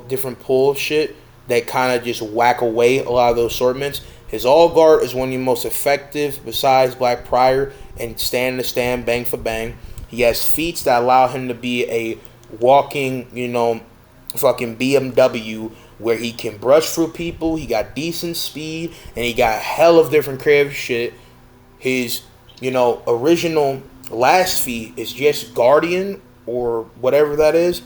different pull shit that kind of just whack away a lot of those assortments, his all guard is one of the most effective besides Black Prior and stand to stand, bang for bang. He has feats that allow him to be a walking, fucking BMW where he can brush through people. He got decent speed and he got hell of different creative shit. His, original last feat is just Guardian or whatever that is,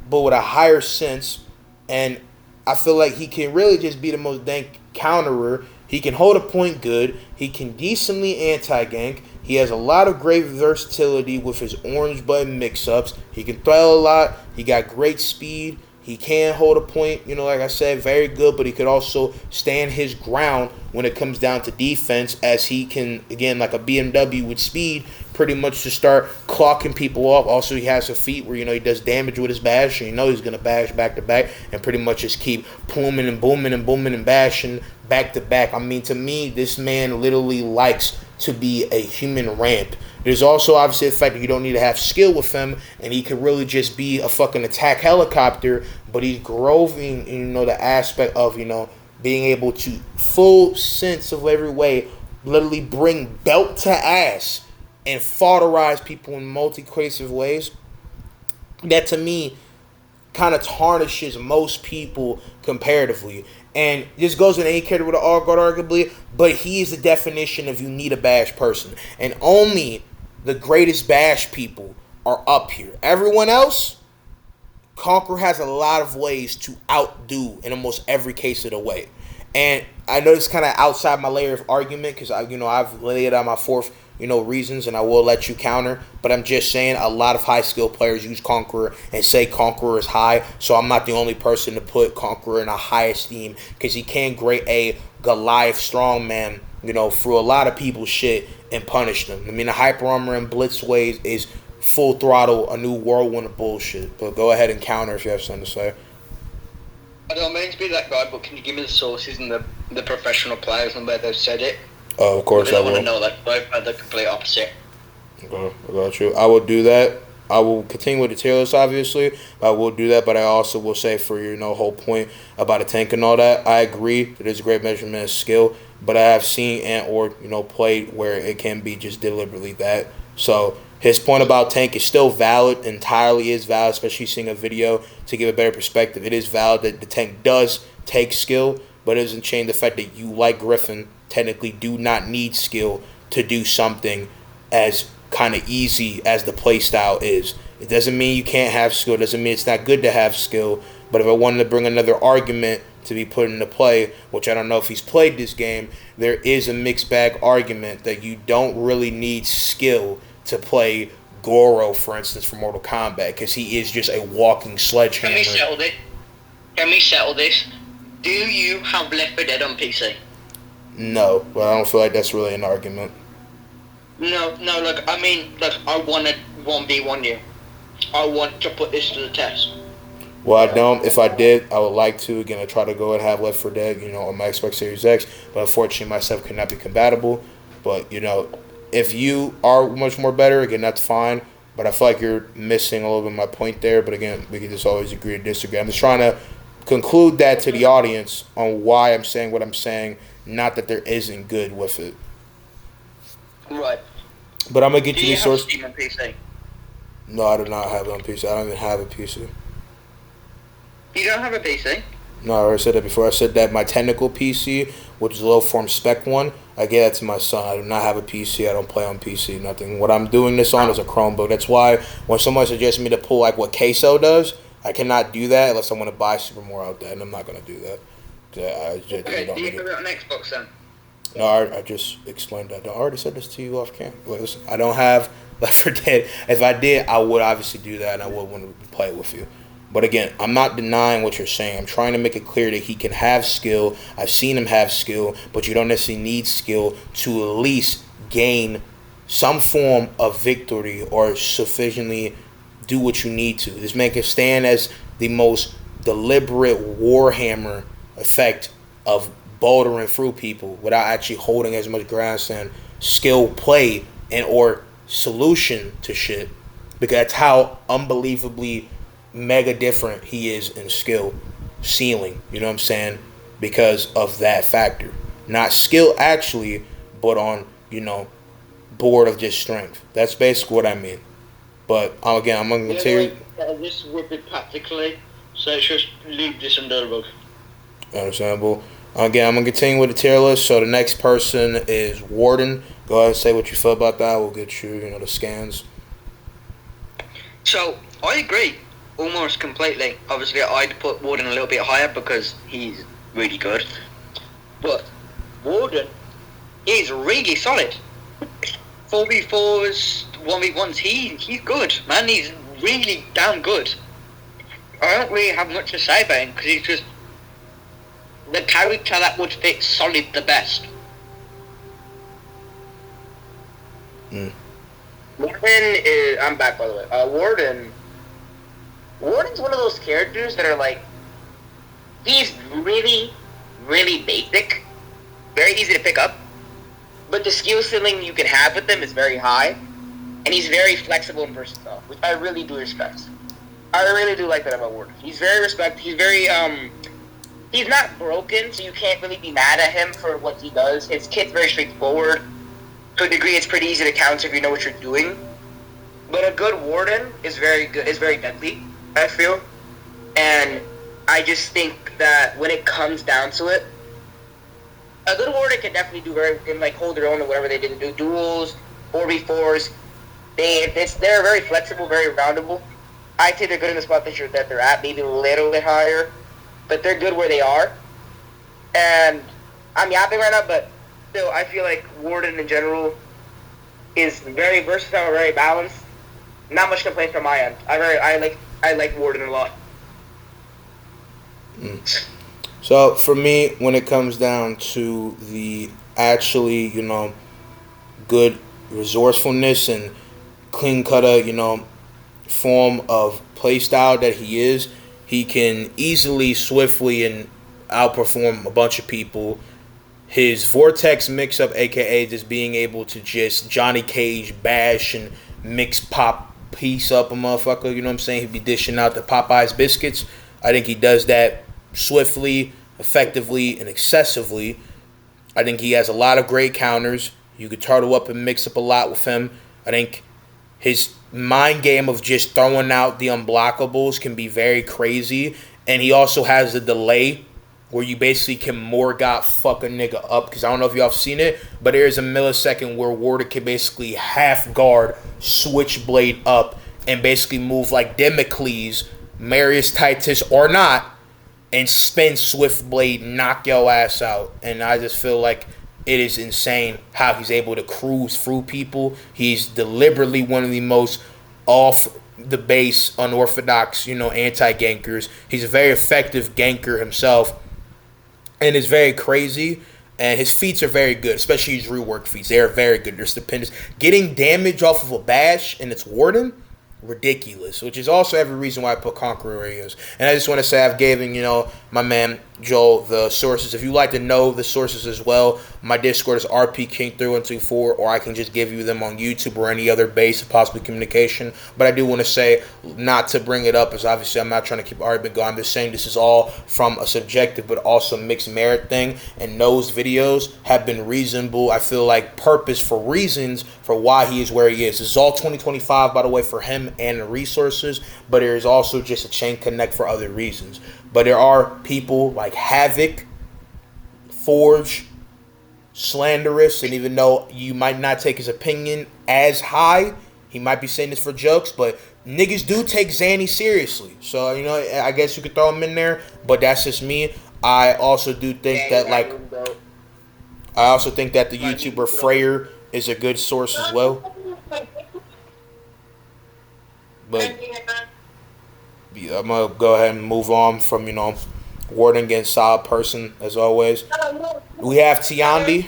but with a higher sense. And I feel like he can really just be the most dank counterer. He can hold a point good. He can decently anti-gank. He has a lot of great versatility with his orange button mix-ups. He can throw a lot. He got great speed. He can hold a point, like I said, very good, but he could also stand his ground when it comes down to defense, as he can, again, like a BMW with speed, pretty much to start clocking people off. Also, he has a feat where, he does damage with his bash, and he's going to bash back-to-back and pretty much just keep booming and bashing back-to-back. I mean, to me, this man literally likes to be a human ramp. There's also obviously the fact that you don't need to have skill with him, and he could really just be a fucking attack helicopter, but he's growing, the aspect of, being able to full sense of every way, literally bring belt to ass and foderize people in multi-cohesive ways. That to me kind of tarnishes most people comparatively. And this goes in any character with an all guard, arguably, but he is the definition of you need a bash person. And only the greatest bash people are up here. Everyone else, Conqueror has a lot of ways to outdo in almost every case of the way. And I know it's kind of outside my layer of argument because I've laid out my 4th reasons, and I will let you counter. But I'm just saying a lot of high skill players use Conqueror and say Conqueror is high. So I'm not the only person to put Conqueror in a high esteem because he can grade a Goliath strongman, through a lot of people's shit and punish them. I mean, the hyper armor and blitz ways is full throttle, a new whirlwind of bullshit. But go ahead and counter if you have something to say. I don't mean to be that guy, but can you give me the sources and the professional players and where they've said it? Of course I will. I want to know that both are the complete opposite. Okay, I got you. I will do that. I will continue with the tier list, obviously. I will do that, but I also will say for your whole point about a tank and all that, I agree that it's a great measurement of skill, but I have seen and or played where it can be just deliberately that. So His point about Tank is still valid, entirely is valid, especially seeing a video to give a better perspective. It is valid that the Tank does take skill, but it doesn't change the fact that you, like Griffin, technically do not need skill to do something as kind of easy as the playstyle is. It doesn't mean you can't have skill. It doesn't mean it's not good to have skill. But if I wanted to bring another argument to be put into play, which I don't know if he's played this game, there is a mixed bag argument that you don't really need skill to play Goro, for instance, for Mortal Kombat, because he is just a walking sledgehammer. Can we settle this? Do you have Left 4 Dead on PC? No, but I don't feel like that's really an argument. No, look, I mean, look, I want to 1v1 you. I want to put this to the test. Well, I don't. If I did, I would like to. Again, I try to go and have Left 4 Dead, on my Xbox Series X, but unfortunately, my stuff cannot be compatible. But, if you are much more better, again, that's fine. But I feel like you're missing a little bit of my point there. But again, we can just always agree to disagree. I'm just trying to conclude that to the audience on why I'm saying what I'm saying, not that there isn't good with it. Right. But I'm going to get Do you you the have source. Steam on PC? No, I do not have it on PC. I don't even have a PC. You don't have a PC? No, I already said that before. I said that my technical PC, which is a low form spec one, I gave that to my son. I do not have a PC. I don't play on PC, nothing. What I'm doing this on is a Chromebook. That's why when someone suggests me to pull like what Queso does, I cannot do that unless I want to buy Super more out there, and I'm not going to do that. Okay, do you have it on Xbox then? No, I just explained that. I already said this to you off camera. Listen, I don't have Left 4 Dead. If I did, I would obviously do that, and I would want to play it with you. But again, I'm not denying what you're saying. I'm trying to make it clear that he can have skill. I've seen him have skill, but you don't necessarily need skill to at least gain some form of victory or sufficiently do what you need to. This man can stand as the most deliberate warhammer effect of bouldering through people without actually holding as much grass and skill play and or solution to shit, because that's how unbelievably mega different he is in skill ceiling, you know what I'm saying, because of that factor. Not skill actually, but on, board of just strength. That's basically what I mean. But again, I'm going to continue. Just whip it practically, so it's just leave this under the rug. Understandable. Again, I'm going to continue with the tier list. So the next person is Warden. Go ahead and say what you feel about that. We'll get you, the scans. So, I agree. Almost completely. Obviously, I'd put Warden a little bit higher because he's really good. But Warden is really solid. 4v4s, 1v1s, he's good, man. He's really damn good. I don't really have much to say about him because he's just the character that would fit Solid the best. Warden is... I'm back, by the way. Warden's one of those characters that are like... He's really, really basic. Very easy to pick up. But the skill ceiling you can have with him is very high. And he's very flexible and versatile, which I really do respect. I really do like that about Warden. He's very He's very, he's not broken, so you can't really be mad at him for what he does. His kit's very straightforward. To a degree, it's pretty easy to counter if you know what you're doing. But a good Warden is very good. Is very deadly, I feel. And I just think that when it comes down to it, a good Warden can definitely hold their own or whatever they did do duels, 4v4s. They're very flexible, very roundable. I think they're good in the spot that they're at, maybe a little bit higher, but they're good where they are. And I'm yapping right now, but still, I feel like Warden in general is very versatile, very balanced. Not much complaint from my end. I like Warden a lot. So for me, when it comes down to the actually, good resourcefulness and clean cutter, form of playstyle that he is, he can easily, swiftly, and outperform a bunch of people. His Vortex mix-up, a.k.a. just being able to just Johnny Cage bash and mix pop piece up a motherfucker, you know what I'm saying? He'd be dishing out the Popeye's biscuits. I think he does that swiftly, effectively, and excessively. I think he has a lot of great counters. You could turtle up and mix up a lot with him. I think His mind game of just throwing out the unblockables can be very crazy. And he also has a delay where you basically can Morgott fuck a nigga up. Because I don't know if y'all have seen it, but there's a millisecond where Warder can basically half guard, switchblade up, and basically move like Democles, Marius Titus or not, and spin Swiftblade, knock your ass out. And I just feel like it is insane how he's able to cruise through people. He's deliberately one of the most off the base, unorthodox, anti-gankers. He's a very effective ganker himself, and is very crazy. And his feats are very good, especially his rework feats. They are very good. They're stupendous. Getting damage off of a bash and its Warden, ridiculous, which is also every reason why I put Conqueror where he is. And I just want to say I've given, my man Joel the sources. If you like to know the sources as well, my Discord is rpking3124, or I can just give you them on YouTube or any other base of possible communication. But I do want to say, not to bring it up, as obviously I'm not trying to keep argument going. I'm just saying this is all from a subjective but also mixed merit thing, and those videos have been reasonable, I feel like, purpose for reasons for why he is where he is. This is all 2025, by the way, for him and the resources, but there is also just a chain connect for other reasons. But there are people like Havoc, Forge, Slanderous, and even though you might not take his opinion as high, he might be saying this for jokes, but niggas do take Zanny seriously. So, I guess you could throw him in there, but that's just me. I also do think that, the YouTuber Freyer is a good source as well. But yeah, I'm going to go ahead and move on from, Warden against solid person, as always. We have Tiandi.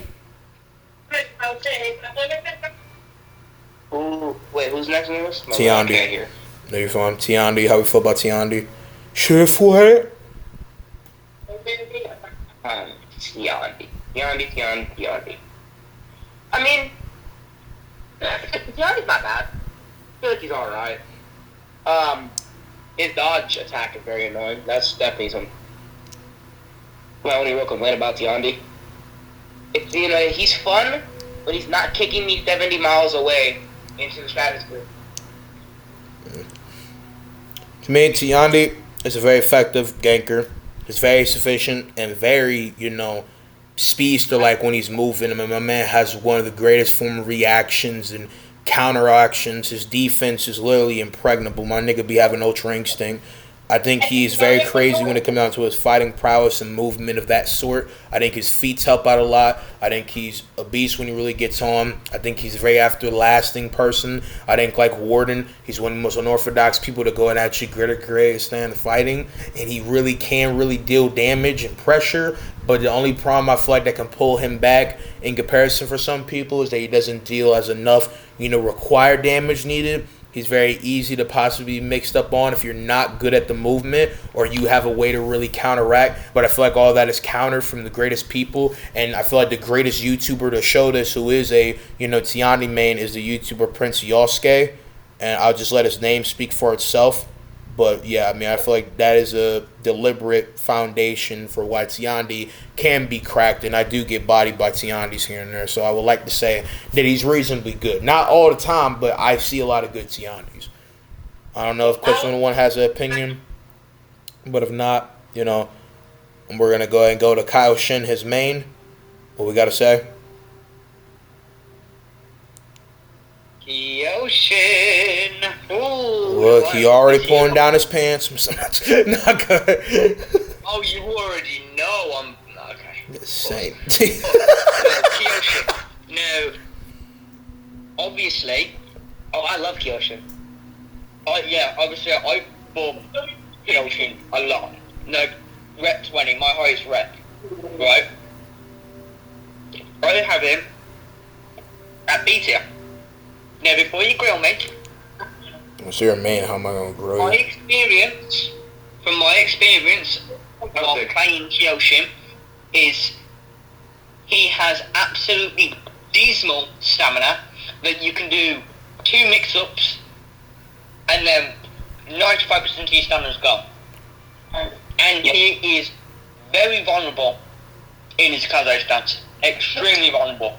Wait, who's next on the list? Tiandi. There you from Tiandi. How we feel about Tiandi? Chef, what? Tiandi. I mean, Tiandi's not bad. I feel like he's alright. His dodge attack is very annoying. That's definitely some. My only real complaint about Tiandi. It's, he's fun, but he's not kicking me 70 miles away into the stratosphere. To me, Tiandi is a very effective ganker. He's very sufficient and very, speedster like when he's moving. I mean, my man has one of the greatest form of reactions and counteractions. His defense is literally impregnable. My nigga be having Ultra Instinct. I think he's very crazy when it comes down to his fighting prowess and movement of that sort. I think his feats help out a lot. I think he's a beast when he really gets on. I think he's a very after-lasting person. I think, like Warden, he's one of the most unorthodox people to go and actually grit stand fighting. And he really can deal damage and pressure. But the only problem I feel like that can pull him back in comparison for some people is that he doesn't deal as enough, required damage needed. He's very easy to possibly be mixed up on if you're not good at the movement or you have a way to really counteract. But I feel like all that is countered from the greatest people. And I feel like the greatest YouTuber to show this, who is a, Tiandi main, is the YouTuber Prince Yosuke. And I'll just let his name speak for itself. But yeah, I mean, I feel like that is a deliberate foundation for why Tiandi can be cracked, and I do get bodied by Tiandis here and there. So I would like to say that he's reasonably good. Not all the time, but I see a lot of good Tiandis. I don't know if Question One has an opinion, but if not, we're gonna go ahead and go to Kyle Shin, his main. What we gotta say? Ocean. Ooh, Look, he already pulling down his pants. Not good. Oh, you already know I'm okay. Same. Kyoshin. No. Obviously. Oh, I love Kyoshin. Obviously I bought Kyoshin a lot. No, rep 20, my highest rep. Right? I have him at B tier. Now, before you grill me, What's your main? How am I gonna grill my you? experience of playing Kyoshin is he has absolutely dismal stamina that you can do 2 mix-ups and then 95% of your stamina's gone. And he is very vulnerable in his Kazo stance. Extremely vulnerable.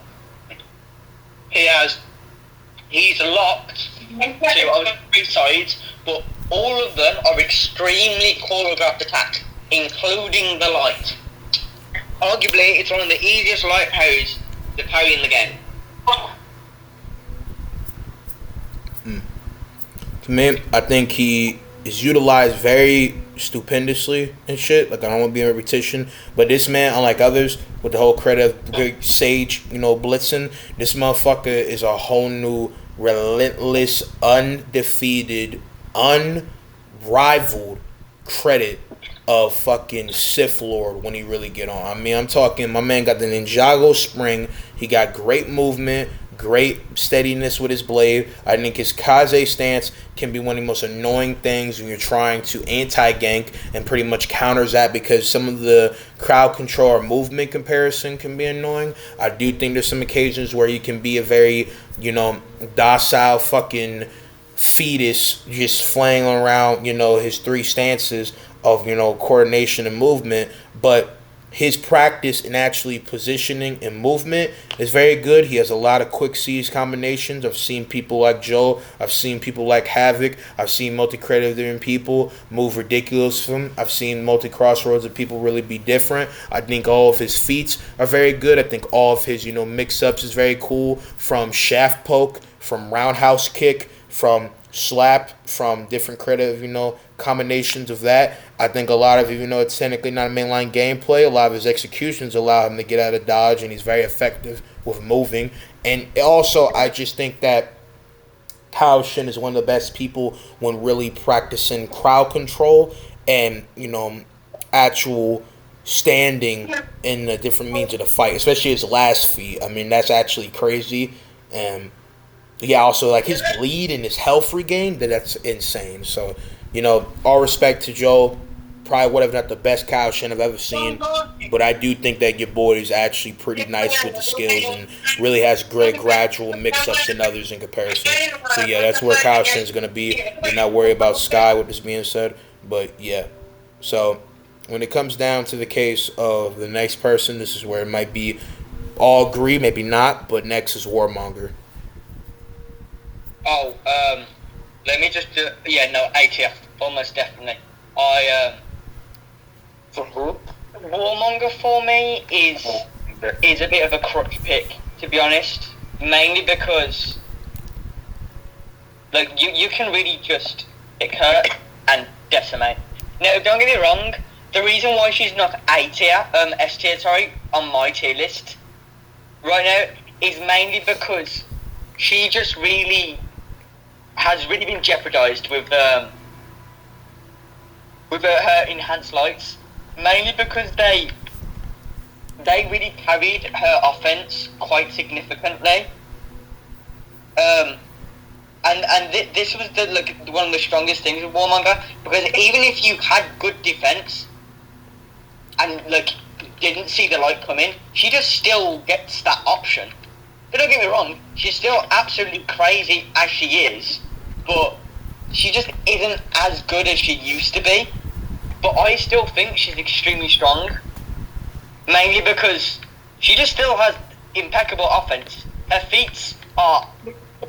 He's locked on three sides, but all of them are extremely choreographed attack, including the light. Arguably, it's one of the easiest light parries to parry in the game. To me, I think he is utilized very stupendously and shit. Like, I don't want to be a repetition, but this man, unlike others, with the whole credit of great Sage, blitzing, this motherfucker is a whole new, relentless, undefeated, unrivaled credit of fucking Sith Lord when he really get on. I mean, I'm talking, my man got the Ninjago spring. He got great movement, great steadiness with his blade. I think his Kaze stance can be one of the most annoying things when you're trying to anti-gank and pretty much counters that, because some of the crowd control or movement comparison can be annoying. I do think there's some occasions where he can be a very, docile fucking fetus just flailing around, his three stances of, coordination and movement, but his practice in actually positioning and movement is very good. He has a lot of quick seize combinations. I've seen people like Joe. I've seen people like Havoc. I've seen multi-creditor people move ridiculous from him. I've seen multi-crossroads of people really be different. I think all of his feats are very good. I think all of his, mix-ups is very cool, from shaft poke, from roundhouse kick, from slap, from different creative, combinations of that. I think a lot of, even though it's technically not a mainline gameplay, a lot of his executions allow him to get out of dodge, and he's very effective with moving. And also, I just think that Kyle Shin is one of the best people when really practicing crowd control and, actual standing in the different means of the fight, especially his last feat. I mean, that's actually crazy. And yeah, also like his bleed and his health regain, that's insane. So, all respect to Joe. Probably whatever, not the best Kyle Shin I've ever seen, but I do think that your boy is actually pretty nice with the skills and really has great gradual mix-ups than others in comparison. So yeah, that's where Kyle Shin's going to be. We're not worried about Sky with this being said, but yeah. So when it comes down to the case of the next person, this is where it might be all agree, maybe not, but next is Warmonger. Let me just do, ATF, almost definitely. Warmonger for me is a bit of a crutch pick, to be honest. Mainly because, you can really just pick her and decimate. Now, don't get me wrong, the reason why she's not S tier, on my tier list right now is mainly because she just has really been jeopardized with her enhanced lights, mainly because they really carried her offense quite significantly. This was one of the strongest things with Warmonger, because even if you had good defense and didn't see the light coming, she just still gets that option. But don't get me wrong, she's still absolutely crazy as she is, but she just isn't as good as she used to be. But I still think she's extremely strong, mainly because she just still has impeccable offense. Her feats are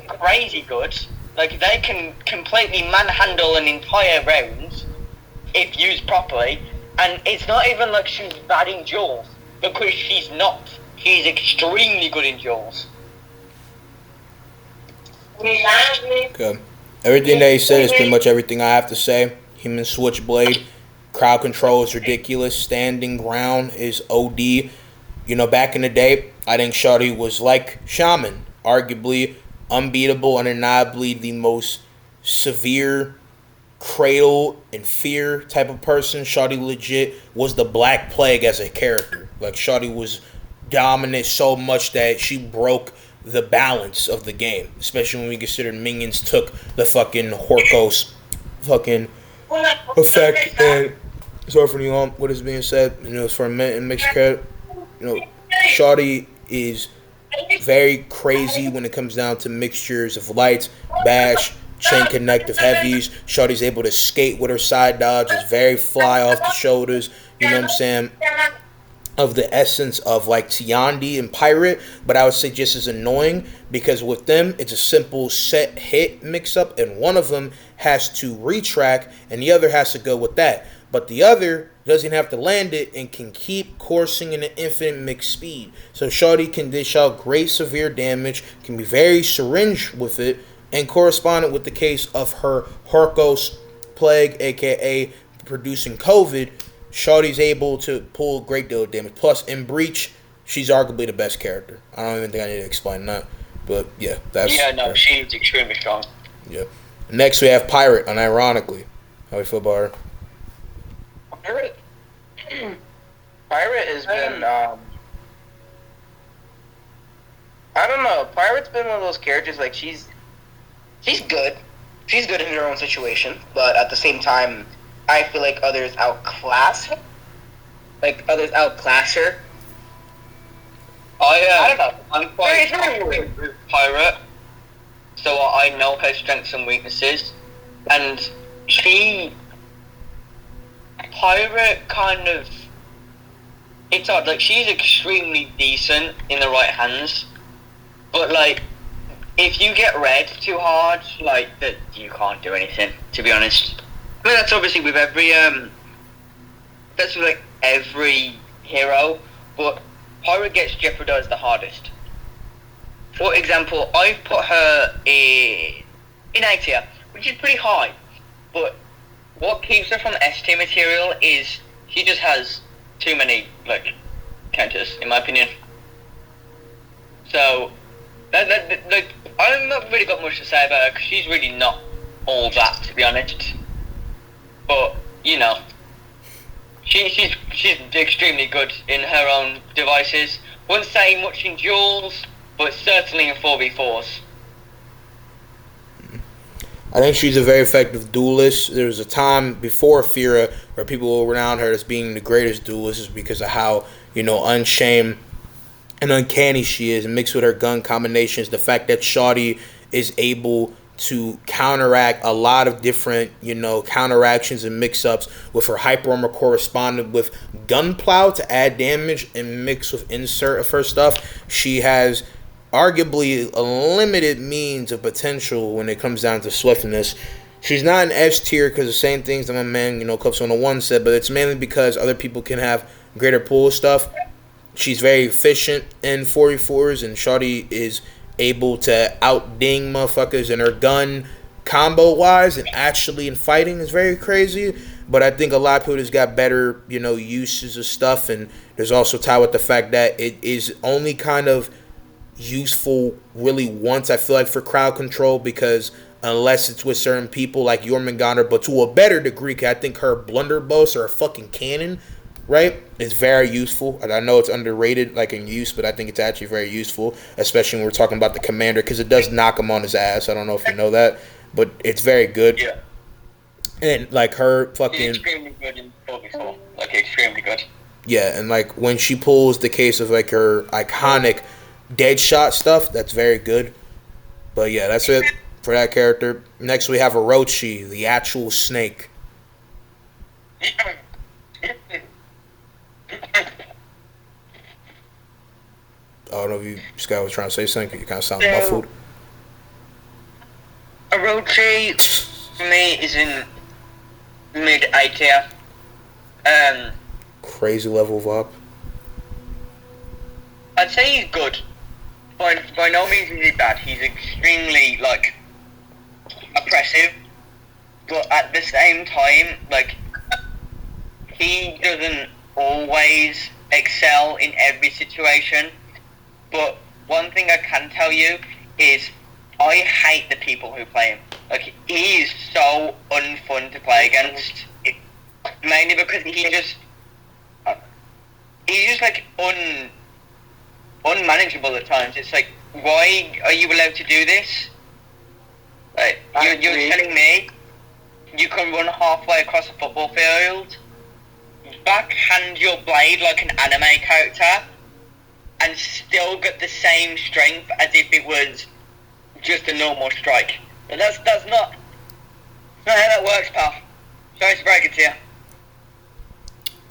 crazy good. They can completely manhandle an entire round if used properly, and it's not even like she's bad in duels, because she's not. She's extremely good in duels. Okay. Everything that he said is pretty much everything I have to say. Human switchblade, crowd control is ridiculous. Standing ground is OD. Back in the day, I think Shawty was like Shaman, arguably unbeatable, undeniably the most severe cradle and fear type of person. Shawty legit was the Black Plague as a character. Shawty was dominant so much that she broke the balance of the game, especially when we consider minions took the fucking Horkos fucking effect. And sorry for what is being said, for a minute in mixed credit. Shawty is very crazy when it comes down to mixtures of lights, bash, chain connective heavies. Shawty's able to skate with her side dodge. It's very fly off the shoulders. You know what I'm saying? of the essence of like Tiandi and Pirate, but I would say just as annoying because with them it's a simple set hit mix up and one of them has to retrack and the other has to go with that. But the other doesn't have to land it and can keep coursing in an infinite mixed speed. So Shorty can dish out great severe damage, can be very syringe with it, and correspondent with the case of her Horkos plague, aka producing COVID, Shawty's able to pull a great deal of damage. Plus, in Breach, she's arguably the best character. I don't even think I need to explain that. But, yeah, that's... Yeah, no, she's extremely strong. Yeah. Next, we have Pirate, unironically. How do you feel about her? Pirate has been, I don't know. Pirate's been one of those characters, like, she's good. She's good in her own situation, but at the same time, I feel like others outclass her. I don't know. I'm quite confident with Pirate, so I know her strengths and weaknesses, and Pirate kind of, it's odd, like, she's extremely decent in the right hands, but, like, if you get read too hard, like, that you can't do anything, to be honest. I mean, that's obviously with every, that's with, like, every hero, but Pirate gets jeopardized the hardest. For example, I've put her in A tier, which is pretty high, but what keeps her from S tier material is she just has too many, like, counters, in my opinion. So, like, I've not really got much to say about her, because she's really not all that, to be honest. But, you know, she's extremely good in her own devices. Wouldn't say much in duels, but certainly in 4v4s. I think she's a very effective duelist. There was a time before Fira where people will renown her as being the greatest duelist because of how, you know, unshamed and uncanny she is, mixed with her gun combinations. The fact that Shawty is able to counteract a lot of different, you know, counteractions and mix-ups with her hyper armor corresponded with gunplow to add damage and mix with insert of her stuff. She has arguably a limited means of potential when it comes down to swiftness. She's not an S tier because the same things that my man, you know, Cups 101 said, but it's mainly because other people can have greater pool stuff. She's very efficient in 44s, and Shawty is able to out-ding motherfuckers in her gun combo-wise, and actually in fighting is very crazy. But I think a lot of people just got better, you know, uses of stuff, and there's also tied with the fact that it is only kind of useful really once, I feel like, for crowd control, because unless it's with certain people like Jormungandr, but to a better degree, I think her blunderbuss or a fucking cannon, right, is very useful. And I know it's underrated, like, in use, but I think it's actually very useful, especially when we're talking about the commander, because it does knock him on his ass. I don't know if you know that, but it's very good. Yeah. And, like, her fucking... She's extremely good in 4v4. Like, extremely good. Yeah, and, like, when she pulls the case of, like, her iconic Deadshot stuff, that's very good. But, yeah, that's it for that character. Next, we have Orochi, the actual snake. I don't know if you, Scott, was trying to say something. You kind of sound muffled. Orochi, for me, is in mid A tier. Crazy level of up. I'd say he's good. By no means is he bad. He's extremely, like, oppressive. But at the same time, like, he doesn't always excel in every situation. But one thing I can tell you is I hate the people who play him. Like, he is so unfun to play against. Mainly because he's just like unmanageable at times. It's like, why are you allowed to do this? Like, you're telling me you can run halfway across a football field, backhand your blade like an anime character, and still get the same strength as if it was just a normal strike. But that's not how that works, pal. Sorry to break it to you.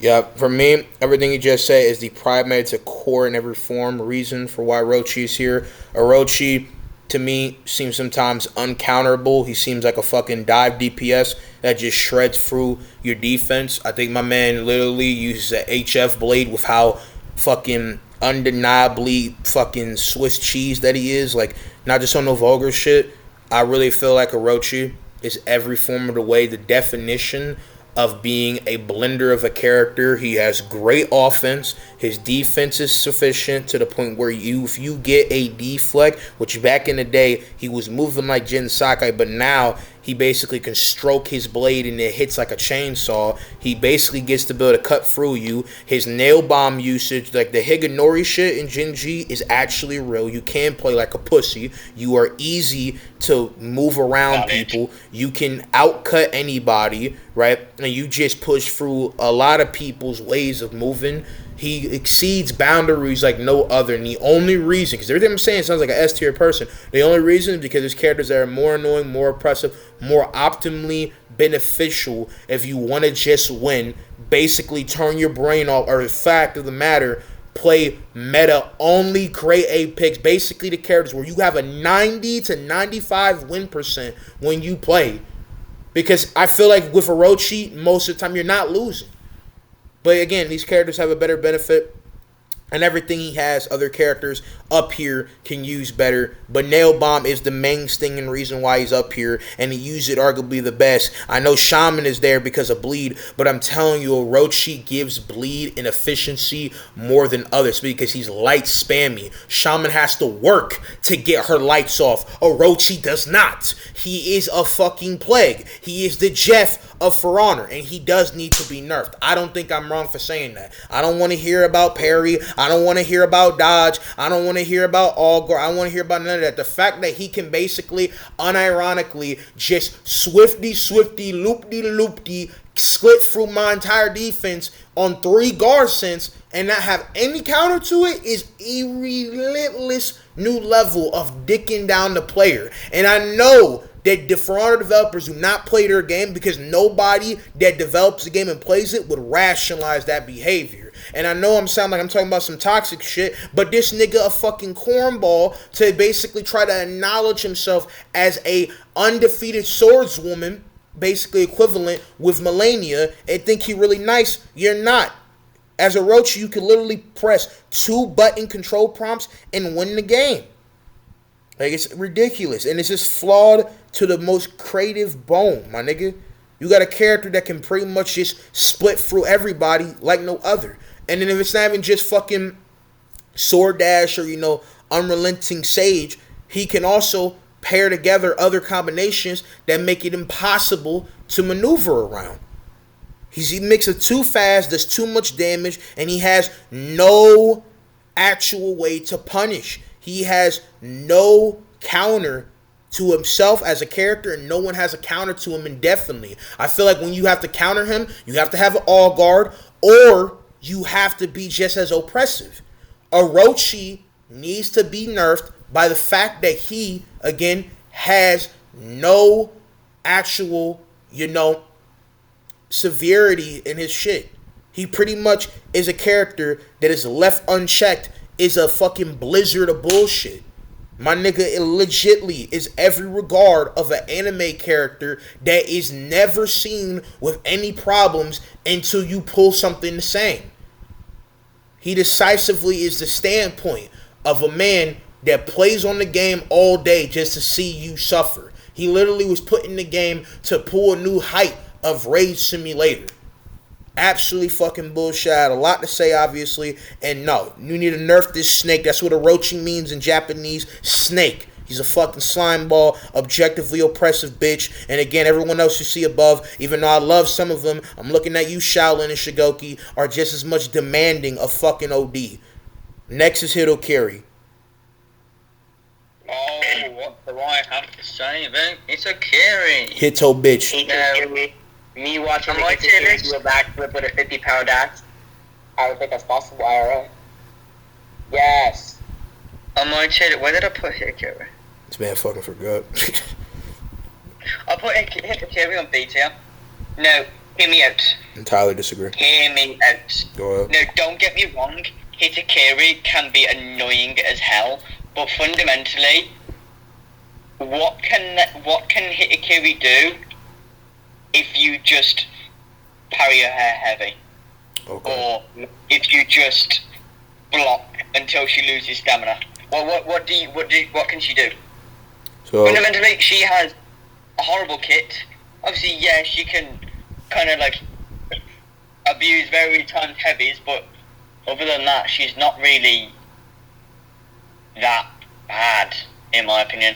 Yeah, for me, everything you just said is the primary to core in every form reason for why Orochi is here. Orochi, to me, seems sometimes uncounterable. He seems like a fucking dive DPS that just shreds through your defense. I think my man literally uses an HF blade with how fucking undeniably fucking Swiss cheese that he is. Like, not just on no vulgar shit. I really feel like Orochi is every form of the way, the definition of being a blender of a character. He has great offense. His defense is sufficient to the point where if you get a deflect, which back in the day he was moving like Jin Sakai, but now he basically can stroke his blade and it hits like a chainsaw. He basically gets to be able to cut through you. His nail bomb usage, like the Higanori shit in Genji, is actually real. You can play like a pussy. You are easy to move around people. You can outcut anybody, right? And you just push through a lot of people's ways of moving. He exceeds boundaries like no other. And the only reason, because everything I'm saying sounds like an S tier person, the only reason is because there's characters that are more annoying, more oppressive, more optimally beneficial if you want to just win. Basically turn your brain off, or the fact of the matter, play meta only, create A picks. Basically the characters where you have a 90 to 95 win percent when you play. Because I feel like with Orochi, most of the time you're not losing. But again, these characters have a better benefit, and everything he has, other characters up here can use better. But Nail Bomb is the main stinging reason why he's up here, and he used it arguably the best. I know Shaman is there because of Bleed, but I'm telling you, Orochi gives Bleed an efficiency more than others because he's light spammy. Shaman has to work to get her lights off. Orochi does not. He is a fucking plague. He is the Jeff of For Honor, and he does need to be nerfed. I don't think I'm wrong for saying that. I don't want to hear about parry. I don't want to hear about dodge. I don't want to hear about Allgar. I don't want to hear about none of that. The fact that he can basically, unironically, just swifty, loop-de-loop-de, split through my entire defense on 3 guard sense and not have any counter to it is a relentless new level of dicking down the player. And I know that the For Honor developers do not play their game because nobody that develops the game and plays it would rationalize that behavior. And I know I'm sounding like I'm talking about some toxic shit, but this nigga a fucking cornball to basically try to acknowledge himself as a undefeated swordswoman, basically equivalent with Melania, and think he really nice. You're not. As Orochi, you can literally press 2 button control prompts and win the game. Like, it's ridiculous. And it's just flawed to the most creative bone, my nigga. You got a character that can pretty much just split through everybody like no other. And then if it's not even just fucking Sword Dash or, Unrelenting Sage, he can also pair together other combinations that make it impossible to maneuver around. He makes it too fast, does too much damage, and he has no actual way to punish. He has no counter to himself as a character, and no one has a counter to him indefinitely. I feel like when you have to counter him, you have to have an all guard, or you have to be just as oppressive. Orochi needs to be nerfed by the fact that he, again, has no actual, severity in his shit. He pretty much is a character that is left unchecked, is a fucking blizzard of bullshit. My nigga, it legitly is every regard of an anime character that is never seen with any problems until you pull something the same. He decisively is the standpoint of a man that plays on the game all day just to see you suffer. He literally was put in the game to pull a new height of Rage Simulator. Absolutely fucking bullshit. I had a lot to say, obviously. And no, you need to nerf this snake. That's what Orochi means in Japanese. Snake. He's a fucking slime ball, objectively oppressive bitch. And again, everyone else you see above, even though I love some of them, I'm looking at you, Shaolin and Shigoki, are just as much demanding of fucking OD. Next is Hitokiri. Oh, what do I have to say, man? It's a Kiri. Hito bitch. Me watching Am I the kids serious? do a backflip with a 50-pound axe, I don't think that's possible, IRL. Yes. Where did I put Hitokiri? This man fucking forgot. I put Hitokiri on B tier. No, Hear me out. Entirely disagree. Hear me out. Go ahead. No, don't get me wrong. Hitakiri can be annoying as hell, but fundamentally, what can Hitakiri do if you just parry her hair heavy, Okay. or if you just block until she loses stamina? Well, what can she do? So Fundamentally, she has a horrible kit. Obviously, yeah, she can kind of like abuse very timed heavies, but other than that, she's not really that bad, in my opinion.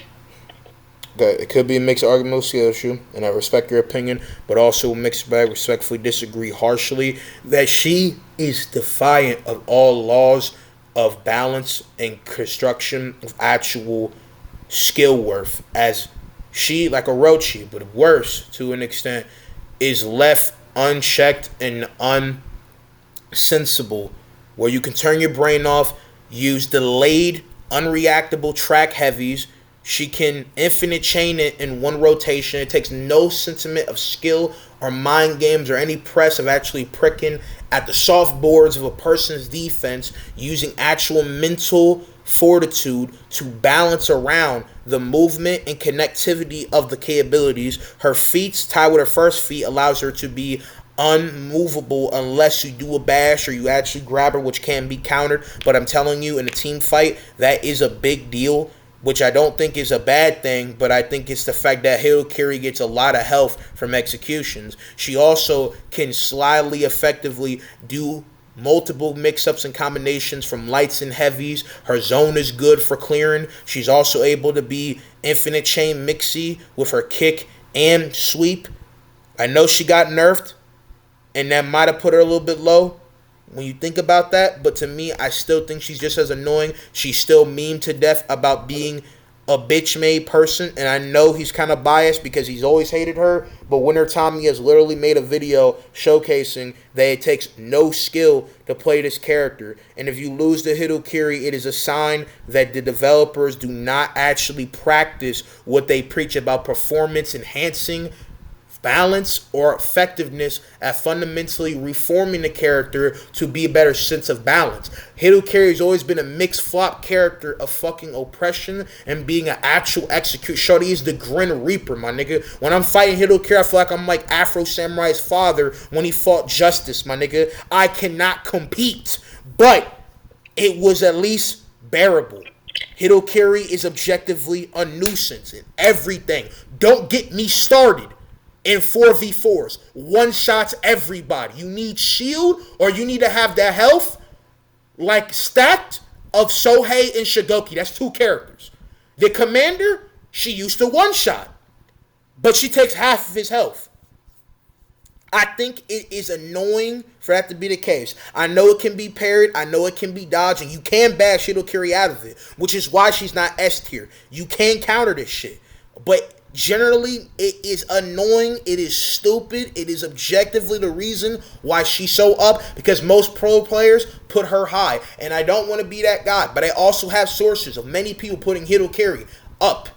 that it could be a mixed argument with skill issue, and I respect your opinion, but also a mixed bag. Respectfully disagree harshly that she is defiant of all laws of balance and construction of actual skill worth, as she, like Orochi, but worse to an extent, is left unchecked and unsensible, where you can turn your brain off, use delayed, unreactable track heavies. She can infinite chain it in one rotation. It takes no sentiment of skill or mind games or any press of actually pricking at the soft boards of a person's defense, using actual mental fortitude to balance around the movement and connectivity of the K abilities. Her feats tied with her first feat allows her to be unmovable unless you do a bash or you actually grab her, which can be countered. But I'm telling you, in a team fight, that is a big deal, which I don't think is a bad thing, but I think it's the fact that Hitakiri gets a lot of health from executions. She also can slyly, effectively do multiple mix-ups and combinations from lights and heavies. Her zone is good for clearing. She's also able to be infinite chain mixy with her kick and sweep. I know she got nerfed, and that might have put her a little bit low when you think about that, but to me, I still think she's just as annoying. She's still meme to death about being a bitch-made person, and I know he's kind of biased because he's always hated her, but Winter Tommy has literally made a video showcasing that it takes no skill to play this character, and if you lose to Hitakiri, it is a sign that the developers do not actually practice what they preach about performance enhancing balance or effectiveness at fundamentally reforming the character to be a better sense of balance. Hitakiri has always been a mixed flop character of fucking oppression and being an actual execute. Shorty is the Grin Reaper, my nigga. When I'm fighting Hitakiri, I feel like I'm like Afro Samurai's father when he fought Justice, my nigga. I cannot compete, but it was at least bearable. Hitakiri is objectively a nuisance in everything. Don't get me started in 4v4s. One shots everybody. You need shield or you need to have that health like stacked of Sohei and Shigoki. That's two characters. The commander, she used to one shot, but she takes half of his health. I think it is annoying for that to be the case. I know it can be parried. I know it can be dodged, and you can bash Hitakiri out of it, which is why she's not S tier. You can counter this shit, but generally, it is annoying. It is stupid. It is objectively the reason why she's so up, because most pro players put her high. And I don't want to be that guy, but I also have sources of many people putting Hitakiri up.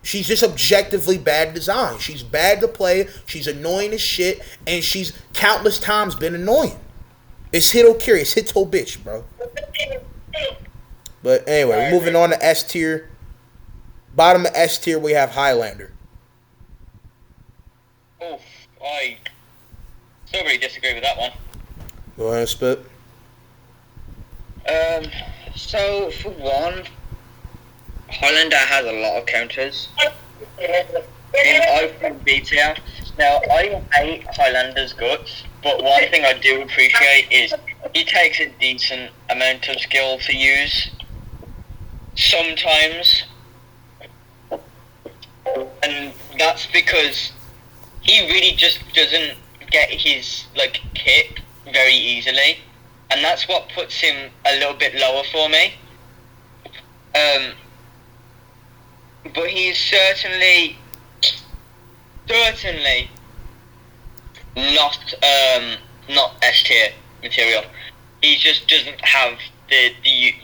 She's just objectively bad design. She's bad to play. She's annoying as shit. And she's countless times been annoying. It's Hitakiri. It's Hito bitch, bro. But anyway, we're moving on to S tier. Bottom of S tier, we have Highlander. Oh, I still really disagree with that one. Go ahead and spit. So for one, Highlander has a lot of counters. In open BTR. Now, I hate Highlander's guts, but one thing I do appreciate is he takes a decent amount of skill to use. Sometimes. And that's because he really just doesn't get his like kit very easily, and that's what puts him a little bit lower for me. But he's certainly not S tier material. He just doesn't have the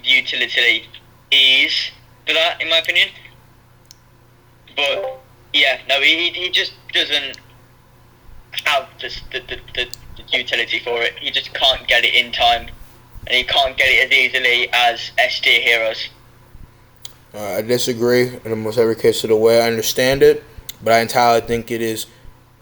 utility ease for that, in my opinion. But yeah, no, he just doesn't have the utility for it. You just can't get it in time, and you can't get it as easily as S tier heroes. I disagree in almost every case of the way. I understand it, but I entirely think it is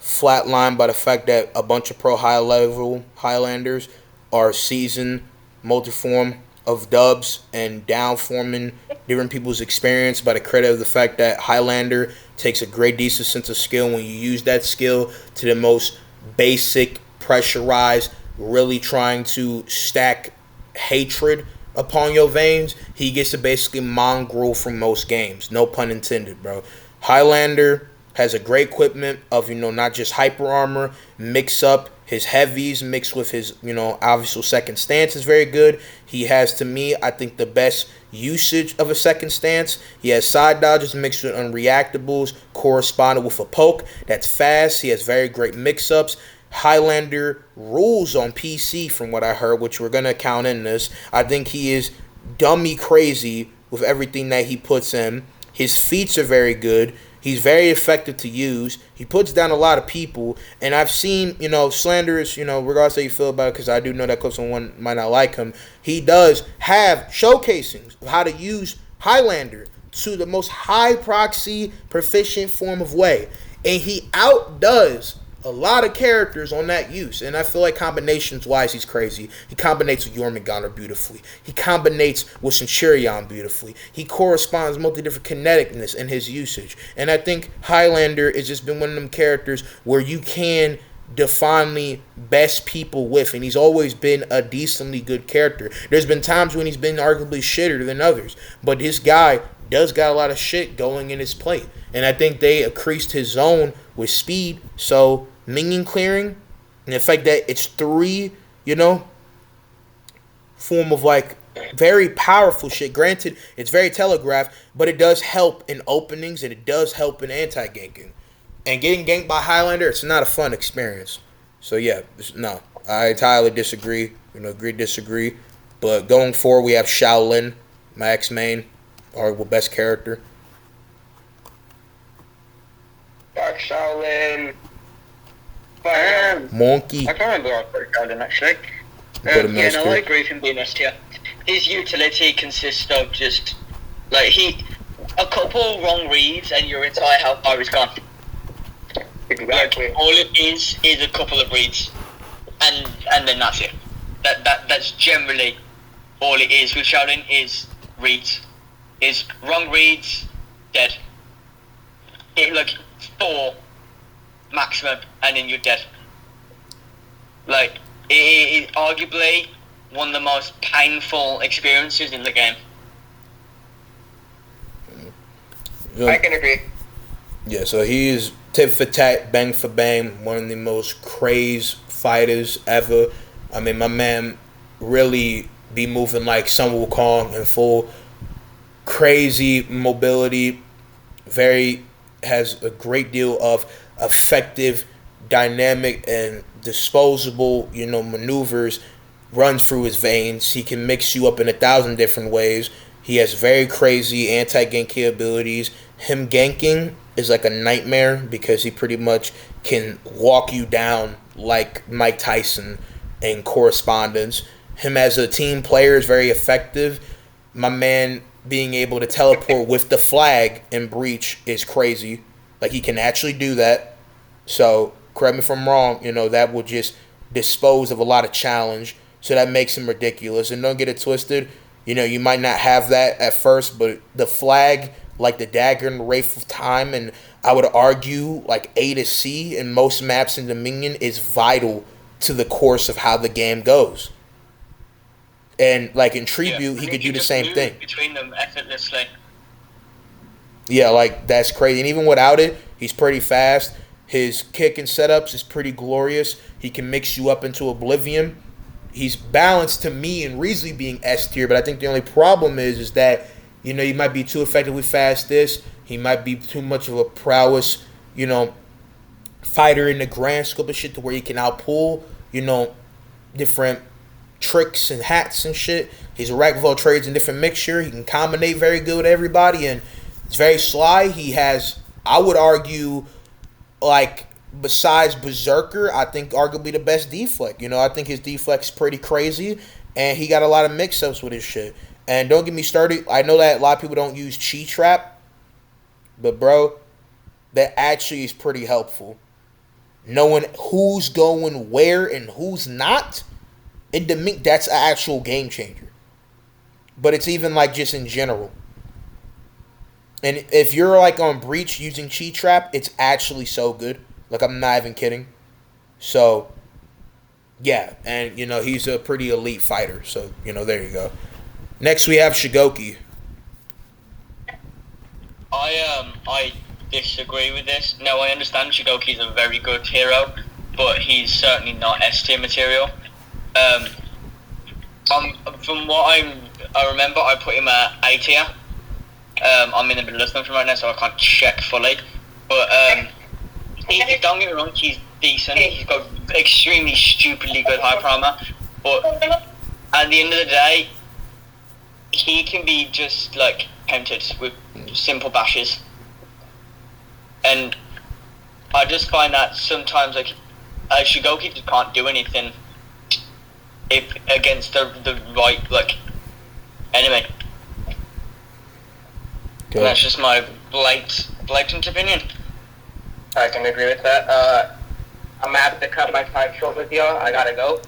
flatlined by the fact that a bunch of pro high level Highlanders are seasoned multiform of dubs and downforming different people's experience by the credit of the fact that Highlander takes a great decent sense of skill when you use that skill to the most basic, pressurized, really trying to stack hatred upon your veins. He gets to basically mongrel from most games. No pun intended, bro. Highlander has a great equipment of, not just hyper armor, mix up his heavies mixed with his, obviously second stance is very good. He has, to me, I think the best usage of a second stance. He has side dodges mixed with unreactables, corresponded with a poke that's fast. He has very great mix-ups. Highlander rules on PC from what I heard, which we're going to count in this. I think he is dummy crazy with everything that he puts in. His feats are very good. He's very effective to use. He puts down a lot of people. And I've seen, slanderous, regardless how you feel about it, because I do know that someone might not like him. He does have showcasings of how to use Highlander to the most high proxy, proficient form of way. And he outdoes a lot of characters on that use, and I feel like combinations-wise, he's crazy. He combinates with Jormungandr beautifully. He combinates with Centurion beautifully. He corresponds multi-different kineticness in his usage, and I think Highlander has just been one of them characters where you can definitely best people with, and he's always been a decently good character. There's been times when he's been arguably shitter than others, but this guy does got a lot of shit going in his play, and I think they increased his zone with speed, so minion clearing, and the fact that it's 3, form of like very powerful shit. Granted, it's very telegraphed, but it does help in openings and it does help in anti-ganking. And getting ganked by Highlander, it's not a fun experience. So yeah, no, I entirely disagree. Disagree. But going forward, we have Shaolin, my ex-main, our best character. Dark Shaolin. Monkey. I can't remember our first Shaolin actually. I agree with him being S tier. His utility consists of just like a couple wrong reads and your entire health bar is gone. Exactly. Like, all it is a couple of reads, and then that's it. That's generally all it is with Shaolin is reads. Is wrong reads, dead. Like 4 maximum, and then you're dead. Like, it is arguably one of the most painful experiences in the game. I can agree. Yeah, so he is tit for tat, bang for bang, one of the most crazed fighters ever. I mean, my man really be moving like Sun Wukong in full crazy mobility, has a great deal of effective, dynamic, and disposable, maneuvers run through his veins. He can mix you up in 1,000 different ways. He has very crazy anti-gank abilities. Him ganking is like a nightmare because he pretty much can walk you down like Mike Tyson in correspondence. Him as a team player is very effective. My man being able to teleport with the flag in Breach is crazy. Like, he can actually do that. So, correct me if I'm wrong, that will just dispose of a lot of challenge. So that makes him ridiculous. And don't get it twisted. You might not have that at first, but the flag, like the dagger and the Wraith of Time, and I would argue like A to C in most maps in Dominion is vital to the course of how the game goes. And like in Tribute, he could do the same thing. Between them effortlessly. Yeah, like that's crazy. And even without it, he's pretty fast. His kick and setups is pretty glorious. He can mix you up into oblivion. He's balanced to me and Riesly being S tier, but I think the only problem is that, he might be too effectively fast this. He might be too much of a prowess, fighter in the grand scope of shit to where he can outpull, different tricks and hats and shit. He's a rack of all trades in different mixture. He can combinate very good with everybody, and it's very sly. He has, I would argue, like besides Berserker, I think arguably the best deflect. I think his deflect's pretty crazy, and he got a lot of mix-ups with his shit. And don't get me started. I know that a lot of people don't use Chi Trap, but bro, that actually is pretty helpful. Knowing who's going where and who's not, that's an actual game changer. But it's even like just in general. And if you're like on Breach using Chi Trap, it's actually so good. Like, I'm not even kidding. So, yeah. And, he's a pretty elite fighter. So, there you go. Next, we have Shigoki. I disagree with this. Now, I understand Shigoki's a very good hero, but he's certainly not S tier material. From what I remember, I put him at A tier. I'm in the middle of something right now, so I can't check fully. But don't get me wrong, he's decent. He's got extremely stupidly good high primer. But at the end of the day, he can be just like countered with simple bashes. And I just find that sometimes like Shigoki just can't do anything if against the right enemy. Okay. And that's just my blatant opinion. I can agree with that. I'm gonna have to cut my time short with y'all. I gotta go.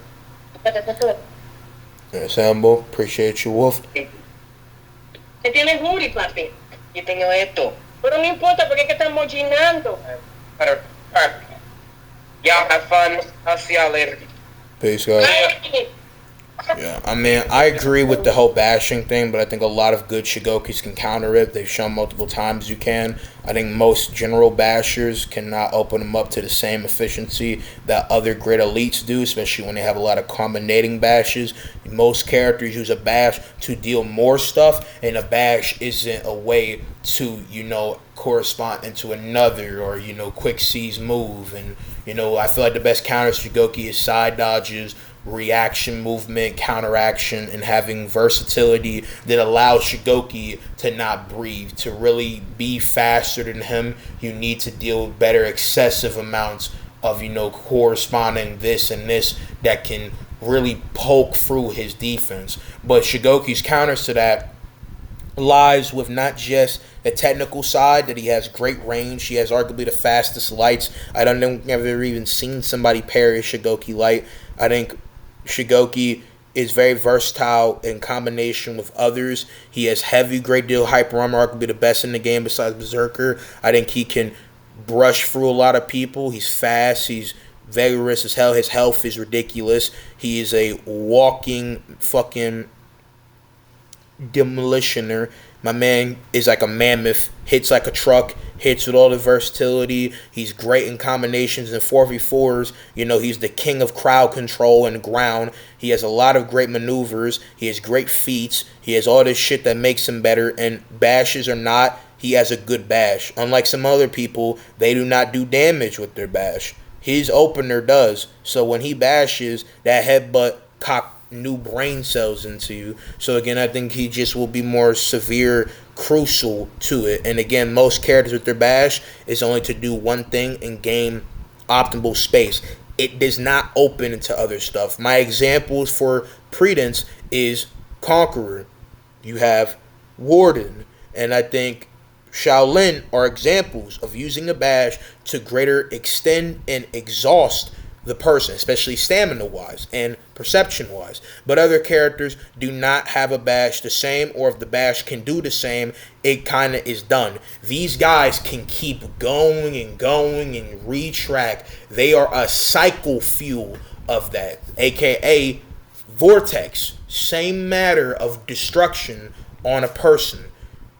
Yeah, Sambo, appreciate you, Wolf. Que tienes booty, papi. Yo tengo esto. Pero no importa porque es que estamos llenando. Alright. Y'all have fun. I'll see y'all later. Peace, guys. Yeah, I mean, I agree with the whole bashing thing, but I think a lot of good Shigokis can counter it. They've shown multiple times you can. I think most general bashers cannot open them up to the same efficiency that other great elites do, especially when they have a lot of combinating bashes. Most characters use a bash to deal more stuff, and a bash isn't a way to, correspond into another or, quick seize move. And, I feel like the best counter Shigoki is side dodges, reaction movement, counteraction, and having versatility that allows Shigoki to not breathe. To really be faster than him, you need to deal with better excessive amounts of, corresponding this and this that can really poke through his defense. But Shigoki's counters to that lies with not just the technical side, that he has great range. He has arguably the fastest lights. I don't think I've ever even seen somebody parry a Shigoki light. I think Shigoki is very versatile in combination with others. He has heavy, great deal hyper armor, arguably the best in the game besides Berserker. I think he can brush through a lot of people. He's fast. He's vigorous as hell. His health is ridiculous. He is a walking fucking demolitioner. My man is like a mammoth, hits like a truck, hits with all the versatility. He's great in combinations and 4v4s. He's the king of crowd control and ground. He has a lot of great maneuvers. He has great feats. He has all this shit that makes him better. And bashes or not, he has a good bash. Unlike some other people, they do not do damage with their bash. His opener does. So when he bashes, that headbutt cock new brain cells into you. So again, I think he just will be more severe, crucial to it. And again, most characters with their bash is only to do one thing and gain optimal space. It does not open into other stuff. My examples for Predence is Conqueror. You have Warden. And I think Shaolin are examples of using a bash to greater extend and exhaust the person, especially stamina-wise and perception-wise. But other characters do not have a bash the same, or if the bash can do the same, it kind of is done. These guys can keep going and going and retrack. They are a cycle fuel of that, aka vortex. Same matter of destruction on a person.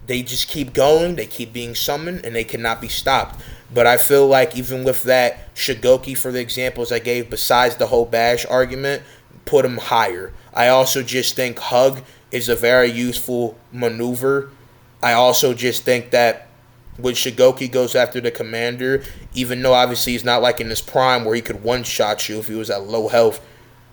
They just keep going, they keep being summoned, and they cannot be stopped. But I feel like even with that, Shigoki, for the examples I gave, besides the whole bash argument, put him higher. I also just think Hug is a very useful maneuver. I also just think that when Shigoki goes after the commander, even though obviously he's not like in his prime where he could one-shot you if he was at low health,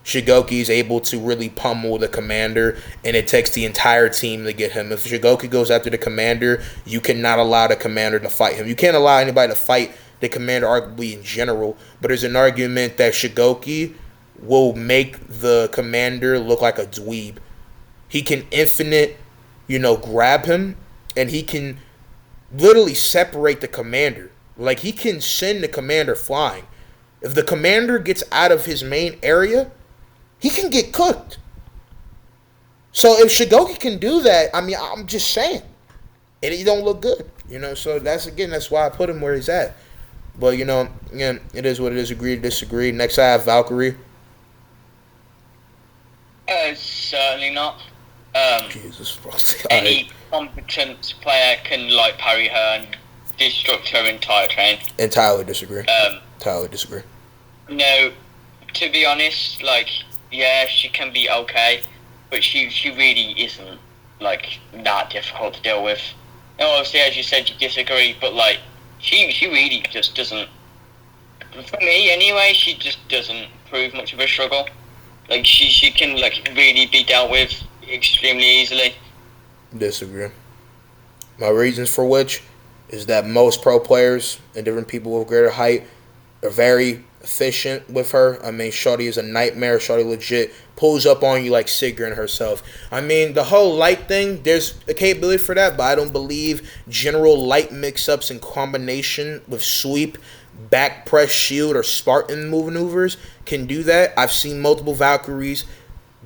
Shigoki is able to really pummel the commander, and it takes the entire team to get him. If Shigoki goes after the commander, you cannot allow the commander to fight him. You can't allow anybody to fight the commander arguably in general, but there's an argument that Shigoki will make the commander look like a dweeb. He can infinite, grab him, and he can literally separate the commander. Like, he can send the commander flying. If the commander gets out of his main area, he can get cooked. So if Shigoki can do that, I mean, I'm just saying, and he don't look good, So that's why I put him where he's at. But again, it is what it is. Agree to disagree. Next, I have Valkyrie. Certainly not. Jesus Any competent player can parry her and destruct her entire train. Entirely disagree. Entirely disagree. No, to be honest, yeah, she can be okay, but she really isn't that difficult to deal with. No, obviously, as you said, you disagree, but she really just doesn't. For me, anyway, she just doesn't prove much of a struggle. She can really be dealt with extremely easily. Disagree. My reasons for which is that most pro players and different people with greater height are very efficient with her. I mean, Shorty is a nightmare. Shorty legit pulls up on you like Sigrid herself. I mean, the whole light thing, there's a capability for that, but I don't believe general light mix-ups in combination with sweep, back press, shield, or Spartan maneuvers can do that. I've seen multiple Valkyries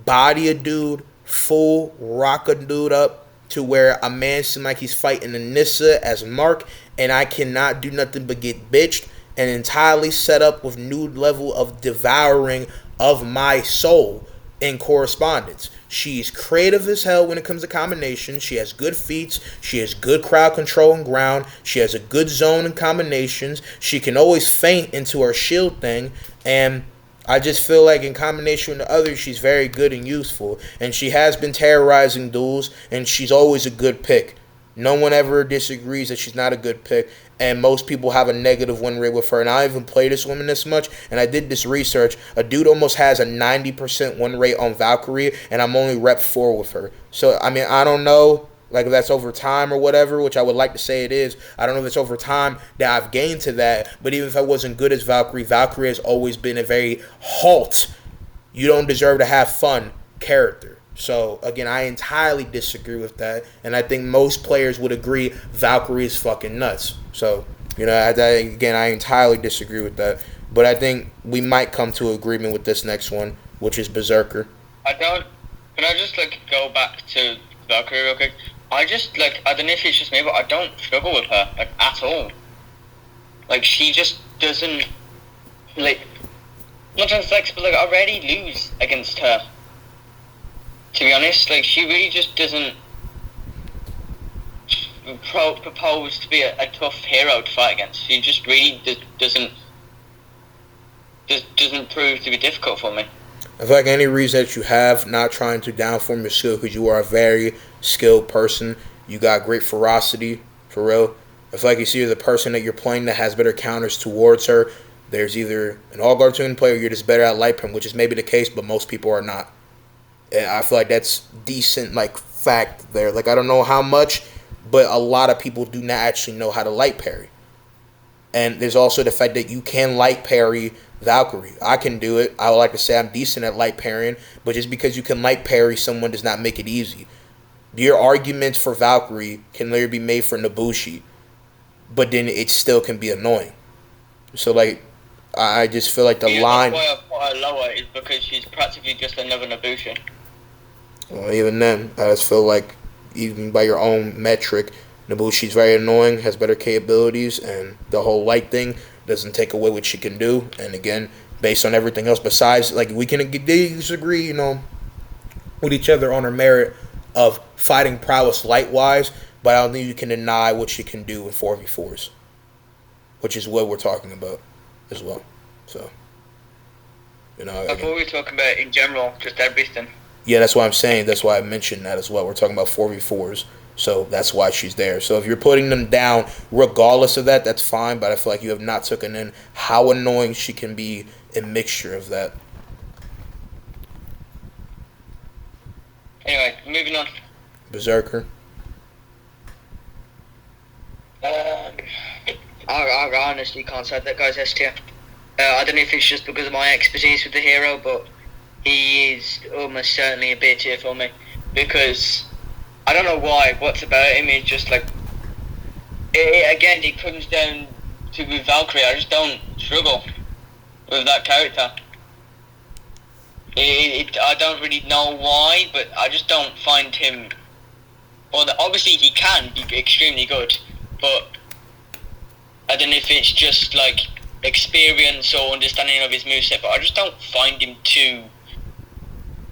body a dude, full rock a dude up to where a man seems like he's fighting a Nissa as Mark, and I cannot do nothing but get bitched and entirely set up with new level of devouring of my soul in correspondence. She's creative as hell when it comes to combinations. She has good feats. She has good crowd control and ground. She has a good zone in combinations. She can always feint into her shield thing. And I just feel like in combination with the others, she's very good and useful. And she has been terrorizing duels, and she's always a good pick. No one ever disagrees that she's not a good pick, and most people have a negative win rate with her. And I don't even play this woman this much, and I did this research. A dude almost has a 90% win rate on Valkyrie, and I'm only rep 4 with her. So, I mean, I don't know, if that's over time or whatever, which I would like to say it is. I don't know if it's over time that I've gained to that, but even if I wasn't good as Valkyrie, Valkyrie has always been a very halt, you don't deserve to have fun character. So, again, I entirely disagree with that, and I think most players would agree Valkyrie is fucking nuts. So, I entirely disagree with that. But I think we might come to an agreement with this next one, which is Berserker. Can I just, go back to Valkyrie real quick? I don't know if it's just me, but I don't struggle with her, at all. She just doesn't, not just but, I rarely lose against her. To be honest, she really just doesn't propose to be a tough hero to fight against. She just really doesn't prove to be difficult for me. I feel like any reason that you have not trying to downform your skill, because you are a very skilled person, you got great ferocity, for real. I feel like you see the person that you're playing that has better counters towards her. There's either an all-guard tuning player or you're just better at light prim, which is maybe the case, but most people are not. And I feel like that's decent, fact there. I don't know how much, but a lot of people do not actually know how to light parry. And there's also the fact that you can light parry Valkyrie. I can do it. I would like to say I'm decent at light parrying, but just because you can light parry someone does not make it easy. Your arguments for Valkyrie can literally be made for Nobushi, but then it still can be annoying. So, I just feel like the line... Why I put her lower is because she's practically just another Nobushi. Well, even then, I just feel like, even by your own metric, Nobushi's very annoying, has better capabilities, and the whole light thing doesn't take away what she can do. And again, based on everything else besides, we can disagree, with each other on her merit of fighting prowess light-wise, but I don't think you can deny what she can do in 4v4s, which is what we're talking about as well. So, I thought we were talking about in general, just everything. Yeah, that's what I'm saying. That's why I mentioned that as well. We're talking about 4v4s, so that's why she's there. So if you're putting them down regardless of that, that's fine, but I feel like you have not taken in how annoying she can be, a mixture of that. Anyway, moving on. Berserker. I I honestly can't say that guy's S tier. I don't know if it's just because of my expertise with the hero, but he is almost certainly a B tier for me. Because I don't know why. What's about him is just like. Again, it comes down to with Valkyrie. I just don't struggle with that character. I don't really know why, but I just don't find him. Well, obviously he can be extremely good, but I don't know if it's just like experience or understanding of his moveset, but I just don't find him too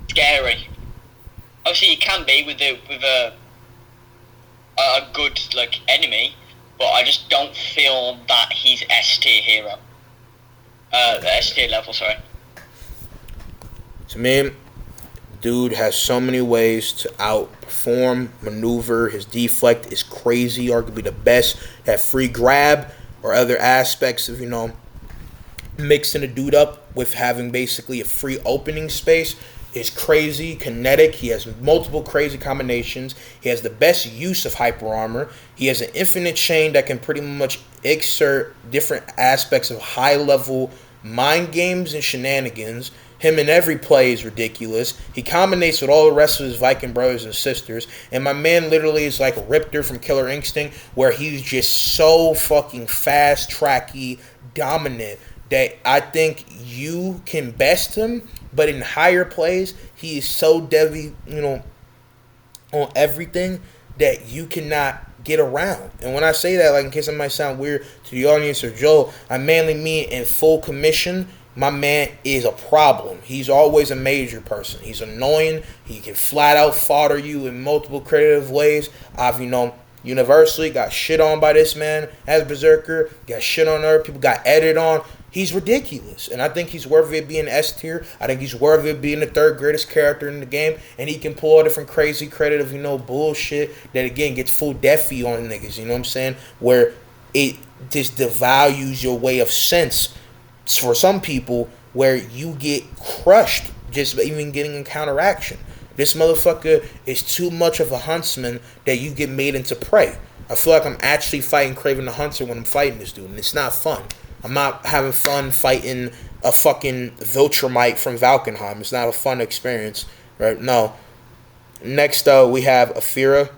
scary. Obviously, he can be with a good like enemy, but I just don't feel that he's S tier hero. S tier level, sorry. To me, dude has so many ways to outperform, maneuver. His deflect is crazy, arguably the best. That free grab or other aspects of, mixing a dude up with having basically a free opening space is crazy, kinetic. He has multiple crazy combinations. He has the best use of hyper armor. He has an infinite chain that can pretty much exert different aspects of high level mind games and shenanigans. Him in every play is ridiculous. He combinates with all the rest of his Viking brothers and sisters. And my man literally is like Riptor from Killer Instinct, where he's just so fucking fast, tracky, dominant, that I think you can best him. But in higher plays, he is so deadly, on everything that you cannot get around. And when I say that, like in case it might sound weird to the audience or Joe, I mainly mean in full commission. My man is a problem. He's always a major person. He's annoying. He can flat out fodder you in multiple creative ways. I've, universally got shit on by this man as Berserker. Got shit on other people. Got edited on. He's ridiculous. And I think he's worthy of being S tier. I think he's worthy of being the third greatest character in the game. And he can pull all different crazy creative, bullshit that, again, gets full deafy on niggas. You know what I'm saying? Where it just devalues your way of sense for some people, where you get crushed just even getting a counteraction. This motherfucker is too much of a huntsman that you get made into prey. I feel like I'm actually fighting Kraven the Hunter when I'm fighting this dude, and it's not fun. I'm not having fun fighting a fucking Viltrumite from Valkenheim. It's not a fun experience, right? No. Next, we have Afira.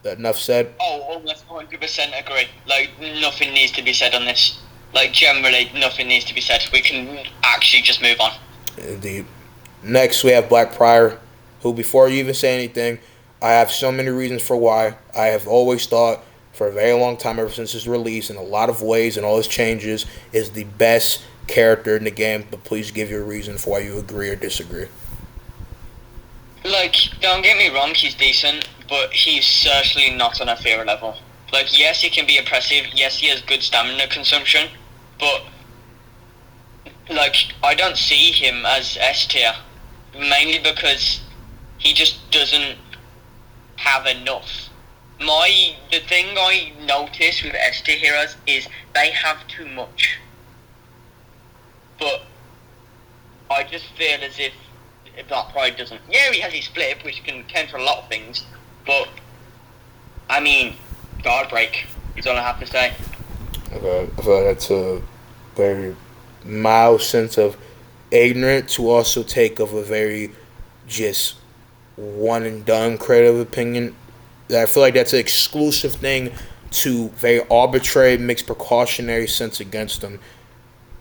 Enough said. Oh, almost 100% agree. Like, nothing needs to be said on this. Like, generally, nothing needs to be said. We can actually just move on. Indeed. Next, we have Black Prior, who, before you even say anything, I have so many reasons for why. I have always thought, for a very long time, ever since his release, in a lot of ways and all his changes, is the best character in the game. But please give your reason for why you agree or disagree. Like, don't get me wrong, he's decent, but he's certainly not on a Fear level. Like, yes, he can be oppressive, yes, he has good stamina consumption, but, like, I don't see him as S tier, mainly because he just doesn't have enough. The thing I notice with S tier heroes is they have too much. But I just feel as if Black Pride doesn't. Yeah, he has his flip, which can counter a lot of things, but, I mean, guard break is all I have to say. Okay, I feel like that's a very mild sense of ignorant to also take of a very just one and done creative opinion. I feel like that's an exclusive thing to very arbitrary, mixed precautionary sense against him.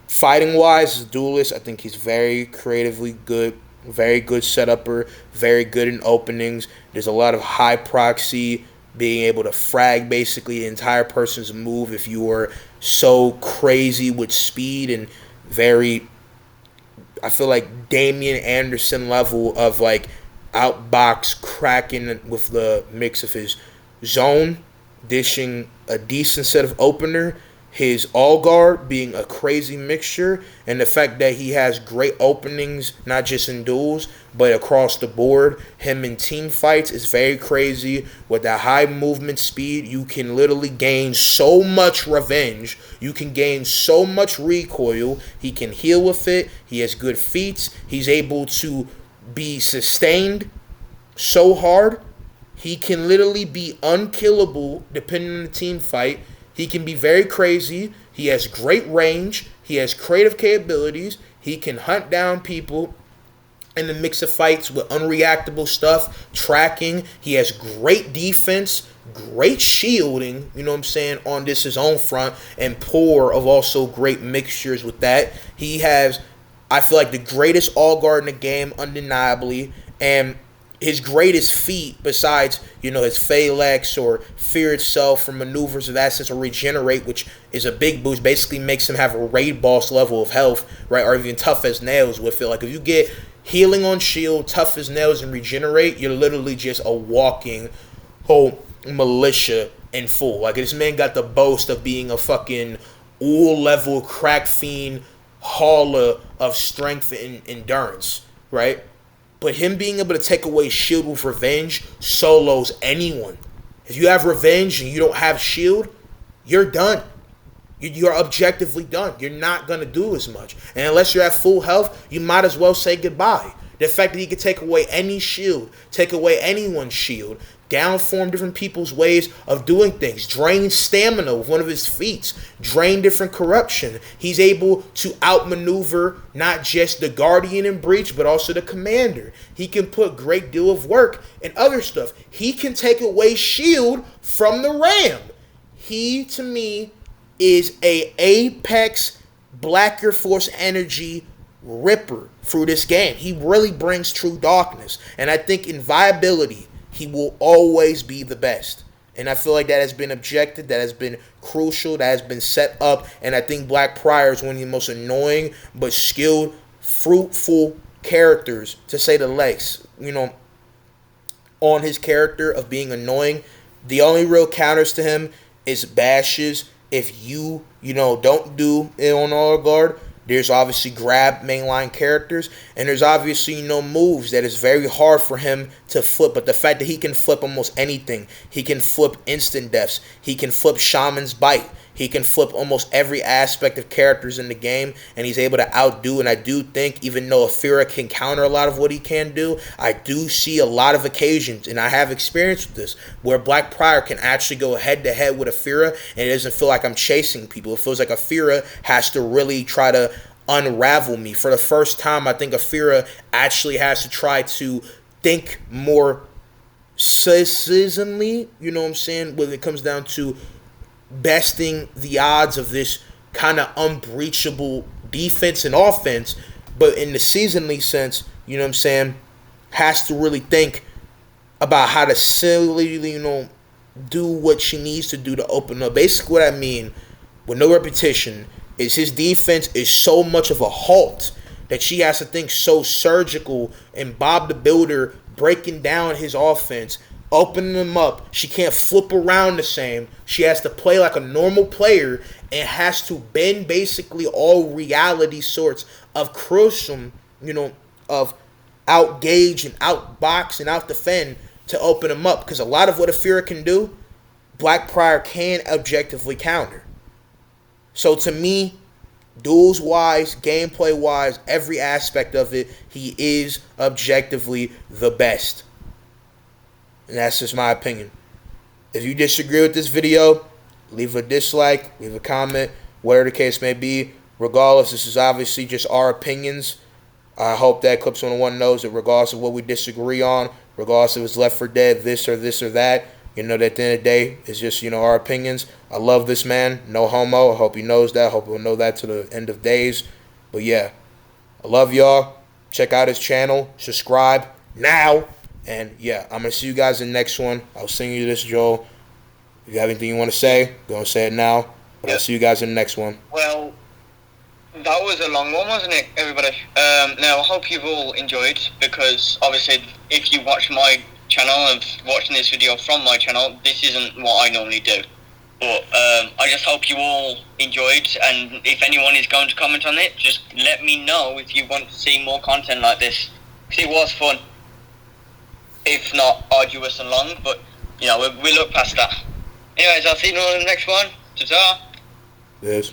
Fighting wise, as a duelist, I think he's very creatively good, very good setupper, very good in openings. There's a lot of high proxy, being able to frag basically the entire person's move if you were so crazy with speed and very, I feel like Damian Anderson level of like outbox cracking with the mix of his zone, dishing a decent set of opener, his all guard being a crazy mixture, and the fact that he has great openings, not just in duels, but across the board. Him in team fights is very crazy. With that high movement speed, you can literally gain so much revenge. You can gain so much recoil. He can heal with it. He has good feats. He's able to be sustained so hard. He can literally be unkillable depending on the team fight. He can be very crazy. He has great range. He has creative capabilities. He can hunt down people in the mix of fights with unreactable stuff, tracking. He has great defense, great shielding, you know what I'm saying, on this his own front, and poor of also great mixtures with that. He has, I feel like, the greatest all guard in the game, undeniably, and his greatest feat, besides, you know, his phalanx or fear itself from maneuvers of that sense, or regenerate, which is a big boost, basically makes him have a raid boss level of health, right, or even tough as nails with it. Like, if you get healing on shield, tough as nails, and regenerate, you're literally just a walking whole militia in full. Like, this man got the boast of being a fucking all-level crack fiend hauler of strength and endurance, right? But him being able to take away shield with revenge solos anyone. If you have revenge and you don't have shield, you're done. You're objectively done. You're not going to do as much. And unless you're at full health, you might as well say goodbye. The fact that he can take away any shield, take away anyone's shield, downform different people's ways of doing things, drain stamina with one of his feats, drain different corruption. He's able to outmaneuver not just the Guardian in Breach, but also the Commander. He can put great deal of work in other stuff. He can take away shield from the Ram. He, to me, is a Apex Blacker Force energy ripper through this game. He really brings true darkness. And I think in viability, he will always be the best. And I feel like that has been objected, that has been crucial, that has been set up. And I think Black Prior is one of the most annoying but skilled, fruitful characters, to say the least. You know, on his character of being annoying, the only real counters to him is bashes. If you don't do it on all guard, there's obviously grab mainline characters, and there's obviously, moves that is very hard for him to flip. But the fact that he can flip almost anything, he can flip instant deaths, he can flip Shaman's Bite, he can flip almost every aspect of characters in the game, and he's able to outdo. And I do think, even though Afira can counter a lot of what he can do, I do see a lot of occasions, and I have experience with this, where Black Prior can actually go head-to-head with Afira, and it doesn't feel like I'm chasing people. It feels like Afira has to really try to unravel me. For the first time, I think Afira actually has to try to think more seasonally, you know what I'm saying, when it comes down to besting the odds of this kind of unbreachable defense and offense. But in the seasonally sense, you know what I'm saying, has to really think about how to silly, do what she needs to do to open up. Basically what I mean with no repetition is his defense is so much of a halt that she has to think so surgical, and Bob the Builder breaking down his offense, opening them up. She can't flip around the same. She has to play like a normal player and has to bend basically all reality sorts of crucial, of out-gauge and out-box and out-defend to open them up. Because a lot of what Afira can do, Black Prior can objectively counter. So to me, duels-wise, gameplay-wise, every aspect of it, he is objectively the best. And that's just my opinion. If you disagree with this video, leave a dislike, leave a comment, whatever the case may be. Regardless, this is obviously just our opinions. I hope that Clips 101 knows that regardless of what we disagree on, regardless if it's Left 4 Dead, this or that, that at the end of the day, it's just, our opinions. I love this man. No homo. I hope he knows that. I hope he'll know that to the end of days. But yeah, I love y'all. Check out his channel. Subscribe now. And yeah, I'm going to see you guys in the next one. I'll sing you this, Joel. If you have anything you want to say, go and say it now. But I'll see you guys in the next one. Well, that was a long one, wasn't it, everybody? Now, I hope you've all enjoyed, because obviously, if you watch my channel and watching this video from my channel, this isn't what I normally do. But I just hope you all enjoyed, and if anyone is going to comment on it, just let me know if you want to see more content like this. Because it was fun. If not arduous and long, but, we look past that. Anyways, I'll see you all in the next one. Ta-ta! Yes.